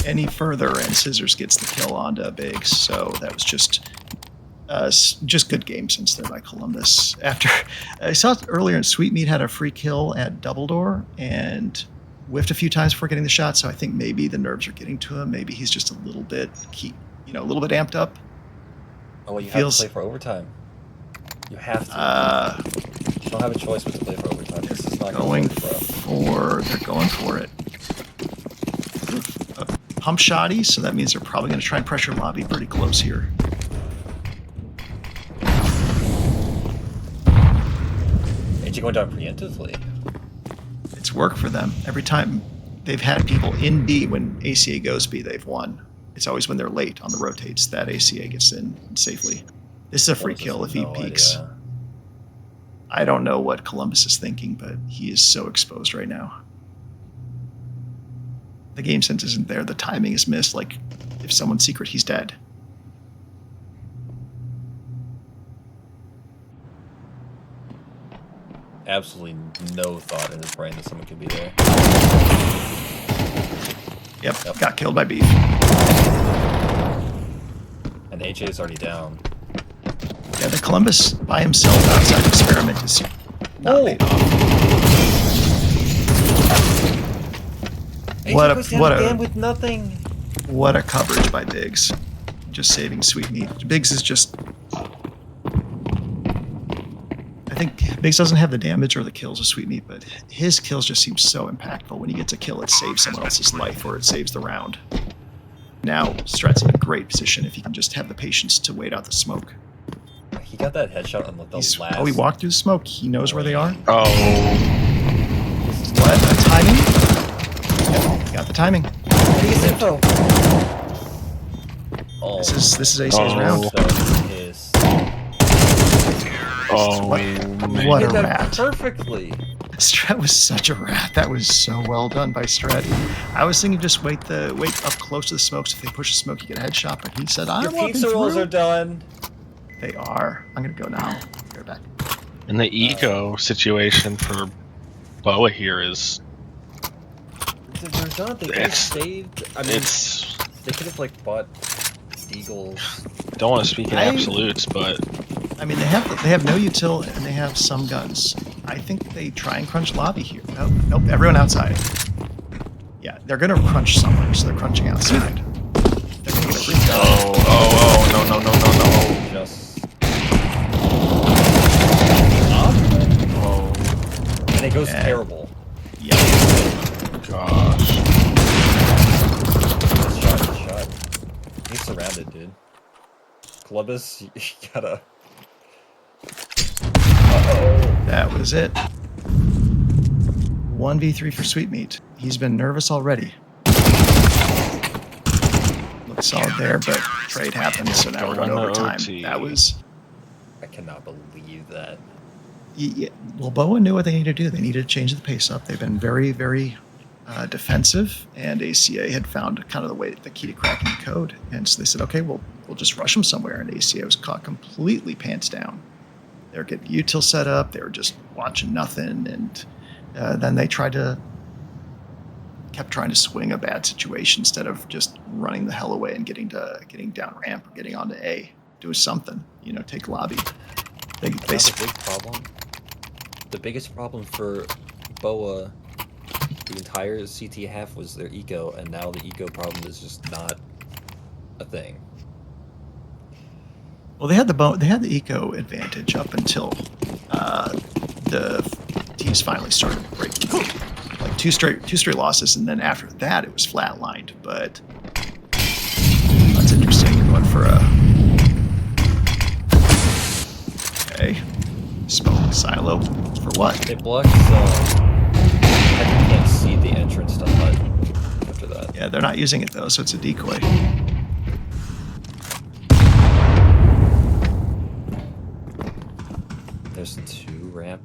Speaker 2: Any further, and Scissors gets the kill onto Biggs. So that was just good game sense there by Columbus. After I saw it earlier, Sweetmeat had a free kill at Double Door and whiffed a few times before getting the shot. So I think maybe the nerves are getting to him. Maybe he's just a little bit a little bit amped up.
Speaker 1: Oh, well, you
Speaker 2: Feels-
Speaker 1: have to play for overtime. You have to. You don't have a choice but to play for overtime. This is not
Speaker 2: Going
Speaker 1: work, bro.
Speaker 2: they're going for it. Pump shotty, so that means they're probably going to try and pressure lobby pretty close here.
Speaker 1: Ain't you going down preemptively?
Speaker 2: It's worked for them. Every time they've had people in B when ACA goes B, they've won. It's always when they're late on the rotates that ACA gets in safely. This is a free kill if he peeks.
Speaker 1: Idea.
Speaker 2: I don't know what Columbus is thinking, but he is so exposed right now. The game sense isn't there. The timing is missed. Like, if someone's secret, he's dead.
Speaker 1: Absolutely no thought in his brain that someone could be there.
Speaker 2: Yep. Got killed by Beef.
Speaker 1: And HA is already down.
Speaker 2: Yeah, the Columbus by himself outside experiment is not paid off. What a
Speaker 1: goes down
Speaker 2: what
Speaker 1: again
Speaker 2: a
Speaker 1: with nothing.
Speaker 2: what a coverage by Biggs. Just saving Sweet Meat. Biggs is just. I think Biggs doesn't have the damage or the kills of Sweet Meat, but his kills just seem so impactful. When he gets a kill, it saves someone else's life or it saves the round. Now, Strat's in a great position if he can just have the patience to wait out the smoke.
Speaker 1: He got that headshot on the last.
Speaker 2: Oh, he walked through the smoke. He knows where they are.
Speaker 3: Oh,
Speaker 2: What? The timing? Yep, got the timing.
Speaker 1: Biggest info. Oh,
Speaker 2: This is ACA's
Speaker 3: Oh.
Speaker 2: round.
Speaker 1: so pissed.
Speaker 3: oh,
Speaker 2: What
Speaker 1: He
Speaker 2: a
Speaker 1: did that
Speaker 2: rat.
Speaker 1: perfectly.
Speaker 2: Strat was such a rat. That was so well done by Strat. I was thinking just wait up close to the smokes. If they push the smoke, you get a headshot. But he said, "I'm
Speaker 1: Your
Speaker 2: walking
Speaker 1: pizza rolls
Speaker 2: through."
Speaker 1: are done.
Speaker 2: They are. I'm gonna go now. Be right back.
Speaker 3: and the eco situation for BOA here is
Speaker 1: They're done. They could have
Speaker 3: It's-
Speaker 1: saved. I mean,
Speaker 3: it's.
Speaker 1: they could have like bought Eagles.
Speaker 3: Don't want to speak in
Speaker 2: I-
Speaker 3: absolutes, but
Speaker 2: I mean, they have no util and they have some guns. I think they try and crunch lobby here. Nope. Everyone outside. Yeah, they're gonna crunch somewhere, so they're crunching outside. They're gonna get a free gun.
Speaker 3: no.
Speaker 1: Just. Up.
Speaker 3: Oh
Speaker 1: And it goes
Speaker 2: Yeah.
Speaker 1: terrible.
Speaker 2: Yeah.
Speaker 3: gosh.
Speaker 1: Good shot. He's surrounded, dude. Columbus, you gotta. Uh-oh.
Speaker 2: That was it. 1v3 for Sweet Meat. He's been nervous already. Looks solid there, but trade happened, so now we're going to
Speaker 3: Going to
Speaker 2: overtime.
Speaker 3: OT.
Speaker 2: That was.
Speaker 1: I cannot believe that.
Speaker 2: Yeah, well, BOA knew what they needed to do. They needed to change the pace up. They've been very, very defensive, and ACA had found kind of the key to cracking the code. And so they said, okay, we'll just rush them somewhere. And ACA was caught completely pants down. They were getting util set up. They were just watching nothing, and then they kept trying to swing a bad situation instead of just running the hell away and getting down ramp or getting onto A. Do something, take lobby. They
Speaker 1: The big problem. The biggest problem for BOA the entire CT half was their eco, and now the eco problem is just not a thing.
Speaker 2: Well, they had the eco advantage up until the teams finally started breaking. Like two straight losses, and then after that it was flatlined. But that's interesting. Going for a smoke silo for what?
Speaker 1: They blocked I can't see the entrance to HUD after that.
Speaker 2: Yeah, they're not using it though, so it's a decoy.
Speaker 1: There's two ramp.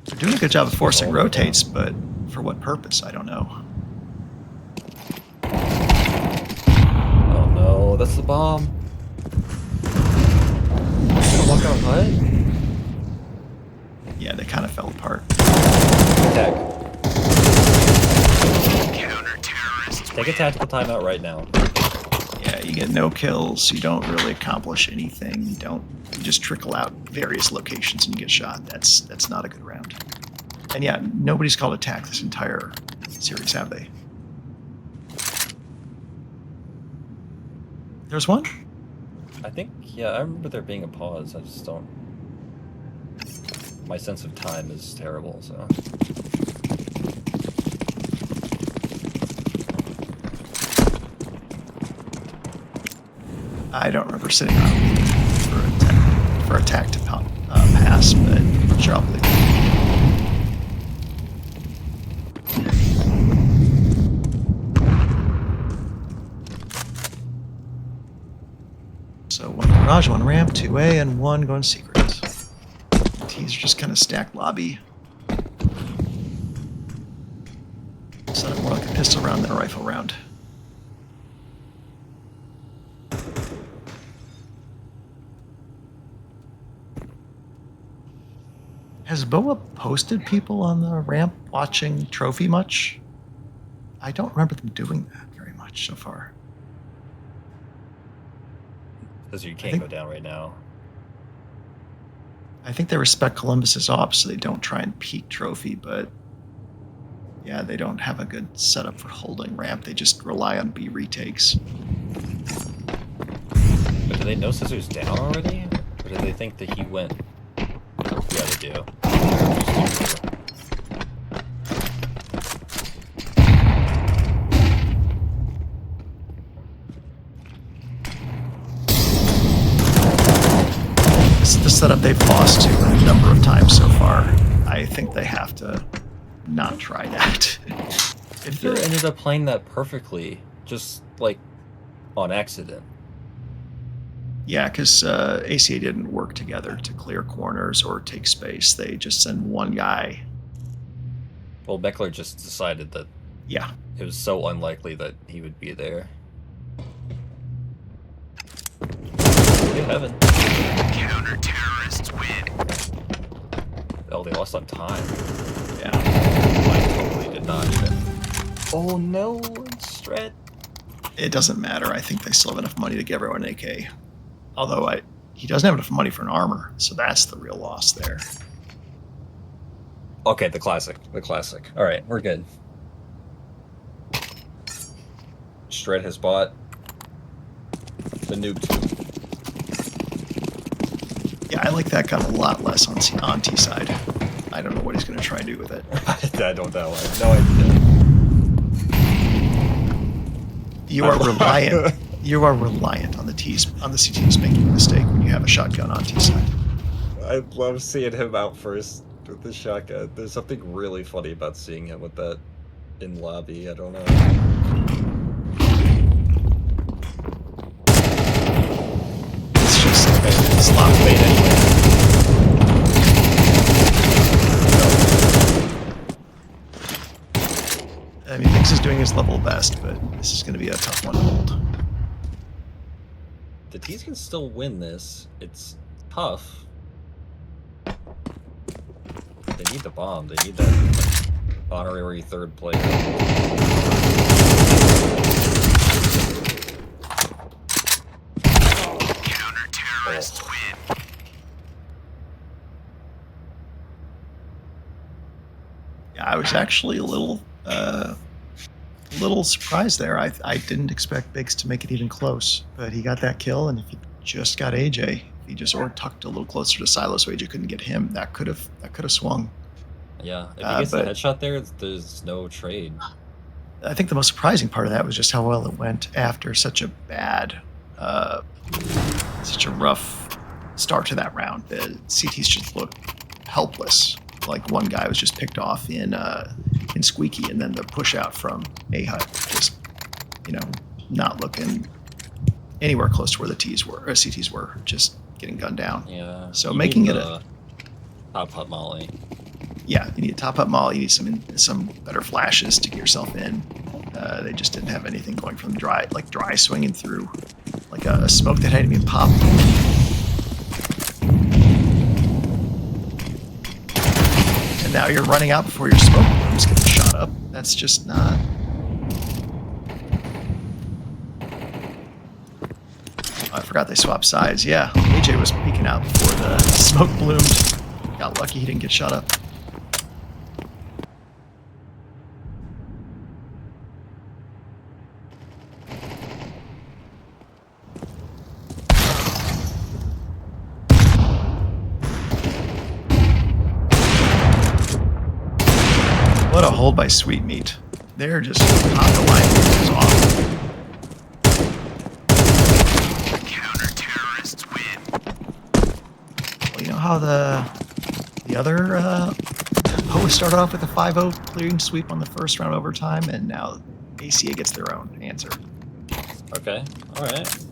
Speaker 2: They're doing a good job of forcing rotates, but for what purpose? I don't know.
Speaker 1: Oh no, that's the bomb. Gonna walk on HUD?
Speaker 2: Yeah, they kind of fell apart.
Speaker 1: Attack.
Speaker 4: Counter-terrorists
Speaker 1: Take a tactical timeout right now.
Speaker 2: Yeah, you get no kills. You don't really accomplish anything. You just trickle out various locations and you get shot. That's not a good round. And yeah, nobody's called attack this entire series, have they? There's one?
Speaker 1: I think, yeah, I remember there being a pause. I just don't. My sense of time is terrible, so.
Speaker 2: I don't remember sitting on for attack to pass, but I'm sure I'll believe it. So one garage, one ramp, 2A, and one going secret. Teams are just kind of stacked lobby. Set up more like a pistol round than a rifle round. Has BOA posted people on the ramp watching Trophy much? I don't remember them doing that very much so far.
Speaker 1: Because you can't
Speaker 2: think-
Speaker 1: go down right now.
Speaker 2: I think they respect Columbus's ops, so they don't try and peek Trophy, but Yeah, they don't have a good setup for holding ramp. They just rely on B retakes.
Speaker 1: But do they know Scissor's down already? Or do they think that he went? Yeah, they do.
Speaker 2: This is the setup they've lost to a number of times so far. I think they have to not try that. If
Speaker 1: Peter ended up playing that perfectly, just like on accident.
Speaker 2: Yeah, because ACA didn't work together to clear corners or take space. They just send one guy.
Speaker 1: Well, Beckler just decided that
Speaker 2: Yeah.
Speaker 1: it was so unlikely that he would be there. Good heaven.
Speaker 4: Counter-terrorists win.
Speaker 1: Oh, they lost on time.
Speaker 2: Yeah.
Speaker 1: I totally did not even. Oh no, Strat.
Speaker 2: It doesn't matter. I think they still have enough money to give everyone an AK. Although he doesn't have enough money for an armor, so that's the real loss there.
Speaker 1: Okay, the classic. The classic. Alright, we're good. Strat has bought the noob tube.
Speaker 2: Yeah, I like that gun a lot less on T side. I don't know what he's going to try and do with it.
Speaker 1: I don't know. I have no idea.
Speaker 2: You are reliant. You are reliant on the CTs making a mistake when you have a shotgun on T side.
Speaker 1: I love seeing him out first with the shotgun. There's something really funny about seeing him with that in lobby. I don't know.
Speaker 2: It's just
Speaker 1: Slot bait anyway.
Speaker 2: I mean, Vix is doing his level best, but this is going to be a tough one to hold.
Speaker 1: The T's can still win this. It's tough. They need the bomb. They need that honorary third player.
Speaker 4: Counter-terrorists win.
Speaker 2: Yeah, I was actually a little surprised there. I didn't expect Biggs to make it even close, but he got that kill, and if he just got AJ, if he just tucked a little closer to Silo so AJ couldn't get him, that could have swung.
Speaker 1: Yeah, if he gets the headshot there, there's no trade.
Speaker 2: I think the most surprising part of that was just how well it went after such a bad, such a rough start to that round. The CTs just looked helpless. Like one guy was just picked off in Squeaky, and then the push out from A-Hut just, not looking anywhere close to where the CTs were, just getting gunned down.
Speaker 1: Yeah.
Speaker 2: So making it a
Speaker 1: top hut molly.
Speaker 2: Yeah, you need a top up molly. You need some better flashes to get yourself in. They just didn't have anything going from dry swinging through, like a smoke that hadn't even popped. And now you're running out before your smoke blooms get shot up. That's just not. I forgot they swapped sides. Yeah, AJ was peeking out before the smoke bloomed. Got lucky he didn't get shot up. What a hold by Sweetmeat. They're just on the line. This is awful.
Speaker 4: Counter-terrorists win.
Speaker 2: Well, you know how the other BOA started off with a 5-0 clearing sweep on the first round overtime, and now ACA gets their own answer.
Speaker 1: Okay, alright.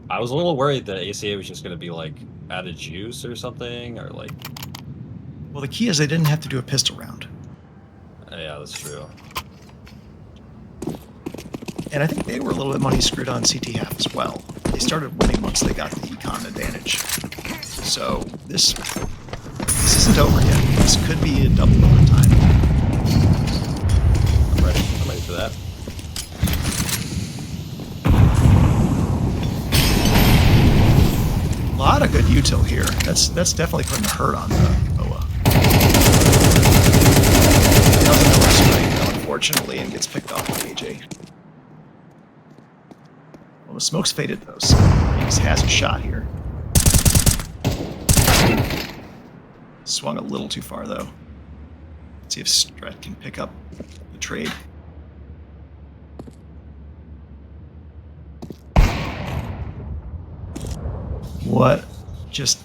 Speaker 1: I was a little worried that ACA was just going to be, like, out of juice or something, or, like...
Speaker 2: Well, the key is they didn't have to do a pistol round.
Speaker 1: Yeah, that's true.
Speaker 2: And I think they were a little bit money screwed on CT half as well. They started winning once they got the econ advantage. So this isn't over yet. This could be a double overtime.
Speaker 1: I'm ready for that.
Speaker 2: A lot of good util here. That's definitely putting a hurt on the BOA. unfortunately, and gets picked off by AJ. Well, the smoke's faded, though, so Higgs has a shot here. Swung a little too far, though. Let's see if Stret can pick up the trade. What just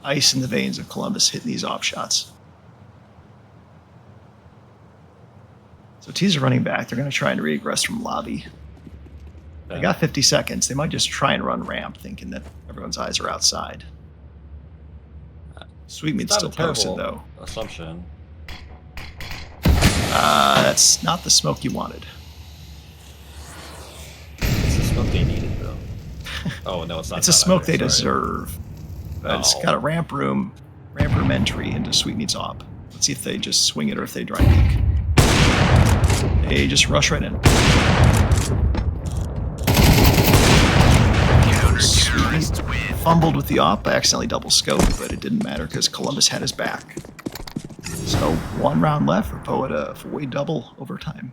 Speaker 2: ice in the veins of Columbus hitting these off shots. So T's are running back. They're going to try and regress from lobby. They got 50 seconds. They might just try and run ramp, thinking that everyone's eyes are outside. Sweetmeat's still posted, though.
Speaker 1: Assumption.
Speaker 2: That's not the smoke you wanted.
Speaker 1: It's the smoke they needed, though. Oh, no, it's not.
Speaker 2: It's a smoke they
Speaker 1: Sorry.
Speaker 2: deserve. But it's got a ramp room entry into Sweetmeat's op. Let's see if they just swing it or if they dry peek. They just rush right in. Sweetmeat fumbled with the op. I accidentally double scoped, but it didn't matter because Columbus had his back. So 1 round left for BOA to avoid double overtime.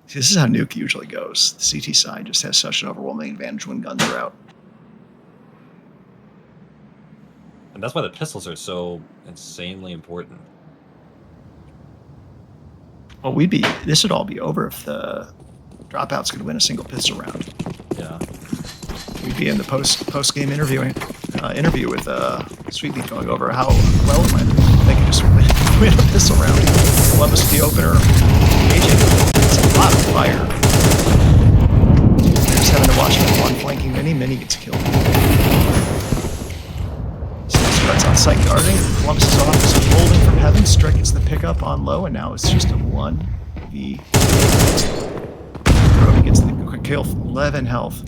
Speaker 2: See, this is how Nuke usually goes. The CT side just has such an overwhelming advantage when guns are out.
Speaker 1: And that's why the pistols are so insanely important.
Speaker 2: Well, this would all be over if the Dropouts could win a single pistol round.
Speaker 1: Yeah.
Speaker 2: We'd be in the post game interview with Sweetmeat going over how well it went. They could just win a pistol round. Columbus with the opener. AJ gets a lot of fire. They're just having to watch that one flanking mini. Mini gets killed. Stret's on site guarding. Columbus is off. Is holding from heaven. Stret gets the pickup on low, and now it's just a 1v. Brody gets the quick kill. 11 health.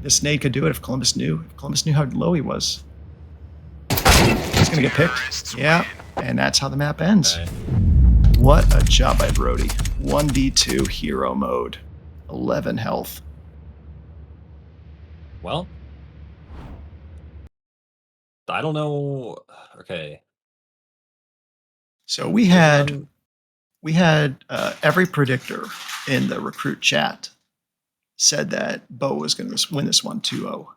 Speaker 2: This nade could do it if Columbus knew. If Columbus knew how low he was. He's gonna get picked. Yeah, and that's how the map ends.
Speaker 1: Okay.
Speaker 2: What a job by Brody. 1v2 hero mode. 11 health.
Speaker 1: Well, I don't know. Okay.
Speaker 2: So we had every predictor in the recruit chat said that BOA was going to win this one 2-0.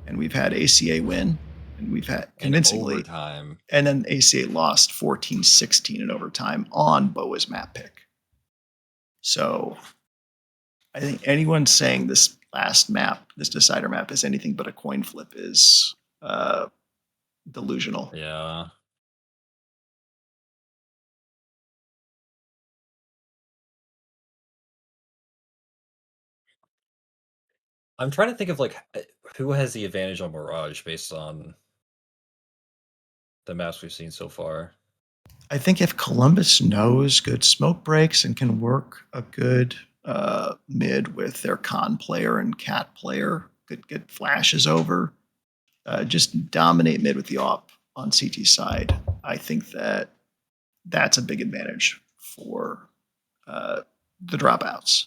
Speaker 2: And we've had ACA win, and we've had convincingly.
Speaker 1: Overtime.
Speaker 2: And then ACA lost 14-16 in overtime on BOA's map pick. So I think anyone saying this last map, this decider map, is anything but a coin flip is delusional.
Speaker 1: Yeah. I'm trying to think of who has the advantage on Mirage based on the maps we've seen so far.
Speaker 2: I think if Columbus knows good smoke breaks and can work a good mid with their con player and cat player, could get flashes over, just dominate mid with the op on CT side. I think that's a big advantage for the dropouts.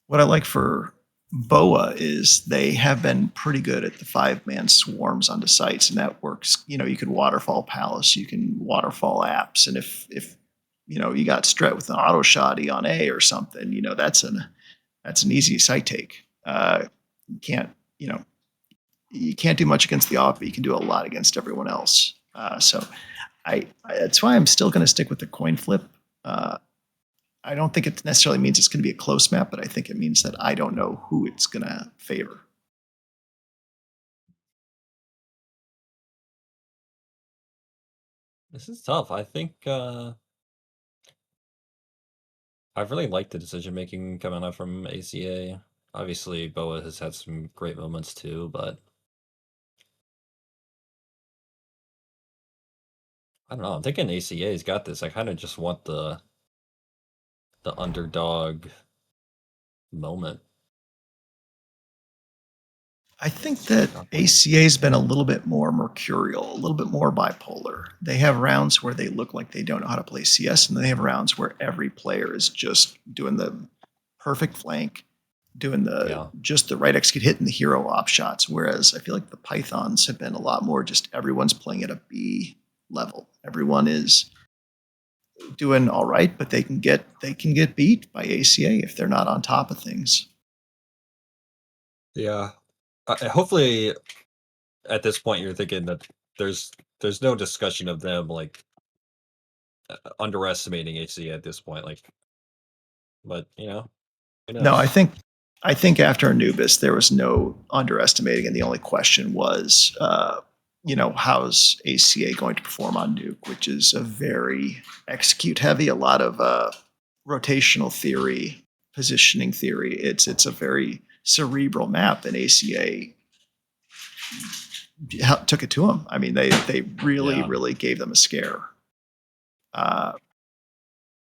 Speaker 2: What I like for BOA is they have been pretty good at the 5-man swarms onto sites, and that works. You know, you can waterfall Palace, you can waterfall apps, and if you know you got Stret with an auto shoddy on A or something, you know that's an easy site take. You can't do much against the op, but you can do a lot against everyone else. So that's why I'm still going to stick with the coin flip. I don't think it necessarily means it's going to be a close map, but I think it means that I don't know who it's going to favor.
Speaker 1: This is tough. I think I've really liked the decision making coming out from ACA. Obviously, BOA has had some great moments too, but I don't know. I'm thinking ACA's got this. I kind of just want the underdog moment.
Speaker 2: I think that ACA's been a little bit more mercurial, a little bit more bipolar. They have rounds where they look like they don't know how to play CS, and then they have rounds where every player is just doing the perfect flank, doing just the right execute hit and the hero op shots. Whereas I feel like the Pythons have been a lot more just everyone's playing at a B level. Everyone is doing all right, but they can get beat by ACA if they're not on top of things.
Speaker 1: Yeah. Hopefully, at this point, you're thinking that there's no discussion of them like underestimating ACA at this point. Like, but who
Speaker 2: No,
Speaker 1: knows?
Speaker 2: I think after Anubis, there was no underestimating, and the only question was, how's ACA going to perform on Nuke, which is a very execute heavy, a lot of rotational theory, positioning theory. It's a very cerebral map, and ACA took it to them. I mean, they really
Speaker 1: Yeah.
Speaker 2: really gave them a scare. Uh,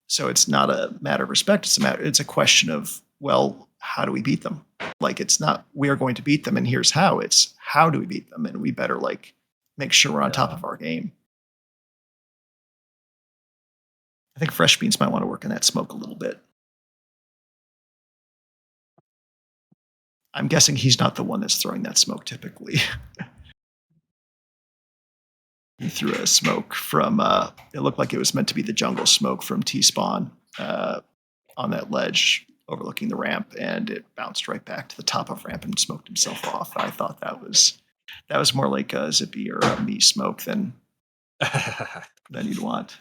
Speaker 2: so it's not a matter of respect. It's a question of, well, how do we beat them? Like, it's not we are going to beat them and here's how. It's how do we beat them, and we better like make sure we're on top
Speaker 1: Yeah.
Speaker 2: of our game. I think Fresh Beans might want to work in that smoke a little bit. I'm guessing he's not the one that's throwing that smoke typically. He threw a smoke from it looked like it was meant to be the jungle smoke from T-Spawn on that ledge overlooking the ramp, and it bounced right back to the top of ramp and smoked himself off. I thought that was more like a Zippy or a me smoke than you'd want.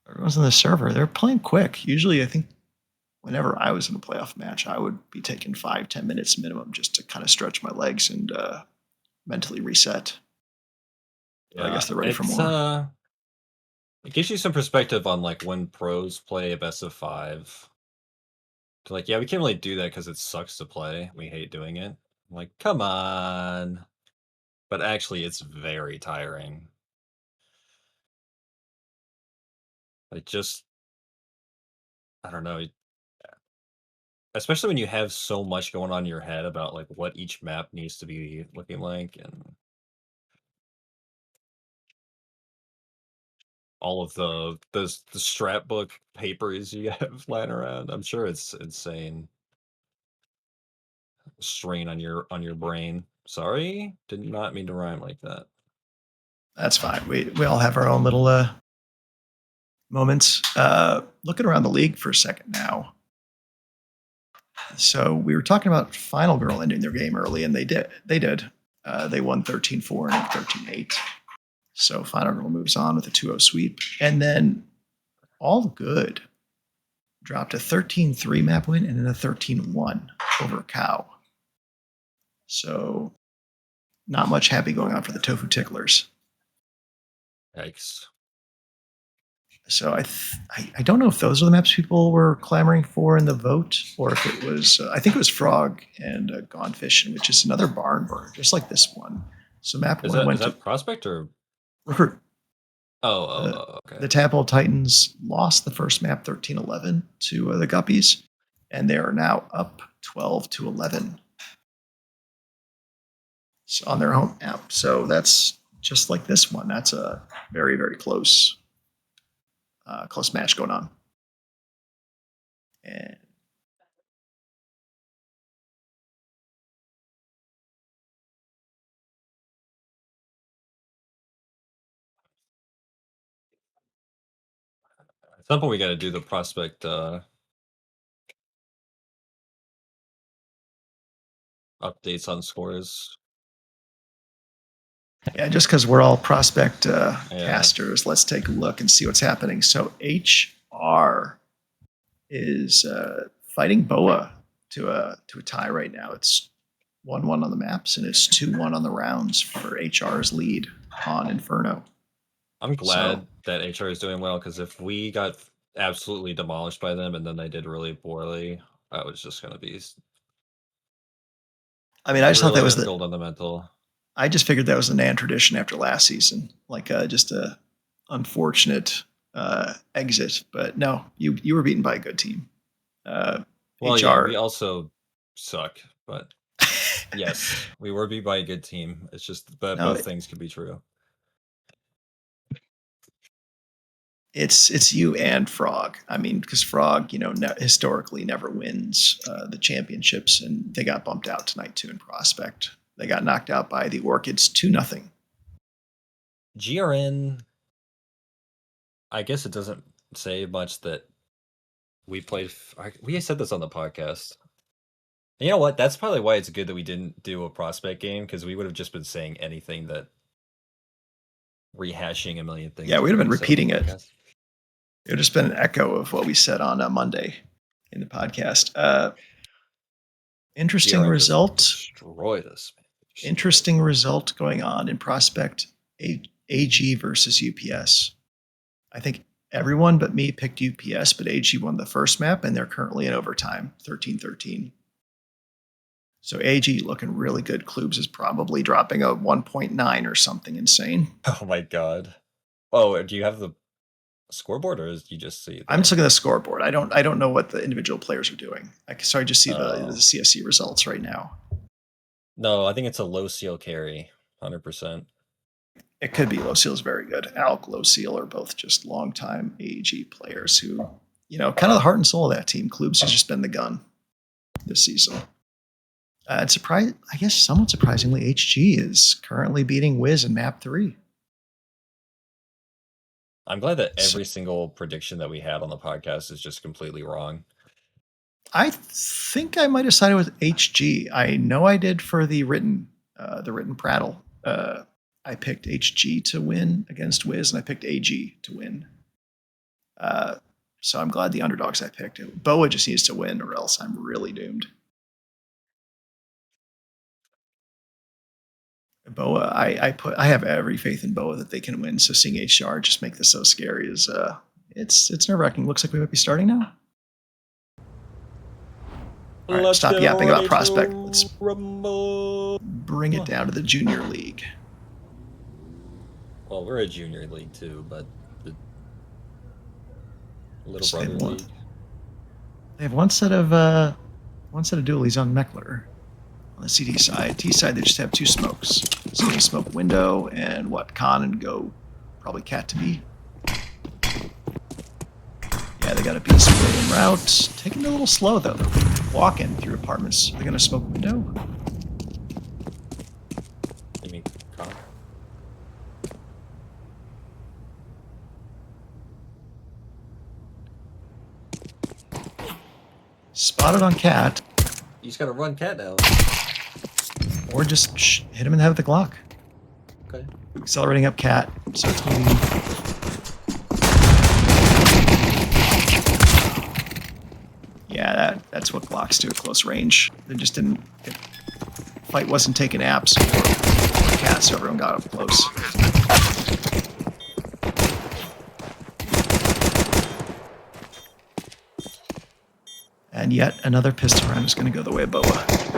Speaker 2: Everyone's on the server. They're playing quick. Usually, I think whenever I was in a playoff match, I would be taking 5-10 minutes minimum just to kind of stretch my legs and mentally reset. But I
Speaker 1: Yeah.
Speaker 2: guess they're ready for
Speaker 1: It's
Speaker 2: more.
Speaker 1: it gives you some perspective on like when pros play a best of 5. Like, yeah, we can't really do that because it sucks to play. We hate doing it. Like, come on. But actually, it's very tiring. Like, just I don't know. Especially when you have so much going on in your head about like what each map needs to be looking like and all of the strat book papers you have lying around. I'm sure it's insane strain on your brain. Sorry, did not mean to rhyme like that.
Speaker 2: That's fine. We all have our own little moments. Looking around the league for a second now. So we were talking about Final Girl ending their game early, and they did. They won 13-4 and 13-8. So Final Girl moves on with a 2-0 sweep. And then All Good dropped a 13-3 map win and then a 13-1 over Cow. So not much happy going on for the Tofu Ticklers.
Speaker 1: Yikes.
Speaker 2: So I don't know if those are the maps people were clamoring for in the vote, or if it was I think it was Frog and Gone Fishing, which is another barn burner, just like this one. So map
Speaker 1: Is
Speaker 2: one
Speaker 1: that
Speaker 2: went to
Speaker 1: prospect or
Speaker 2: Recruit.
Speaker 1: okay.
Speaker 2: The Tadpole Titans lost the first map 13-11 to the Guppies, and they are now up 12-11 on their home map. So that's just like this one. That's a very, very close match going on. And
Speaker 1: At some point we gotta do the prospect updates on scores.
Speaker 2: yeah, just because we're all prospect
Speaker 1: Yeah.
Speaker 2: casters, let's take a look and see what's happening. So HR is fighting BOA to a tie right now. It's 1-1 on the maps, and it's 2-1 on the rounds for HR's lead on Inferno.
Speaker 1: I'm glad that HR is doing well because if we got absolutely demolished by them and then they did really poorly, I was just gonna be
Speaker 2: I mean, I just thought that was
Speaker 1: difficult on the mental.
Speaker 2: I just figured that was the Nan tradition after last season, like just a unfortunate exit. But no, you were beaten by a good team.
Speaker 1: Well,
Speaker 2: HR.
Speaker 1: yeah, we also suck, but yes, we were beat by a good team. It's just that
Speaker 2: No,
Speaker 1: both things could be true.
Speaker 2: it's you and Frog. I mean, because Frog, historically never wins the championships, and they got bumped out tonight too in Prospect. They got knocked out by the Orchids 2-0.
Speaker 1: GRN, I guess it doesn't say much that we played. We said this on the podcast. You know what? That's probably why it's good that we didn't do a prospect game, because we would have just been saying anything that rehashing a million things.
Speaker 2: Yeah, we'd have been repeating it.
Speaker 1: Podcast.
Speaker 2: It would have just been an echo of what we said on Monday in the podcast. Interesting
Speaker 1: GRN
Speaker 2: result.
Speaker 1: Destroyed us. Man.
Speaker 2: Interesting result going on in prospect AG versus UPS. I think everyone but me picked UPS, but AG won the first map, and they're currently in overtime, 13-13. So AG looking really good. Klubes is probably dropping a 1.9 or something insane.
Speaker 1: Oh my god. Oh, do you have the scoreboard, or is you just see?
Speaker 2: I'm just looking at the scoreboard. I don't know what the individual players are doing. So I just see the CSC results right now.
Speaker 1: No, I think it's a low seal carry, 100%.
Speaker 2: It could be. Low Seal is very good. Alk, Low Seal are both just longtime AG players who, kind of the heart and soul of that team. Klubes has just been the gun this season. And I guess somewhat surprisingly, HG is currently beating Wiz in map 3.
Speaker 1: I'm glad that every single prediction that we had on the podcast is just completely wrong.
Speaker 2: I think I might have sided with HG. I know I did for the written prattle. I picked HG to win against Wiz, and I picked AG to win. So I'm glad the underdogs I picked. BOA just needs to win, or else I'm really doomed. BOA, I have every faith in BOA that they can win. So seeing HR just make this so scary is it's nerve-wracking. Looks like we might be starting now. All right, stop yapping about prospect. Let's bring it down to the junior league.
Speaker 1: Well, we're a junior league too, but the little brother league.
Speaker 2: They have one set of dualies on Meckler. On the CD side, T side, they just have 2 smokes. So they smoke window and Con and go, probably cat to B. Yeah, they got a piece of in route. Taking it a little slow though. They're walking through apartments. Are they gonna smoke window?
Speaker 1: You mean Con?
Speaker 2: Spotted on cat.
Speaker 1: You just gotta run cat now.
Speaker 2: Or just hit him in the head with the Glock.
Speaker 1: Okay.
Speaker 2: Accelerating up cat. So it's moving. Yeah, that's what Glocks do at close range. They just didn't. Fight wasn't taking apps for cat, so everyone got up close. And yet another pistol round is going to go the way of BOA.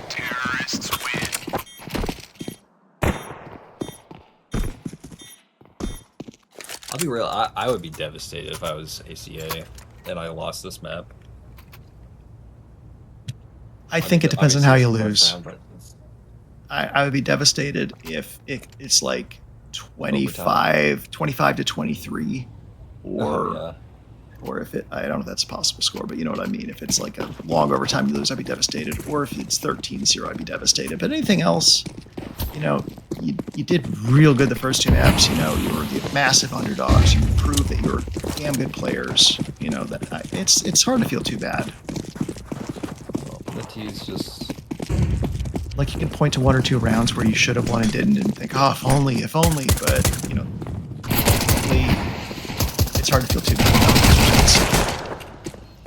Speaker 4: Terrorists win.
Speaker 1: I'll be real. I would be devastated if I was ACA and I lost this map.
Speaker 2: I think it depends on how you lose. I would be devastated if it's like 25 to 23, or if I don't know if that's a possible score, but you know what I mean. If it's like a long overtime you lose, I'd be devastated. Or if it's 13-0, I'd be devastated. But anything else, you did real good the first 2 maps. You were the massive underdogs. You proved that you were damn good players. It's hard to feel too bad.
Speaker 1: Well, the T's just
Speaker 2: like you can point to 1 or 2 rounds where you should have won and didn't, and think, oh, if only. But ultimately, it's hard to feel too bad about those results.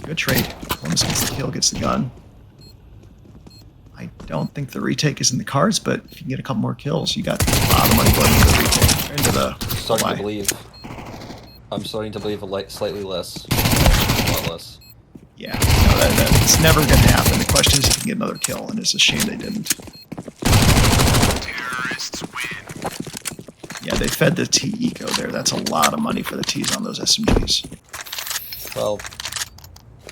Speaker 2: Good trade. Columbus gets the kill, gets the gun. I don't think the retake is in the cards, but if you can get a couple more kills, you got a lot of money going into the retake. Into the
Speaker 1: I'm starting to believe slightly less. A lot less.
Speaker 2: Yeah, it's never going to happen. The question is if you can get another kill, and it's a shame they didn't.
Speaker 4: Terrorists win.
Speaker 2: Yeah, they fed the T eco there. That's a lot of money for the T's on those SMGs.
Speaker 1: Well,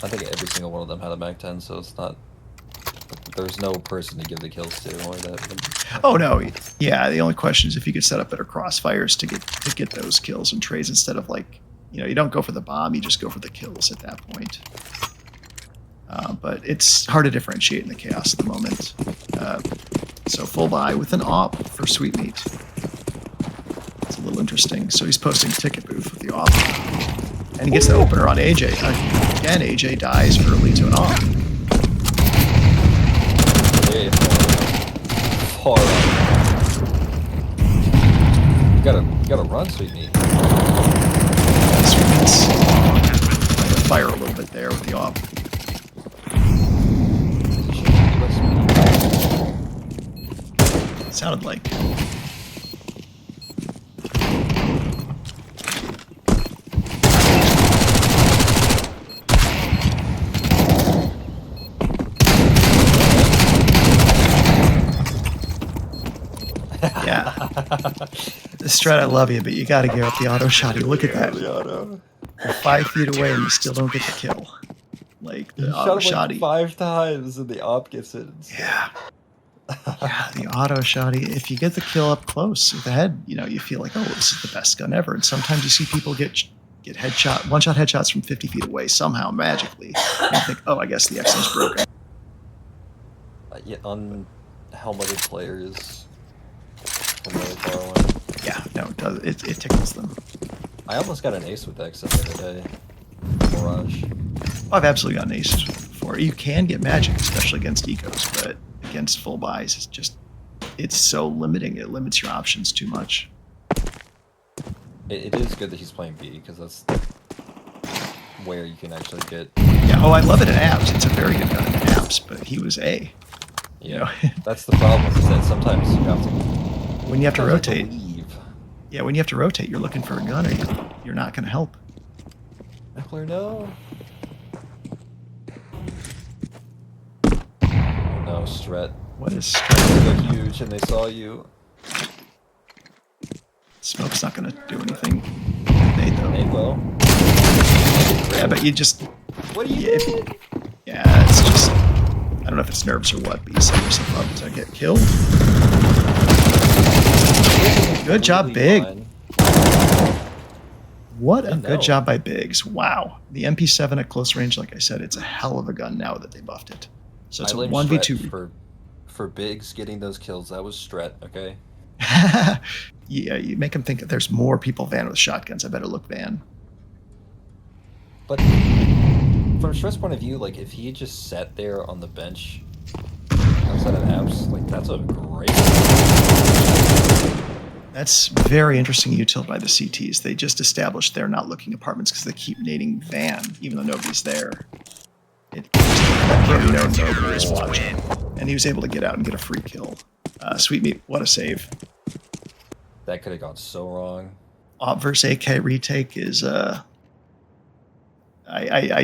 Speaker 1: I think every single one of them had a MAC-10, so it's not. There's no person to give the kills to or that.
Speaker 2: Oh no, yeah. The only question is if you could set up better crossfires to get those kills and trades instead of you don't go for the bomb, you just go for the kills at that point. But it's hard to differentiate in the chaos at the moment. So full buy with an op for Sweetmeat. It's a little interesting. So he's posting ticket booth with the off. And he gets the opener on AJ. Again, AJ dies early to an off.
Speaker 1: Way far out. You gotta run, Sweet Meat.
Speaker 2: Sweet Meat's trying to fire a little bit there with the off. Sounded like. Yeah. The Strat, I love you, but you gotta give up the auto shotty. Look at that. You're 5 feet away and you still don't get the kill. Like, the auto
Speaker 1: shot him
Speaker 2: shotty.
Speaker 1: like 5 times and the op gets it.
Speaker 2: Yeah. Yeah, the auto shotty. If you get the kill up close with the head, you know, you feel like, oh, this is the best gun ever. And sometimes you see people get headshot, one-shot headshots from 50 feet away somehow, magically. And you think, oh, I guess the XM's broken.
Speaker 1: Yeah, unhelmeted players from really far away.
Speaker 2: Yeah, no, it does. It tickles them.
Speaker 1: I almost got an ace with XM the other day. Mirage.
Speaker 2: I've absolutely gotten aces before. You can get magic, especially against ecos, but against full buys, it's so limiting. It limits your options too much.
Speaker 1: It is good that he's playing B, because that's where you can actually get...
Speaker 2: Yeah, oh, I love it in apps. It's a very good gun in apps, but he was A.
Speaker 1: Yeah,
Speaker 2: You know?
Speaker 1: that's the problem, is that sometimes you have to...
Speaker 2: When you have to rotate.
Speaker 1: Leave.
Speaker 2: Yeah, when you have to rotate, you're looking for a gun, or you're not going to help.
Speaker 1: Eckler, no. Oh no, Stret.
Speaker 2: What is
Speaker 1: They're huge and they saw you.
Speaker 2: Smoke's not going to do anything. Nade, though.
Speaker 1: Nade well.
Speaker 2: Yeah, but you just...
Speaker 1: What are you doing?
Speaker 2: Yeah, it's just... I don't know if it's nerves or what, but you set yourself up to get killed. Good job, Big.
Speaker 1: Fine.
Speaker 2: What a good job by Biggs. Wow. The MP7 at close range, like I said, it's a hell of a gun now that they buffed it. So it's
Speaker 1: I
Speaker 2: a
Speaker 1: blame
Speaker 2: 1v2.
Speaker 1: Stret for Biggs getting those kills. That was Stret, okay?
Speaker 2: Yeah, you make them think that there's more people Van with shotguns. I better look Van.
Speaker 1: But from Stret's point of view, like, if he had just sat there on the bench outside of apps, like, that's a great...
Speaker 2: That's very interesting util by the CTs. They just established they're not looking apartments because they keep nading Van, even though nobody's there. It you know nobody is watching. And he was able to get out and get a free kill. Sweet Meat, what a save.
Speaker 1: That could have gone so wrong.
Speaker 2: Op versus AK retake is I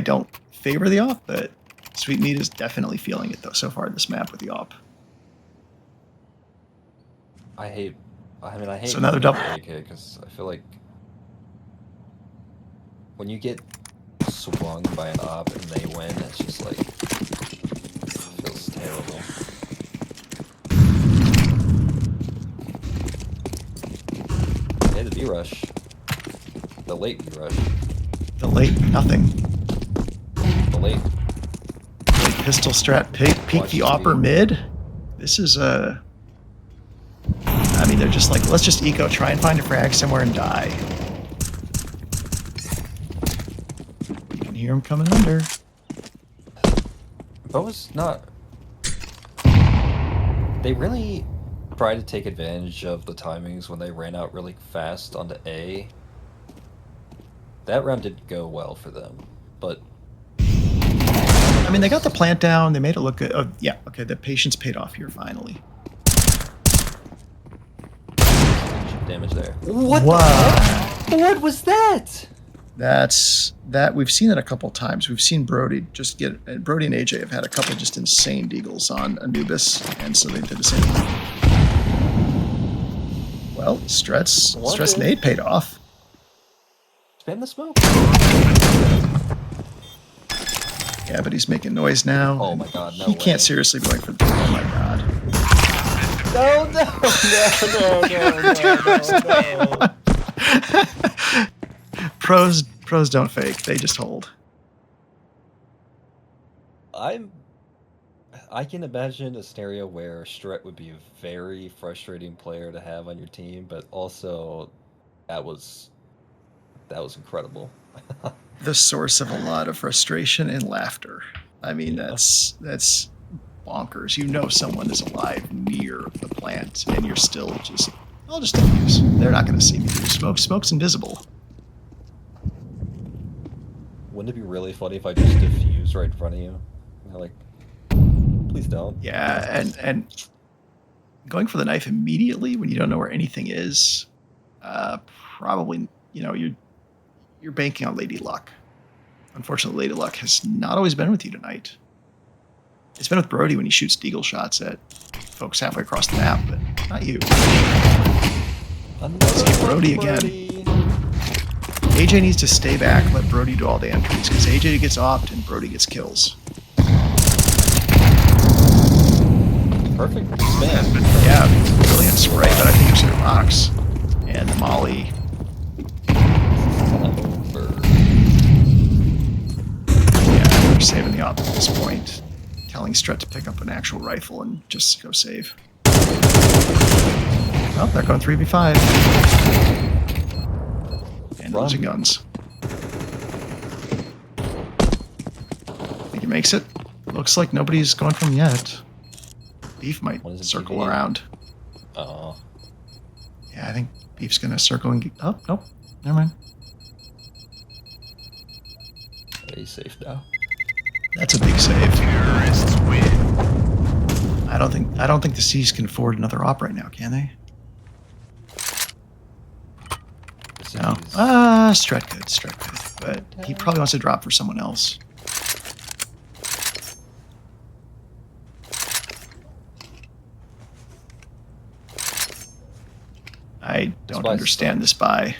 Speaker 2: don't favor the op, but Sweet Meat is definitely feeling it though so far in this map with the op.
Speaker 1: I hate
Speaker 2: So another double
Speaker 1: AK because I feel like when you get swung by an op and they win, it's just like it feels terrible. Hey, the B rush, the late B rush,
Speaker 2: the late nothing.
Speaker 1: the late
Speaker 2: Pistol strat peek the upper mid. This is a. I mean, they're just like, let's just eco, try and find a frag somewhere and die. You can hear him coming under.
Speaker 1: BOA's not. They really tried to take advantage of the timings when they ran out really fast onto A. That round didn't go well for them, but.
Speaker 2: I mean, they got the plant down. They made it look good. Oh, yeah, okay, the patience paid off here finally.
Speaker 1: Damage there.
Speaker 2: What?
Speaker 1: What was that?
Speaker 2: That we've seen it a couple times. We've seen Brody just get Brody and AJ have had a couple just insane deagles on Anubis, and so they did the same thing. Well, Stret's nade paid off.
Speaker 1: Spam the smoke.
Speaker 2: Yeah, but he's making noise now.
Speaker 1: Oh my god, no
Speaker 2: He
Speaker 1: way.
Speaker 2: can't seriously be going for the. Oh my god.
Speaker 1: No.
Speaker 2: Pros don't fake. They just hold.
Speaker 1: I can imagine a scenario where Stret would be a very frustrating player to have on your team, but also That was incredible.
Speaker 2: The source of a lot of frustration and laughter. I mean,
Speaker 1: Yeah.
Speaker 2: that's bonkers. You know someone is alive near the plant, and you're still just, I'll just defuse. They're not going to see me. Smoke's invisible.
Speaker 1: Wouldn't it be really funny if I just defuse right in front of you? You're like, please don't.
Speaker 2: Yeah, and going for the knife immediately when you don't know where anything is, probably, you know, you're banking on Lady Luck. Unfortunately, Lady Luck has not always been with you tonight. It's been with Brody when he shoots deagle shots at folks halfway across the map, but not you. See Brody again. AJ needs to stay back, let Brody do all the entries, because AJ gets offed and Brody gets kills.
Speaker 1: Perfect spam.
Speaker 2: Yeah, brilliant spray, but I think it was in the box. And the Molly. Yeah, they're saving the op at this point. Telling Stret to pick up an actual rifle and just go save. Oh, they're going 3v5. And losing guns. Think he makes it? Looks like nobody's going from yet. Beef might circle around.
Speaker 1: Oh.
Speaker 2: Yeah, I think Beef's gonna circle and get... Oh, nope. Never mind.
Speaker 1: He's safe now.
Speaker 2: That's a big save.
Speaker 4: Terrorists win.
Speaker 2: I don't think the C's can afford another op right now, can they? No. Stret good. But he probably wants to drop for someone else. I don't understand this buy.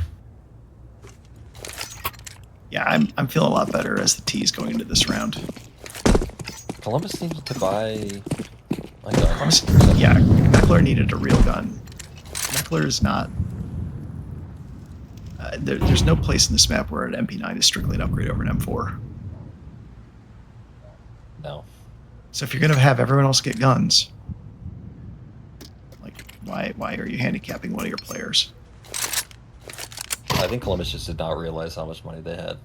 Speaker 2: Yeah, I'm feeling a lot better as the T's going into this round.
Speaker 1: Columbus needed to buy a gun.
Speaker 2: Yeah, Meckler needed a real gun. Meckler is not... there's no place in this map where an MP9 is strictly an upgrade over an M4.
Speaker 1: No.
Speaker 2: So if you're going to have everyone else get guns, like, why are you handicapping one of your players?
Speaker 1: I think Columbus just did not realize how much money they had.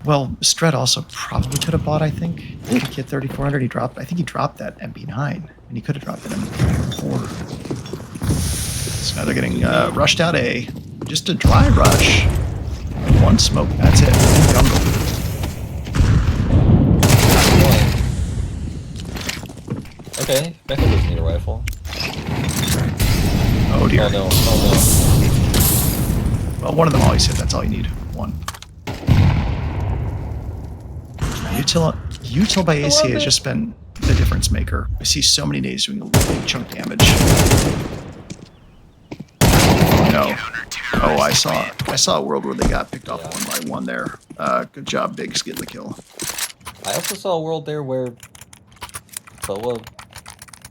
Speaker 2: Well, Stret also probably could have bought, I think. He had 3,400. I think he dropped that MP9, and he could have dropped that MP4. So now they're getting rushed out A. Just a dry rush. One smoke, that's it. Jungle.
Speaker 1: Okay, Becca doesn't need a rifle.
Speaker 2: Oh dear.
Speaker 1: Oh no,
Speaker 2: Well, one of them always hit. That's all you need. One. Util by ACA has just been the difference maker. I see so many days doing a big chunk damage. No. Oh, I saw a world where they got picked off one by one there. Good job, Biggs, getting the kill.
Speaker 1: I also saw a world there where BOA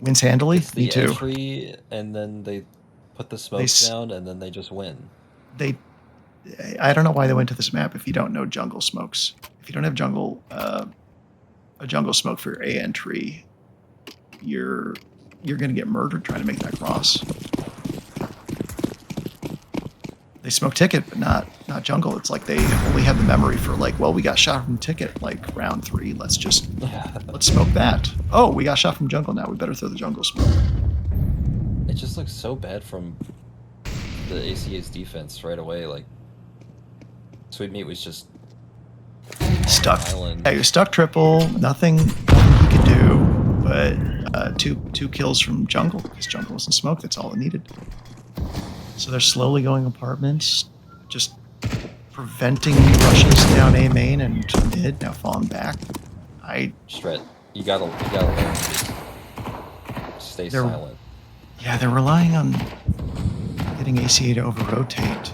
Speaker 2: wins handily.
Speaker 1: gets the
Speaker 2: Me too.
Speaker 1: entry, and then they put the smokes down, and then they just win.
Speaker 2: I don't know why they went to this map if you don't know jungle smokes. If you don't have jungle, a jungle smoke for your A entry, you're gonna get murdered trying to make that cross. They smoke ticket, but not jungle. It's like they only have the memory for like, well, we got shot from ticket like round 3. Let's smoke that. Oh, we got shot from jungle now. We better throw the jungle smoke.
Speaker 1: It just looks so bad from the ACA's defense right away. Like, Sweet Meat was just
Speaker 2: stuck.
Speaker 1: Island.
Speaker 2: Yeah, you're stuck triple. Nothing he could do. But two kills from jungle because jungle was in smoke. That's all it needed. So they're slowly going apartments, just preventing rushes down A main and mid. Now falling back.
Speaker 1: Stret, you gotta learn to just stay silent.
Speaker 2: Yeah, they're relying on getting ACA to over-rotate.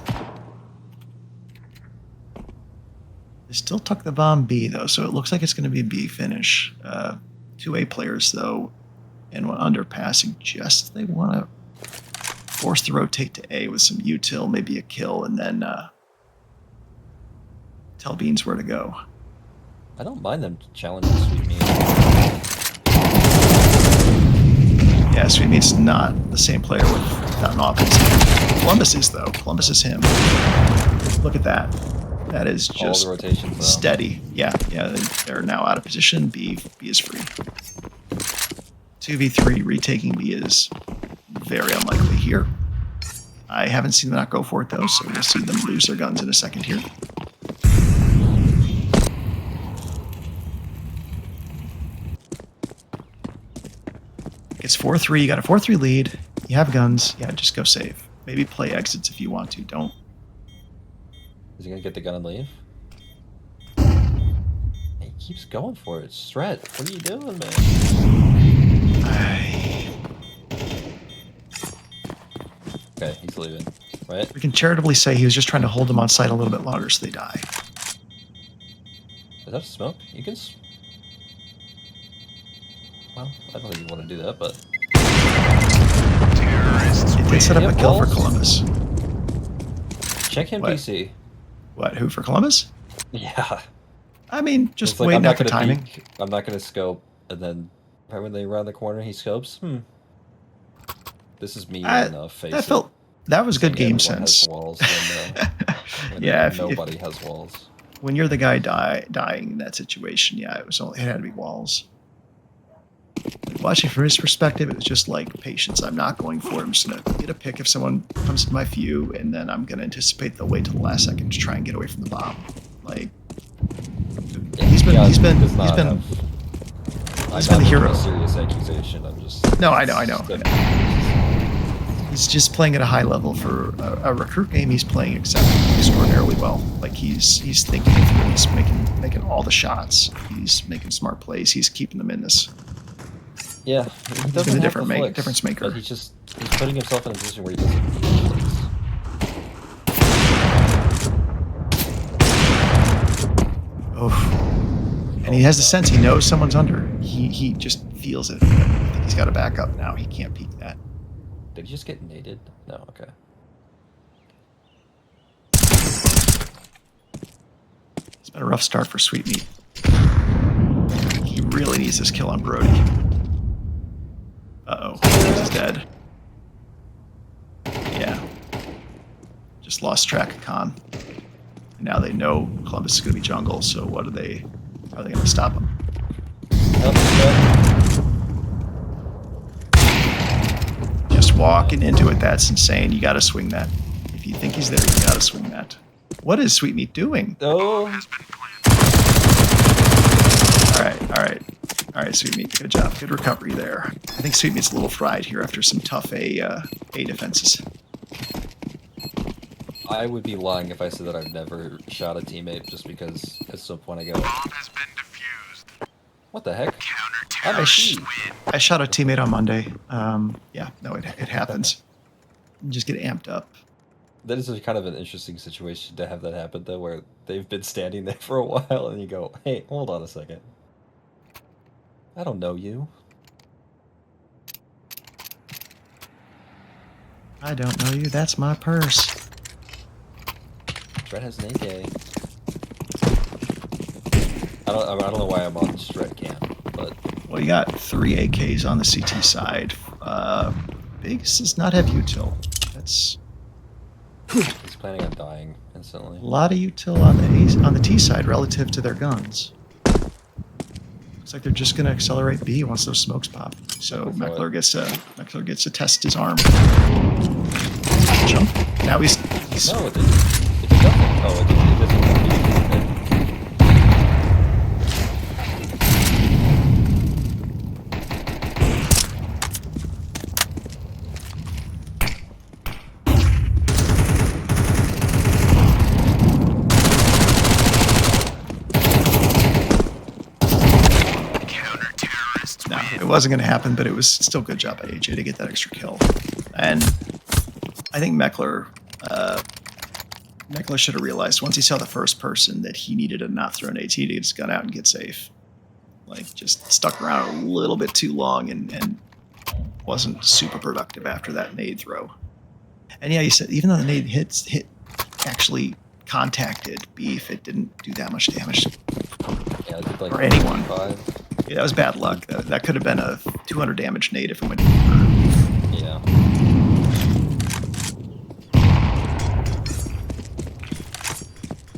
Speaker 2: They still took the bomb B, though, so it looks like it's going to be a B finish. 2 A players, though, and one underpass suggest they want to force the rotate to A with some util, maybe a kill, and then tell Beans where to go.
Speaker 1: I don't mind them challenging Sweet Meat.
Speaker 2: Yeah, Sweet Meat's not the same player without an offense. Columbus is, though. Columbus is him. Look at that. That is
Speaker 1: All
Speaker 2: just
Speaker 1: the rotations, though.
Speaker 2: steady. Yeah, they're now out of position. B is free. 2v3 retaking B is very unlikely here. I haven't seen them not go for it, though, so we'll see them lose their guns in a second here. It's 4-3. You got a 4-3 lead. You have guns. Yeah, just go save. Maybe play exits if you want to. Don't.
Speaker 1: Is he gonna get the gun and leave? He keeps going for it. Stret, what are you doing, man? Okay, he's leaving, right?
Speaker 2: We can charitably say he was just trying to hold them on site a little bit longer so they die.
Speaker 1: Is that smoke? You can. Well, I don't think you want to do that, but.
Speaker 2: It did set up
Speaker 1: Yeah,
Speaker 2: a kill for
Speaker 1: walls.
Speaker 2: Columbus.
Speaker 1: Check him
Speaker 2: What?
Speaker 1: PC.
Speaker 2: What? Who for Columbus?
Speaker 1: Yeah.
Speaker 2: I mean, just
Speaker 1: It's like,
Speaker 2: waiting
Speaker 1: I'm not
Speaker 2: out the
Speaker 1: gonna
Speaker 2: timing.
Speaker 1: peek, I'm not gonna scope, and then right when they round the corner, he scopes. This is me in face.
Speaker 2: That was good game
Speaker 1: everyone has
Speaker 2: sense.
Speaker 1: walls when
Speaker 2: Yeah, if
Speaker 1: nobody has walls.
Speaker 2: when you're the guy dying in that situation, yeah, it had to be walls. Watching from his perspective, it was just like patience. I'm not going for it. I'm just gonna get a pick if someone comes to my view, and then I'm gonna anticipate they'll wait till the last second to try and get away from the bomb. Like he's been the hero.
Speaker 1: A serious accusation. I'm just.
Speaker 2: No, I know. He's just playing at a high level for a recruit game. He's playing extraordinarily well. Like he's thinking through. He's making all the shots. He's making smart plays. He's keeping them in this.
Speaker 1: Yeah, he doesn't
Speaker 2: been a
Speaker 1: have the flicks,
Speaker 2: difference maker.
Speaker 1: But he's putting himself in a position where he doesn't need the flicks.
Speaker 2: Oh, and he has the sense. He knows someone's under. He just feels it. I think he's got to back up now. He can't peek that.
Speaker 1: Did he just get naded? No, okay.
Speaker 2: It's been a rough start for Sweetmeat. He really needs this kill on Brody. Uh-oh, he's dead. Yeah. Just lost track of Khan. And now they know Columbus is going to be jungle, so how are they going to stop him? Just walking into it, that's insane. You got to swing that. If you think he's there, you got to swing that. What is Sweetmeat doing?
Speaker 1: Oh.
Speaker 2: All right, Sweetmeat. Good job. Good recovery there. I think Sweetmeat's a little fried here after some tough A defenses.
Speaker 1: I would be lying if I said that I've never shot a teammate just because at some point I go, what the heck?
Speaker 2: I shot a teammate on Monday. Yeah, no, it happens. You just get amped up.
Speaker 1: That is a kind of an interesting situation to have that happen, though, where they've been standing there for a while and you go, hey, hold on a second. I don't know you.
Speaker 2: I don't know you. That's my purse.
Speaker 1: Stret has an AK. I don't know why I'm on Stret camp, but...
Speaker 2: Well, you got 3 AKs on the CT side. Biggs does not have util. That's...
Speaker 1: He's planning on dying instantly.
Speaker 2: A lot of util on the T side relative to their guns. Looks like they're just going to accelerate B once those smokes pop. So Meckler gets to test his arm. Jump. Now he's
Speaker 1: No, it doesn't. It doesn't. Oh, it doesn't.
Speaker 2: It wasn't going to happen, but it was still a good job by AJ to get that extra kill. And I think Meckler should have realized once he saw the first person that he needed to not throw an AT to get his gun out and get safe. Like, just stuck around a little bit too long and wasn't super productive after that nade throw. And yeah, you said even though the nade hit actually contacted Beef, it didn't do that much damage
Speaker 1: Yeah, it's like
Speaker 2: or anyone.
Speaker 1: 55.
Speaker 2: Yeah, that was bad luck. That could have been a 200 damage nade if it went deeper.
Speaker 1: Yeah.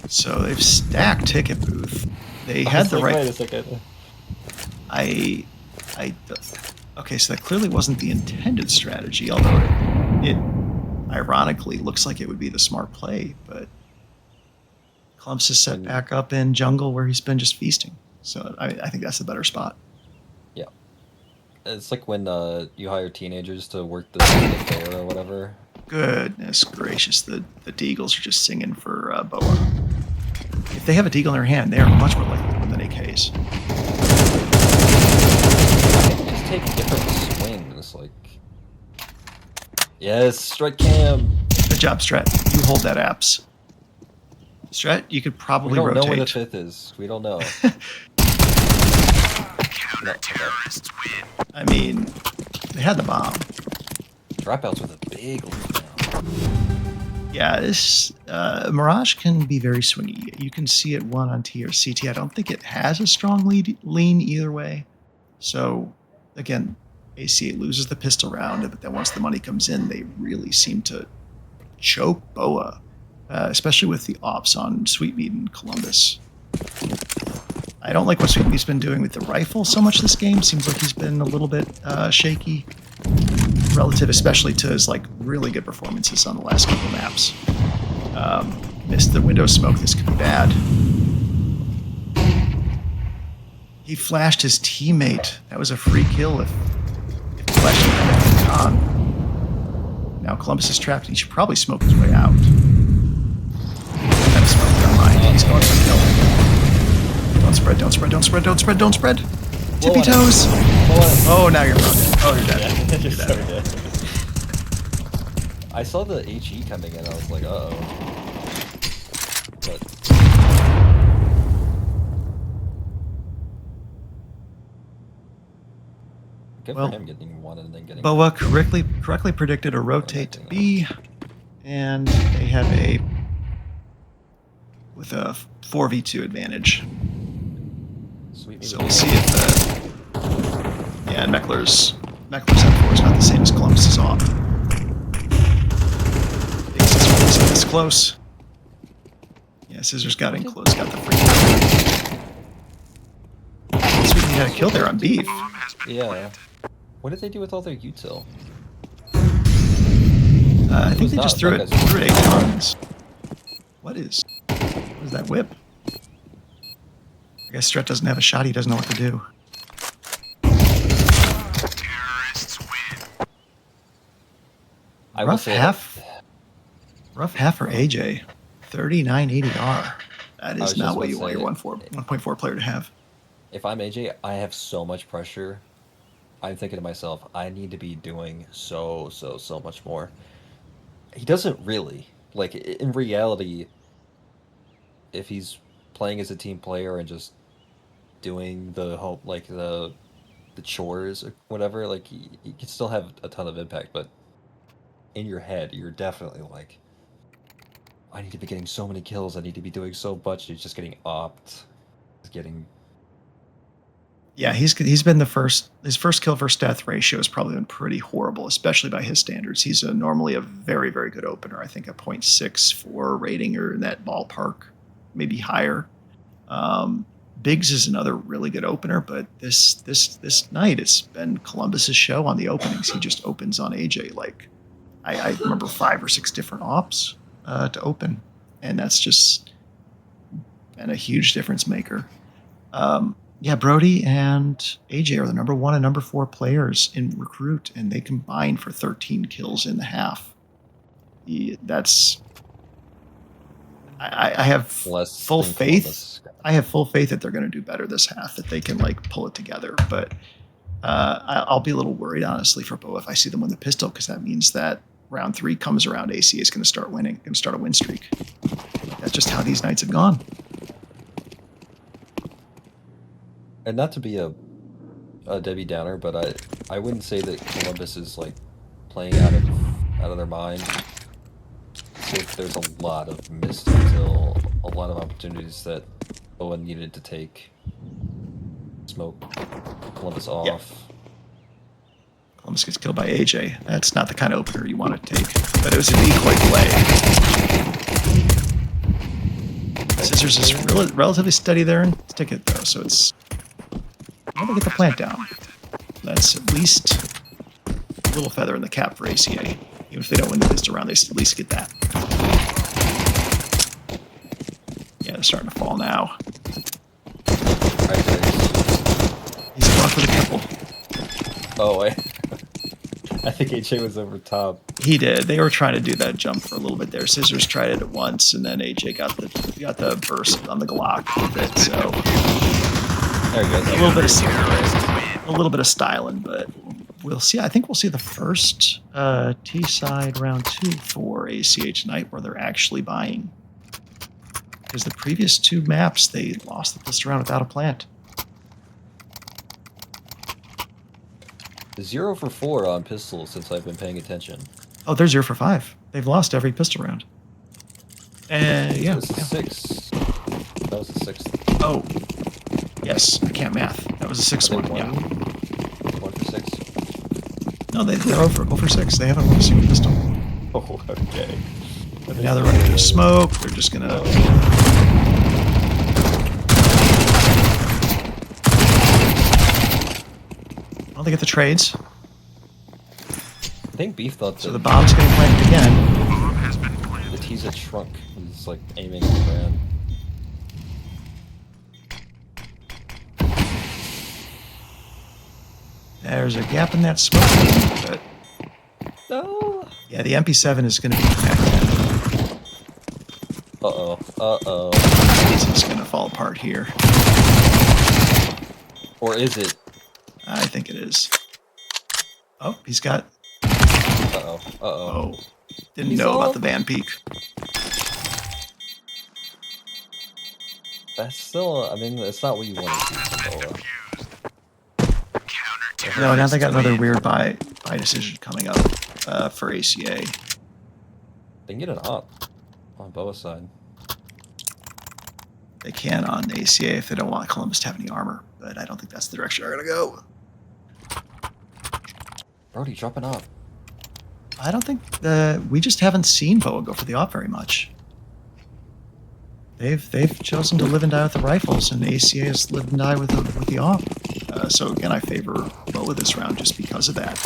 Speaker 2: So they've stacked ticket booth. They
Speaker 1: I
Speaker 2: had
Speaker 1: was
Speaker 2: the
Speaker 1: like,
Speaker 2: right.
Speaker 1: wait a second.
Speaker 2: Okay, so that clearly wasn't the intended strategy, although it ironically looks like it would be the smart play. But Clumps is set back up in jungle where he's been just feasting. So I think that's the better spot.
Speaker 1: Yeah. It's like when you hire teenagers to work the fair or whatever.
Speaker 2: Goodness gracious, the Deagles are just singing for BOA. If they have a Deagle in their hand, they are much more likely to win than AKs.
Speaker 1: Just take different swings, like. Yes, strike cam.
Speaker 2: Good job, Strat. You hold that apps. Strat, you could
Speaker 1: We
Speaker 2: probably
Speaker 1: don't
Speaker 2: rotate.
Speaker 1: know where the fifth is. We don't know.
Speaker 4: Counter-terrorists win.
Speaker 2: I mean, they had the bomb.
Speaker 1: Dropouts with a big lead now.
Speaker 2: Yeah, this Mirage can be very swingy. You can see it one on T or CT. I don't think it has a strong lean either way. So, again, ACA loses the pistol round, but then once the money comes in, they really seem to choke BOA, especially with the ops on Sweetmeat and Columbus. I don't like what Sweetmeat's been doing with the rifle so much this game. Seems like he's been a little bit shaky, relative especially to his like really good performances on the last couple maps. Missed the window smoke. This could be bad. He flashed his teammate. That was a free kill if the flash had been on. Now Columbus is trapped. He should probably smoke his way out. Kind of smoke. Never mind. He's going for the kill. Don't spread. Don't spread. Don't spread. Don't spread. Don't spread. Tippy toes. Oh, now you're broken. Oh, you're dead.
Speaker 1: Yeah,
Speaker 2: You're dead.
Speaker 1: dead. I saw the HE coming in. I was like, uh-oh. But good
Speaker 2: Well,
Speaker 1: for him getting one and then getting.
Speaker 2: BOA correctly predicted a rotate to B, and they have a 4v2 advantage.
Speaker 1: Sweet.
Speaker 2: So we'll see if yeah, and Meckler's M4 is not the same as Columbus's off. It's close. Yeah, Scissors got in close, got the free kill. Sweetly had a kill there on Beef.
Speaker 1: Yeah. What did they do with all their util?
Speaker 2: I think
Speaker 1: was
Speaker 2: they
Speaker 1: not
Speaker 2: just threw
Speaker 1: like
Speaker 2: it
Speaker 1: a-
Speaker 2: through 8 tons. What is that whip? I guess Stret doesn't have a shot, he doesn't know what to do.
Speaker 4: Terrorists win.
Speaker 1: I will
Speaker 2: Rough
Speaker 1: say
Speaker 2: half for AJ. 3980R. That
Speaker 1: was
Speaker 2: is not
Speaker 1: just
Speaker 2: what
Speaker 1: about
Speaker 2: you
Speaker 1: to
Speaker 2: want
Speaker 1: say-
Speaker 2: your 1.4 player to have.
Speaker 1: If I'm AJ, I have so much pressure. I'm thinking to myself, I need to be doing so much more. He doesn't really. Like, in reality, if he's playing as a team player and just doing the chores or whatever, like, he can still have a ton of impact, but in your head, you're definitely like, I need to be getting so many kills, I need to be doing so much, he's just getting opt. He's getting...
Speaker 2: Yeah, he's been his first kill versus death ratio has probably been pretty horrible, especially by his standards. He's normally a very, very good opener. I think a 0.64 rating or in that ballpark, maybe higher. Biggs is another really good opener, but this night it's been Columbus's show on the openings. He just opens on AJ. Like I remember 5 or 6 different ops to open, and that's just been a huge difference maker. Yeah, Brody and AJ are the number 1 and number 4 players in recruit, and they combined for 13 kills in the half. I have full faith.
Speaker 1: Columbus.
Speaker 2: I have full faith that they're going to do better this half, that they can like pull it together. But I'll be a little worried, honestly, for BOA if I see them win the pistol, because that means that round 3 comes around, ACA is going to start winning, going to start a win streak. That's just how these nights have gone.
Speaker 1: And not to be a Debbie Downer, but I wouldn't say that Columbus is like playing out of their mind. There's a lot of missed until a lot of opportunities that Owen needed to take. Smoke Columbus off.
Speaker 2: Yeah. Columbus gets killed by AJ. That's not the kind of opener you want to take. But it was a decoy play. Scissors is relatively steady there in ticket though, so it's able to get the plant down. That's at least a little feather in the cap for ACA. Even if they don't win the pistol round, they at least get that. Yeah, they're starting to fall now. He's blocked with a couple.
Speaker 1: Oh, I think AJ was over top.
Speaker 2: He did. They were trying to do that jump for a little bit there. Scissors tried it at once, and then AJ got the burst on the Glock with it. So
Speaker 1: There he goes.
Speaker 2: a little bit of styling, but we'll see. I think we'll see the first T-side round 2 for ACA tonight, where they're actually buying. Because the previous 2 maps, they lost the pistol round without a plant.
Speaker 1: 0 for 4 on pistols since I've been paying attention.
Speaker 2: Oh, they're 0 for 5. They've lost every pistol round. And yeah.
Speaker 1: That was a 6. That was a 6.
Speaker 2: Oh, yes. I can't math. That was a 6 one. Yeah.
Speaker 1: 1 for 6.
Speaker 2: No, they're over 6. They haven't won a single pistol.
Speaker 1: Oh, okay.
Speaker 2: And now they're running into smoke. They're just gonna. Well, they get the trades.
Speaker 1: I think Beef thought
Speaker 2: So
Speaker 1: that
Speaker 2: the bomb's getting planted again.
Speaker 1: the T's had shrunk. He's like aiming at the brand.
Speaker 2: There's a gap in that smoke. But
Speaker 1: No.
Speaker 2: yeah, the MP7 is going to be impacted.
Speaker 1: Uh-oh.
Speaker 2: It's just going to fall apart here.
Speaker 1: Or is it?
Speaker 2: I think it is. Oh, he's got.
Speaker 1: Uh-oh.
Speaker 2: Oh, didn't
Speaker 1: He's
Speaker 2: know
Speaker 1: all-
Speaker 2: about the Van Peak.
Speaker 1: That's still, I mean, it's not what you want to see from BOA.
Speaker 2: No, now they got another weird buy decision coming up for ACA.
Speaker 1: They can get an op on BOA's side.
Speaker 2: They can on ACA if they don't want Columbus to have any armor, but I don't think that's the direction they're going to go.
Speaker 1: Brody, drop an op.
Speaker 2: I don't think we just haven't seen BOA go for the op very much. They've chosen to live and die with the rifles, and ACA has lived and died with the op. So again, I favor BOA this round just because of that.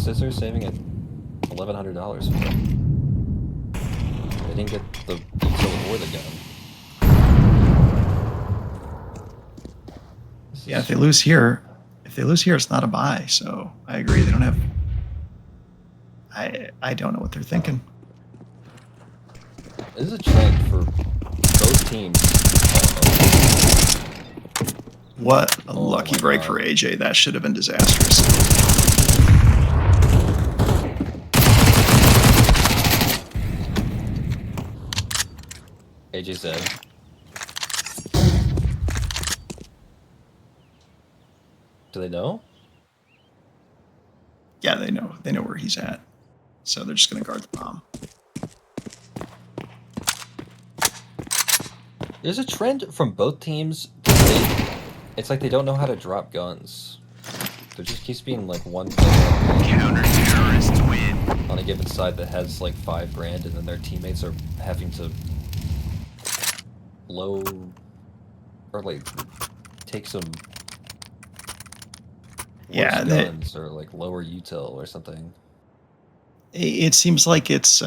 Speaker 1: Scissors saving at $1,100 for them. They didn't get the utility or the gun.
Speaker 2: Yeah, if they lose here, it's not a buy. So I agree. They don't have. I don't know what they're thinking.
Speaker 1: This is a trend for both teams.
Speaker 2: What a
Speaker 1: Oh
Speaker 2: lucky
Speaker 1: my
Speaker 2: break
Speaker 1: God.
Speaker 2: for AJ. That should have been disastrous.
Speaker 1: AJ's dead. Do they know?
Speaker 2: Yeah, they know where he's at. So they're just going to guard the bomb.
Speaker 1: There's a trend from both teams. It's like they don't know how to drop guns. There just keeps being like one player
Speaker 4: Counter-terrorists win.
Speaker 1: on a given side that has like 5 grand, and then their teammates are having to low or like take some
Speaker 2: Yeah,
Speaker 1: worse
Speaker 2: they-
Speaker 1: guns or like lower util or something.
Speaker 2: It seems like it's.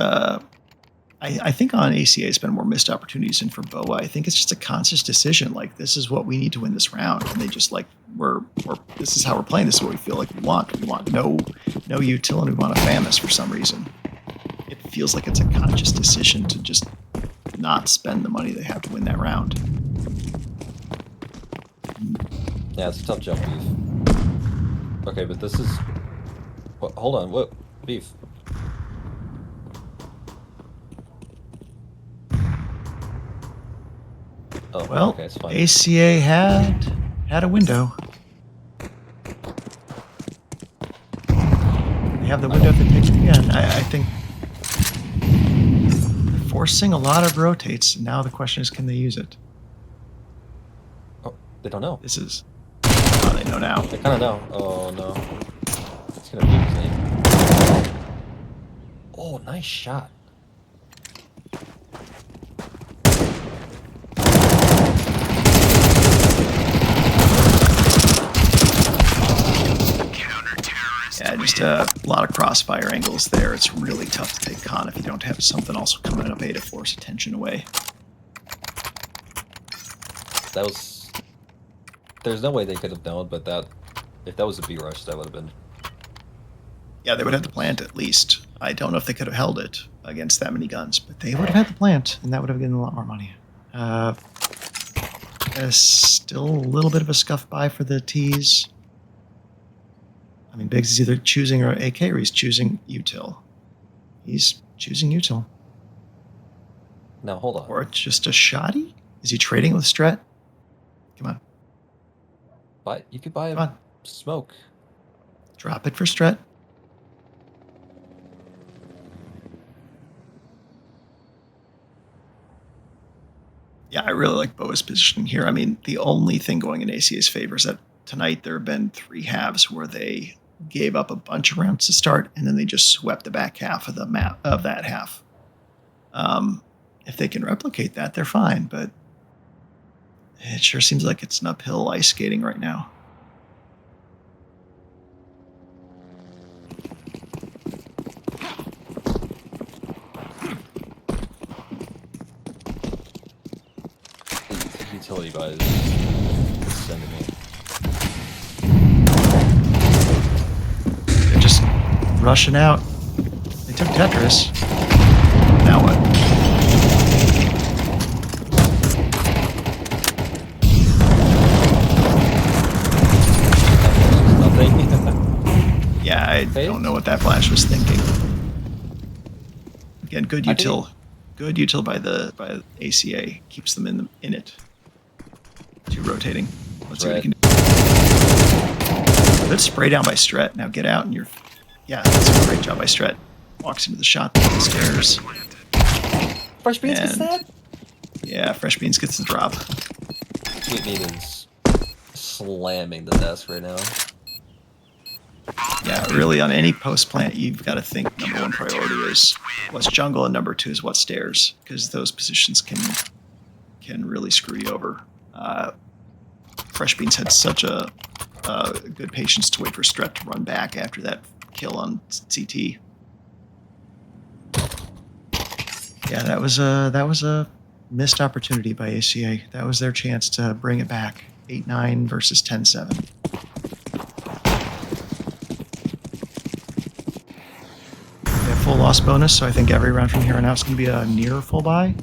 Speaker 2: I think on ACA it's been more missed opportunities than for BOA. I think it's just a conscious decision. Like, this is what we need to win this round, and they just like we're this is how we're playing. This is what we feel like we want. We want no util, and we want to fan this for some reason. It feels like it's a conscious decision to just not spend the money they have to win that round.
Speaker 1: Yeah, it's a tough jump, Beef. Okay, but this is. What, hold on, what? Beef. Oh,
Speaker 2: Well,
Speaker 1: okay, it's fine.
Speaker 2: ACA had a window. They have the window if they take it again. I think they're forcing a lot of rotates. And now the question is, can they use it?
Speaker 1: Oh, they don't know.
Speaker 2: This is. Oh, they know now.
Speaker 1: They kind of know. Oh no. It's gonna be his name. Oh, nice shot.
Speaker 2: Yeah, just a lot of crossfire angles there. It's really tough to take con if you don't have something also coming up A to force attention away.
Speaker 1: That was. There's no way they could have known, but if that was a B rush, that would have been.
Speaker 2: Yeah, they would have the plant at least. I don't know if they could have held it against that many guns, but they would have had the plant, and that would have given a lot more money. Still a little bit of a scuff buy for the T's. I mean, Biggs is either choosing or AK, or he's choosing util. He's choosing util.
Speaker 1: Now hold on.
Speaker 2: Or it's just a shoddy? Is he trading with Strat? Come on.
Speaker 1: You could buy
Speaker 2: Come
Speaker 1: a
Speaker 2: on.
Speaker 1: smoke.
Speaker 2: Drop it for Strat. Yeah, I really like BOA's positioning here. I mean, the only thing going in ACA's favor is that tonight there have been 3 halves where they gave up a bunch of rounds to start, and then they just swept the back half of the map of that half. If they can replicate that, they're fine, but it sure seems like it's an uphill ice skating right now.
Speaker 1: Utility buys sending me.
Speaker 2: They're just rushing out. They took Tetris. Now what?
Speaker 1: Nothing.
Speaker 2: Yeah, I don't know what that flash was thinking. Again, good util. Good util by the ACA keeps them in it. 2 rotating. Let's see what he can do. Good spray down by Stret. Now get out and you're. Yeah, that's a great job by Stret. Walks into the shot down the stairs.
Speaker 1: Fresh Beans gets that?
Speaker 2: Yeah, Fresh Beans gets the drop.
Speaker 1: Sweet Meat is slamming the desk right now.
Speaker 2: Yeah, really, on any post plant, you've got to think number 1 priority is what's jungle, and number 2 is what's stairs, because those positions can really screw you over. Fresh Beans had such a good patience to wait for Stret to run back after that kill on CT. Yeah, that was a missed opportunity by ACA. That was their chance to bring it back. 8-9 versus 10-7. Full loss bonus, so I think every round from here on out is going to be a near full buy.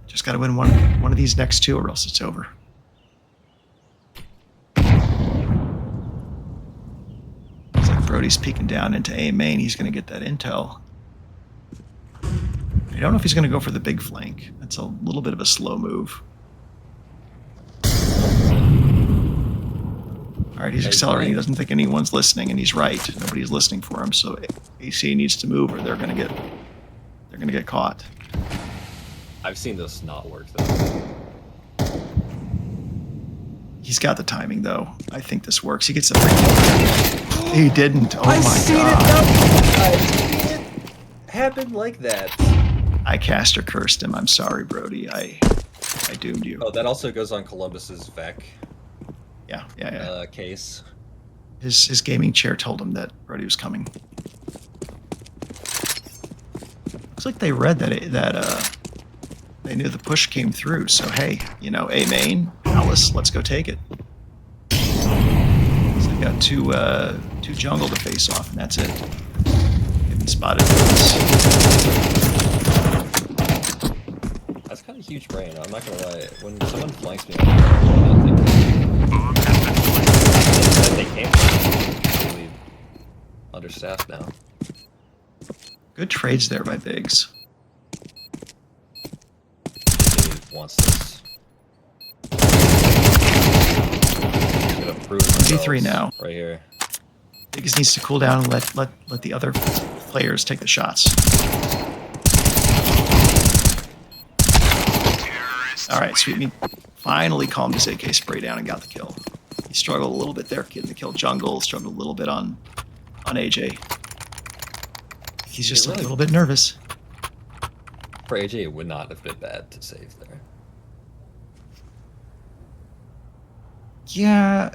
Speaker 2: Just got to win one of these next 2, or else it's over. It's like Brody's peeking down into A main. He's going to get that intel. I don't know if he's going to go for the big flank. That's a little bit of a slow move. All right, he's accelerating. He doesn't think anyone's listening, and he's right. Nobody's listening for him, so AC needs to move, or they're gonna get caught.
Speaker 1: I've seen this not work though.
Speaker 2: He's got the timing though. I think this works. He gets a free kill. He didn't. Oh my god!
Speaker 1: I've seen it happen like that.
Speaker 2: I caster cursed him. I'm sorry, Brody. I doomed you.
Speaker 1: Oh, that also goes on Columbus's VEC.
Speaker 2: Yeah.
Speaker 1: Case.
Speaker 2: His gaming chair told him that Brody was coming. Looks like they read that they knew the push came through. So hey, A main, Alice, let's go take it. So they got two jungle to face off, and that's it. Getting spotted.
Speaker 1: That's kind of huge brain. I'm not gonna lie. When someone flanks me, I think they came from really understaffed now.
Speaker 2: Good trades there by Biggs.
Speaker 1: He wants this. He's gonna prove
Speaker 2: D3 now.
Speaker 1: Right here.
Speaker 2: Biggs needs to cool down and let the other players take the shots. All right, Sweet Meat finally calmed his AK spray down and got the kill. He struggled a little bit there getting the kill jungle, struggled a little bit on AJ. He's just a little bit nervous.
Speaker 1: For AJ, it would not have been bad to save there.
Speaker 2: Yeah,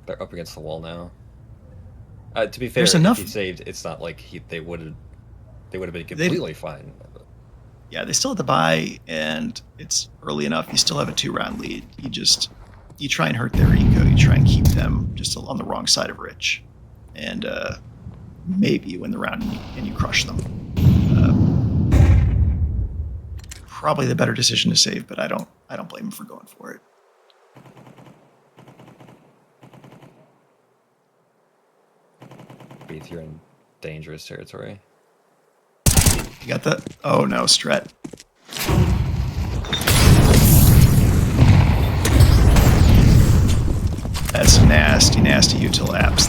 Speaker 1: They're up against the wall now. To be fair,
Speaker 2: There's
Speaker 1: if
Speaker 2: enough-
Speaker 1: he saved, it's not like they would have been
Speaker 2: They-
Speaker 1: completely fine.
Speaker 2: yeah, they still have the buy, and it's early enough. You still have a 2-round lead. You try and hurt their eco. You try and keep them just on the wrong side of Rich, and maybe you win the round and you crush them. Probably the better decision to save, but I don't blame him for going for it.
Speaker 1: Beef, you're in dangerous territory.
Speaker 2: You got the... Oh, no, Stret. That's nasty, nasty util apps.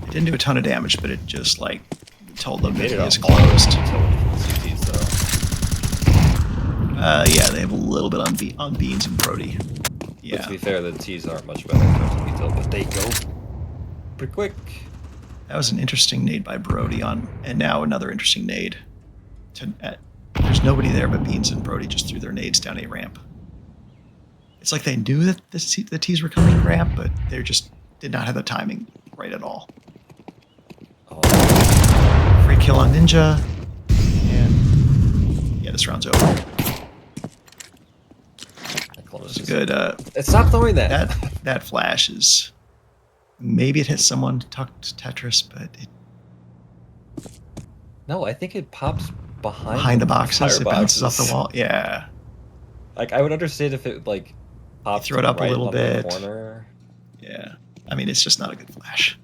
Speaker 2: It didn't do a ton of damage, but it just, like, told them that he is closed.
Speaker 1: CTs, though.
Speaker 2: Yeah, they have a little bit on Beans and Brody.
Speaker 1: But
Speaker 2: Yeah.
Speaker 1: to be fair, the T's aren't much better in terms of detail, but they go pretty quick.
Speaker 2: That was an interesting nade by Brody and now another interesting nade. There's nobody there but Beans and Brody just threw their nades down a ramp. It's like they knew that the T's were coming ramp, but they just did not have the timing right at all.
Speaker 1: Oh,
Speaker 2: Free kill on Ninja, and yeah, this round's over.
Speaker 1: Columbus
Speaker 2: It's
Speaker 1: is
Speaker 2: good.
Speaker 1: Stop throwing that.
Speaker 2: That flash is... Maybe it hits someone tucked Tetris, but it...
Speaker 1: No, I think it pops
Speaker 2: Behind the boxes, it bounces off the wall. Yeah.
Speaker 1: Like, I would understand if it, like, pops
Speaker 2: throw it up
Speaker 1: right
Speaker 2: a little
Speaker 1: up the
Speaker 2: bit.
Speaker 1: corner.
Speaker 2: Yeah. I mean, it's just not a good flash.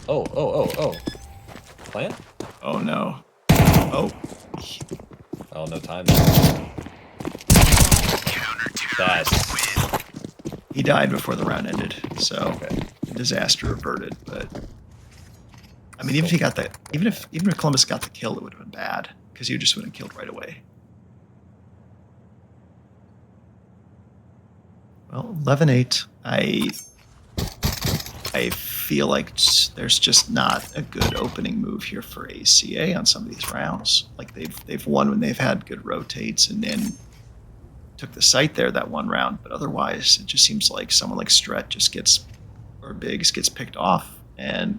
Speaker 1: Oh. Plant?
Speaker 2: Oh, no. Oh.
Speaker 1: Oh, no time. That's...
Speaker 2: He died before the round ended, so
Speaker 1: Okay.
Speaker 2: disaster averted. But I mean, even if Columbus got the kill, it would have been bad because he just would have killed right away. Well, 11-8. I feel like there's just not a good opening move here for ACA on some of these rounds. Like they've won when they've had good rotates and then took the site there that one round, but otherwise it just seems like someone like Stret just Biggs gets picked off and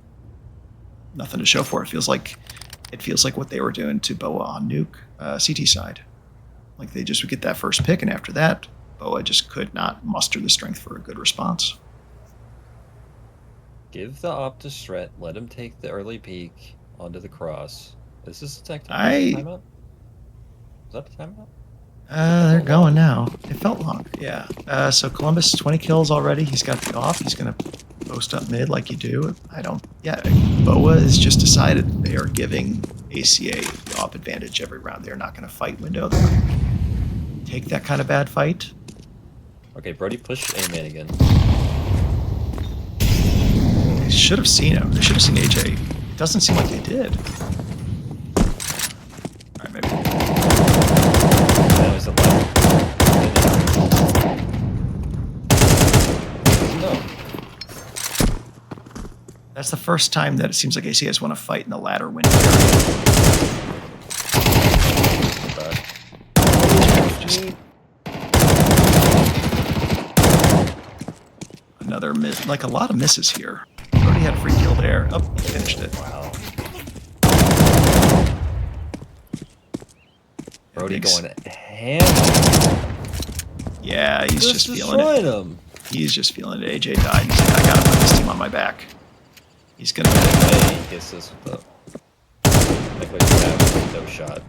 Speaker 2: nothing to show for it. It feels like what they were doing to BOA on Nuke CT side. Like they just would get that first pick, and after that, BOA just could not muster the strength for a good response.
Speaker 1: Give the op to Stret, let him take the early peek onto the cross. Is this a tech timeout? Is that the timeout?
Speaker 2: They're going now. It felt long. Yeah. So Columbus, 20 kills already. He's got the off. He's going to post up mid like you do. Yeah, BOA has just decided they are giving ACA the off advantage every round. They're not going to fight window. They're not going to take that kind of bad fight.
Speaker 1: Okay, Brody, push A-man again.
Speaker 2: They should have seen him. They should have seen AJ. It doesn't seem like they did. All right, maybe.
Speaker 1: That was the left. No.
Speaker 2: That's the first time that it seems like ACA has won a fight in the ladder window. Just another miss, like a lot of misses here. Already had a free kill there. Oh, he finished it.
Speaker 1: Wow. Brody
Speaker 2: Biggs.
Speaker 1: going ham.
Speaker 2: Yeah, he's just feeling
Speaker 1: destroyed
Speaker 2: it.
Speaker 1: him.
Speaker 2: He's just feeling it. AJ died. He's like, I gotta put this team on my back. He's gonna.
Speaker 1: Hey, he gets this with the... Like what you have, no shot.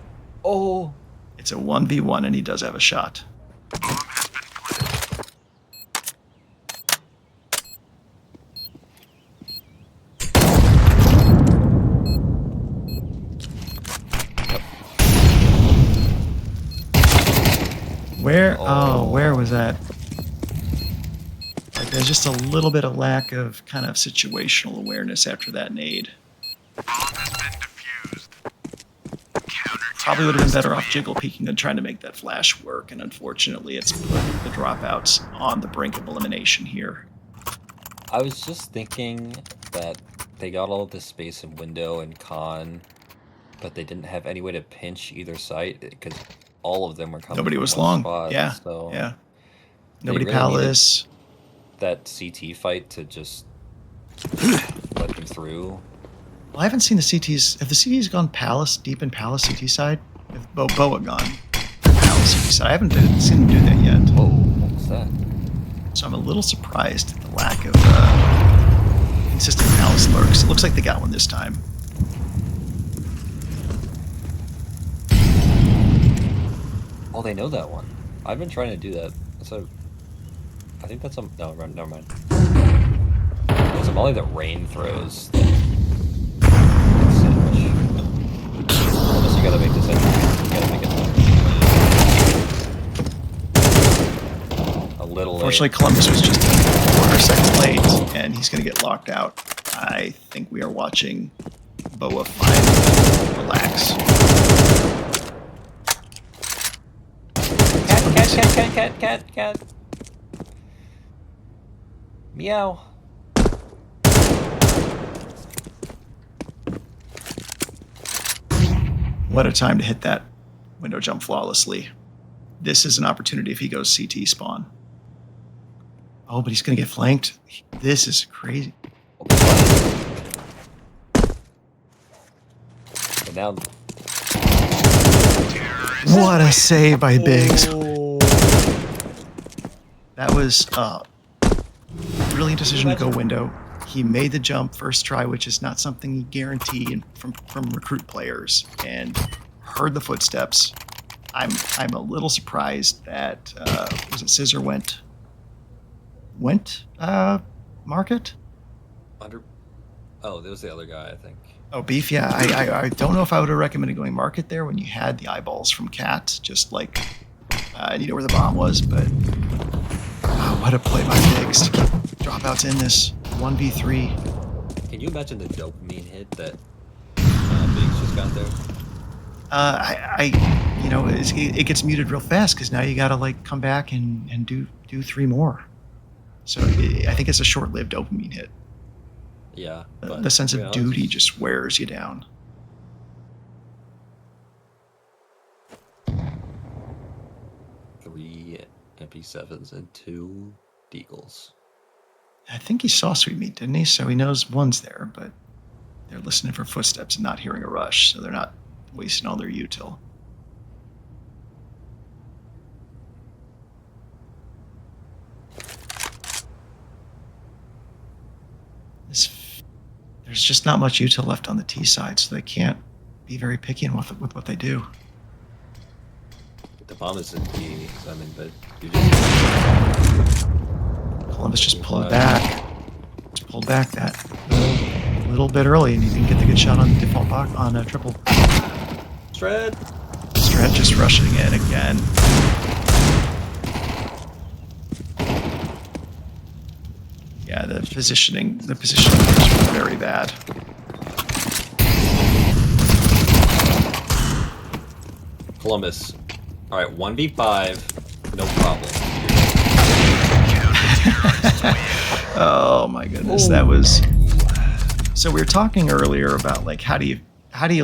Speaker 1: Oh!
Speaker 2: It's a 1v1, and he does have a shot. Where was that? Like, there's just a little bit of lack of kind of situational awareness after that nade. Probably would have been better off jiggle peeking than trying to make that flash work, and unfortunately it's put the dropouts on the brink of elimination here.
Speaker 1: I was just thinking that they got all of this space in window and con, but they didn't have any way to pinch either site, because all of them were coming
Speaker 2: Nobody
Speaker 1: from
Speaker 2: was
Speaker 1: one
Speaker 2: long.
Speaker 1: spot.
Speaker 2: Yeah.
Speaker 1: So
Speaker 2: Yeah.
Speaker 1: they
Speaker 2: Nobody
Speaker 1: really needed
Speaker 2: Palace.
Speaker 1: that CT fight to just let them through.
Speaker 2: Well, I haven't seen the CTs. Have the CTs gone Palace, deep in Palace CT side? Have BOA gone Palace CT side? I haven't seen them do that yet.
Speaker 1: Whoa, what was that?
Speaker 2: So I'm a little surprised at the lack of consistent Palace lurks. It looks like they got one this time.
Speaker 1: Oh, they know that one. I've been trying to do that. I think that's a no. Never mind. There's a volley that rain throws. Unless you gotta make this entry. You gotta make it a little late.
Speaker 2: Fortunately, Columbus was just a quarter second late, and he's going to get locked out. I think we are watching BOA finally relax.
Speaker 1: Cat. Meow.
Speaker 2: What a time to hit that window jump flawlessly. This is an opportunity if he goes CT spawn. Oh, but he's going to get flanked. This is crazy.
Speaker 1: But now,
Speaker 2: What a save by Biggs. That was a brilliant decision to go window. He made the jump first try, which is not something you guarantee from recruit players, and heard the footsteps. I'm a little surprised that was it Scissor went market?
Speaker 1: oh, there was the other guy, I think.
Speaker 2: Oh, Beef, yeah. I don't know if I would have recommended going market there when you had the eyeballs from Cat, just like and you know where the bomb was, but what a play by Biggs to keep dropouts in this 1v3.
Speaker 1: Can you imagine the dopamine hit that Biggs just got there?
Speaker 2: It gets muted real fast because now you got to like come back and do 3 more. So I think it's a short-lived dopamine hit.
Speaker 1: Yeah.
Speaker 2: The sense of duty just wears you down.
Speaker 1: Three MP7s and 2 Deagles.
Speaker 2: I think he saw Sweet Meat, didn't he? So he knows one's there, but they're listening for footsteps and not hearing a rush, so they're not wasting all their util. There's just not much util left on the T side, so they can't be very picky with what they do.
Speaker 1: The bomb is in T, so I mean, but you just...
Speaker 2: Columbus just pulled back. Just pulled back that little bit early, and he didn't get the good shot on the default box on a triple.
Speaker 1: Strat
Speaker 2: just rushing in again. Yeah, the positioning is very bad.
Speaker 1: Columbus. All right, 1v5, no problem.
Speaker 2: Oh my goodness, that was. So we were talking earlier about like how do you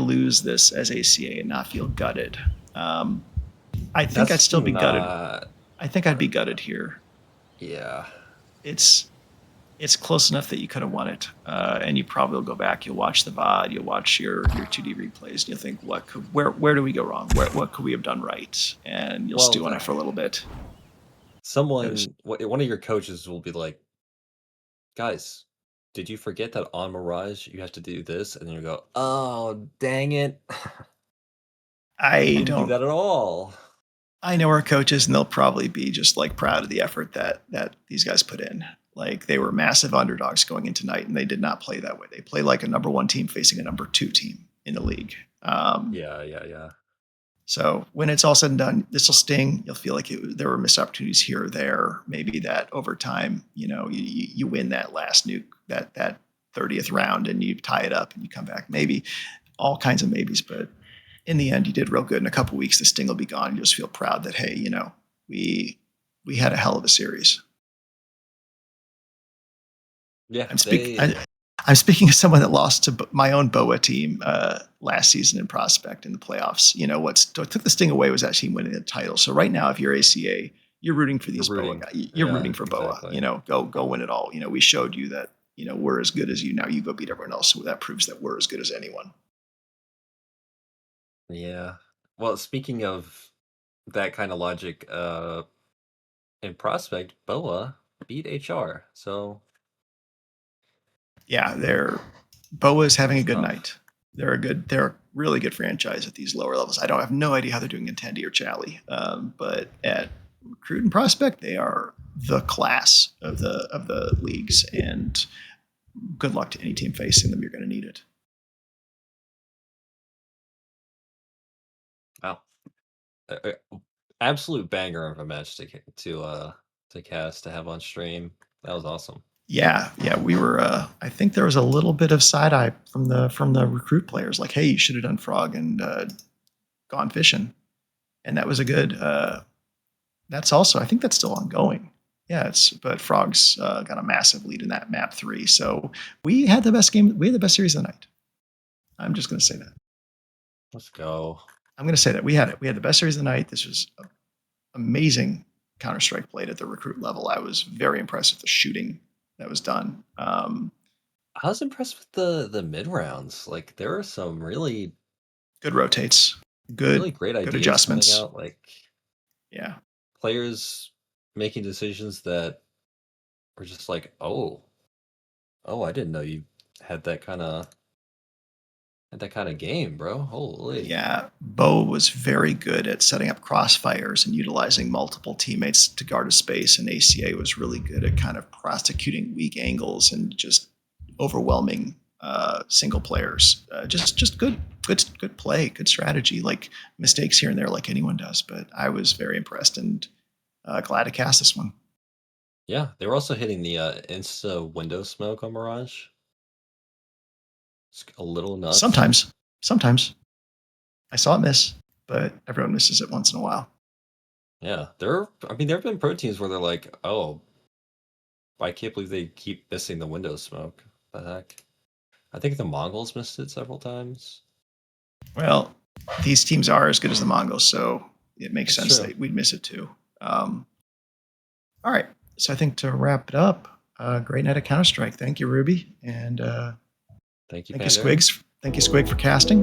Speaker 2: lose this as ACA and not feel gutted? I think I'd still be gutted. I think I'd be gutted here.
Speaker 1: Yeah.
Speaker 2: It's close enough that you could have won it, and you probably will go back. You'll watch the VOD, you'll watch your 2D replays, and you'll think, where do we go wrong? What could we have done right? And you'll stew on it for a little bit.
Speaker 1: One of your coaches will be like, guys, did you forget that on Mirage you have to do this? And then you go, oh, dang it.
Speaker 2: I
Speaker 1: didn't
Speaker 2: don't
Speaker 1: do that at all.
Speaker 2: I know our coaches, and they'll probably be just like proud of the effort that these guys put in. Like they were massive underdogs going into night, and they did not play that way. They play like a number 1 team facing a number 2 team in the league.
Speaker 1: Yeah.
Speaker 2: So when it's all said and done, this will sting. You'll feel like there were missed opportunities here or there. Maybe that over time, you win that last nuke, that 30th round, and you tie it up and you come back. Maybe all kinds of maybes, but in the end, you did real good. In a couple of weeks, the sting will be gone. You just feel proud that, hey, we had a hell of a series.
Speaker 1: Yeah,
Speaker 2: I'm speaking as someone that lost to my own BOA team last season in Prospect in the playoffs. What took the sting away was that team winning the title. So right now, if you're ACA, you're rooting for these BOA guys. You're
Speaker 1: Yeah,
Speaker 2: rooting for BOA.
Speaker 1: exactly.
Speaker 2: Go win it all. We showed you that we're as good as you. Now you go beat everyone else. So that proves that we're as good as anyone.
Speaker 1: Yeah. Well, speaking of that kind of logic, in Prospect, BOA beat HR. So
Speaker 2: Yeah, BOA is having a
Speaker 1: that's
Speaker 2: good
Speaker 1: tough.
Speaker 2: night. They're a really good franchise at these lower levels. I have no idea how they're doing in Tandy or Chally, but at Recruit and Prospect, they are the class of the leagues. And good luck to any team facing them. You're going to need it.
Speaker 1: Wow. Absolute banger of a match to cast to have on stream. That was awesome.
Speaker 2: Yeah, we were. I think there was a little bit of side eye from the Recruit players, like, "Hey, you should have done Frog and gone fishing," and that was a good. That's also, I think that's still ongoing. Yeah, but Frog's got a massive lead in that map 3. So we had the best game. We had the best series of the night. I'm just going to say that.
Speaker 1: Let's go.
Speaker 2: I'm going to say that we had it. We had the best series of the night. This was amazing Counter-Strike played at the Recruit level. I was very impressed with the shooting that was done.
Speaker 1: I was impressed with the mid rounds. Like there were some really
Speaker 2: Good rotates.
Speaker 1: really great ideas
Speaker 2: Adjustments.
Speaker 1: coming out. Like
Speaker 2: Yeah.
Speaker 1: players making decisions that were just like, oh, I didn't know you had that kind of game, bro. Holy.
Speaker 2: Yeah, Bo was very good at setting up crossfires and utilizing multiple teammates to guard a space, and ACA was really good at kind of prosecuting weak angles and just overwhelming single players. Just good play, good strategy. Like mistakes here and there, like anyone does. But I was very impressed and glad to cast this one.
Speaker 1: Yeah, they were also hitting the insta window smoke on Mirage. It's a little nuts.
Speaker 2: Sometimes I saw it miss, but everyone misses it once in a while.
Speaker 1: Yeah, there have been pro teams where they're like, oh, I can't believe they keep missing the window smoke. What the heck? I think the Mongols missed it several times.
Speaker 2: Well, these teams are as good as the Mongols, so it makes
Speaker 1: That's
Speaker 2: sense
Speaker 1: true.
Speaker 2: that we'd miss it too. All right, so I think to wrap it up, great night at Counter-Strike. Thank you, Ruby, and
Speaker 1: Thank you,
Speaker 2: thank you,
Speaker 1: Pandora.
Speaker 2: Squigs. Thank you, Squig, for casting.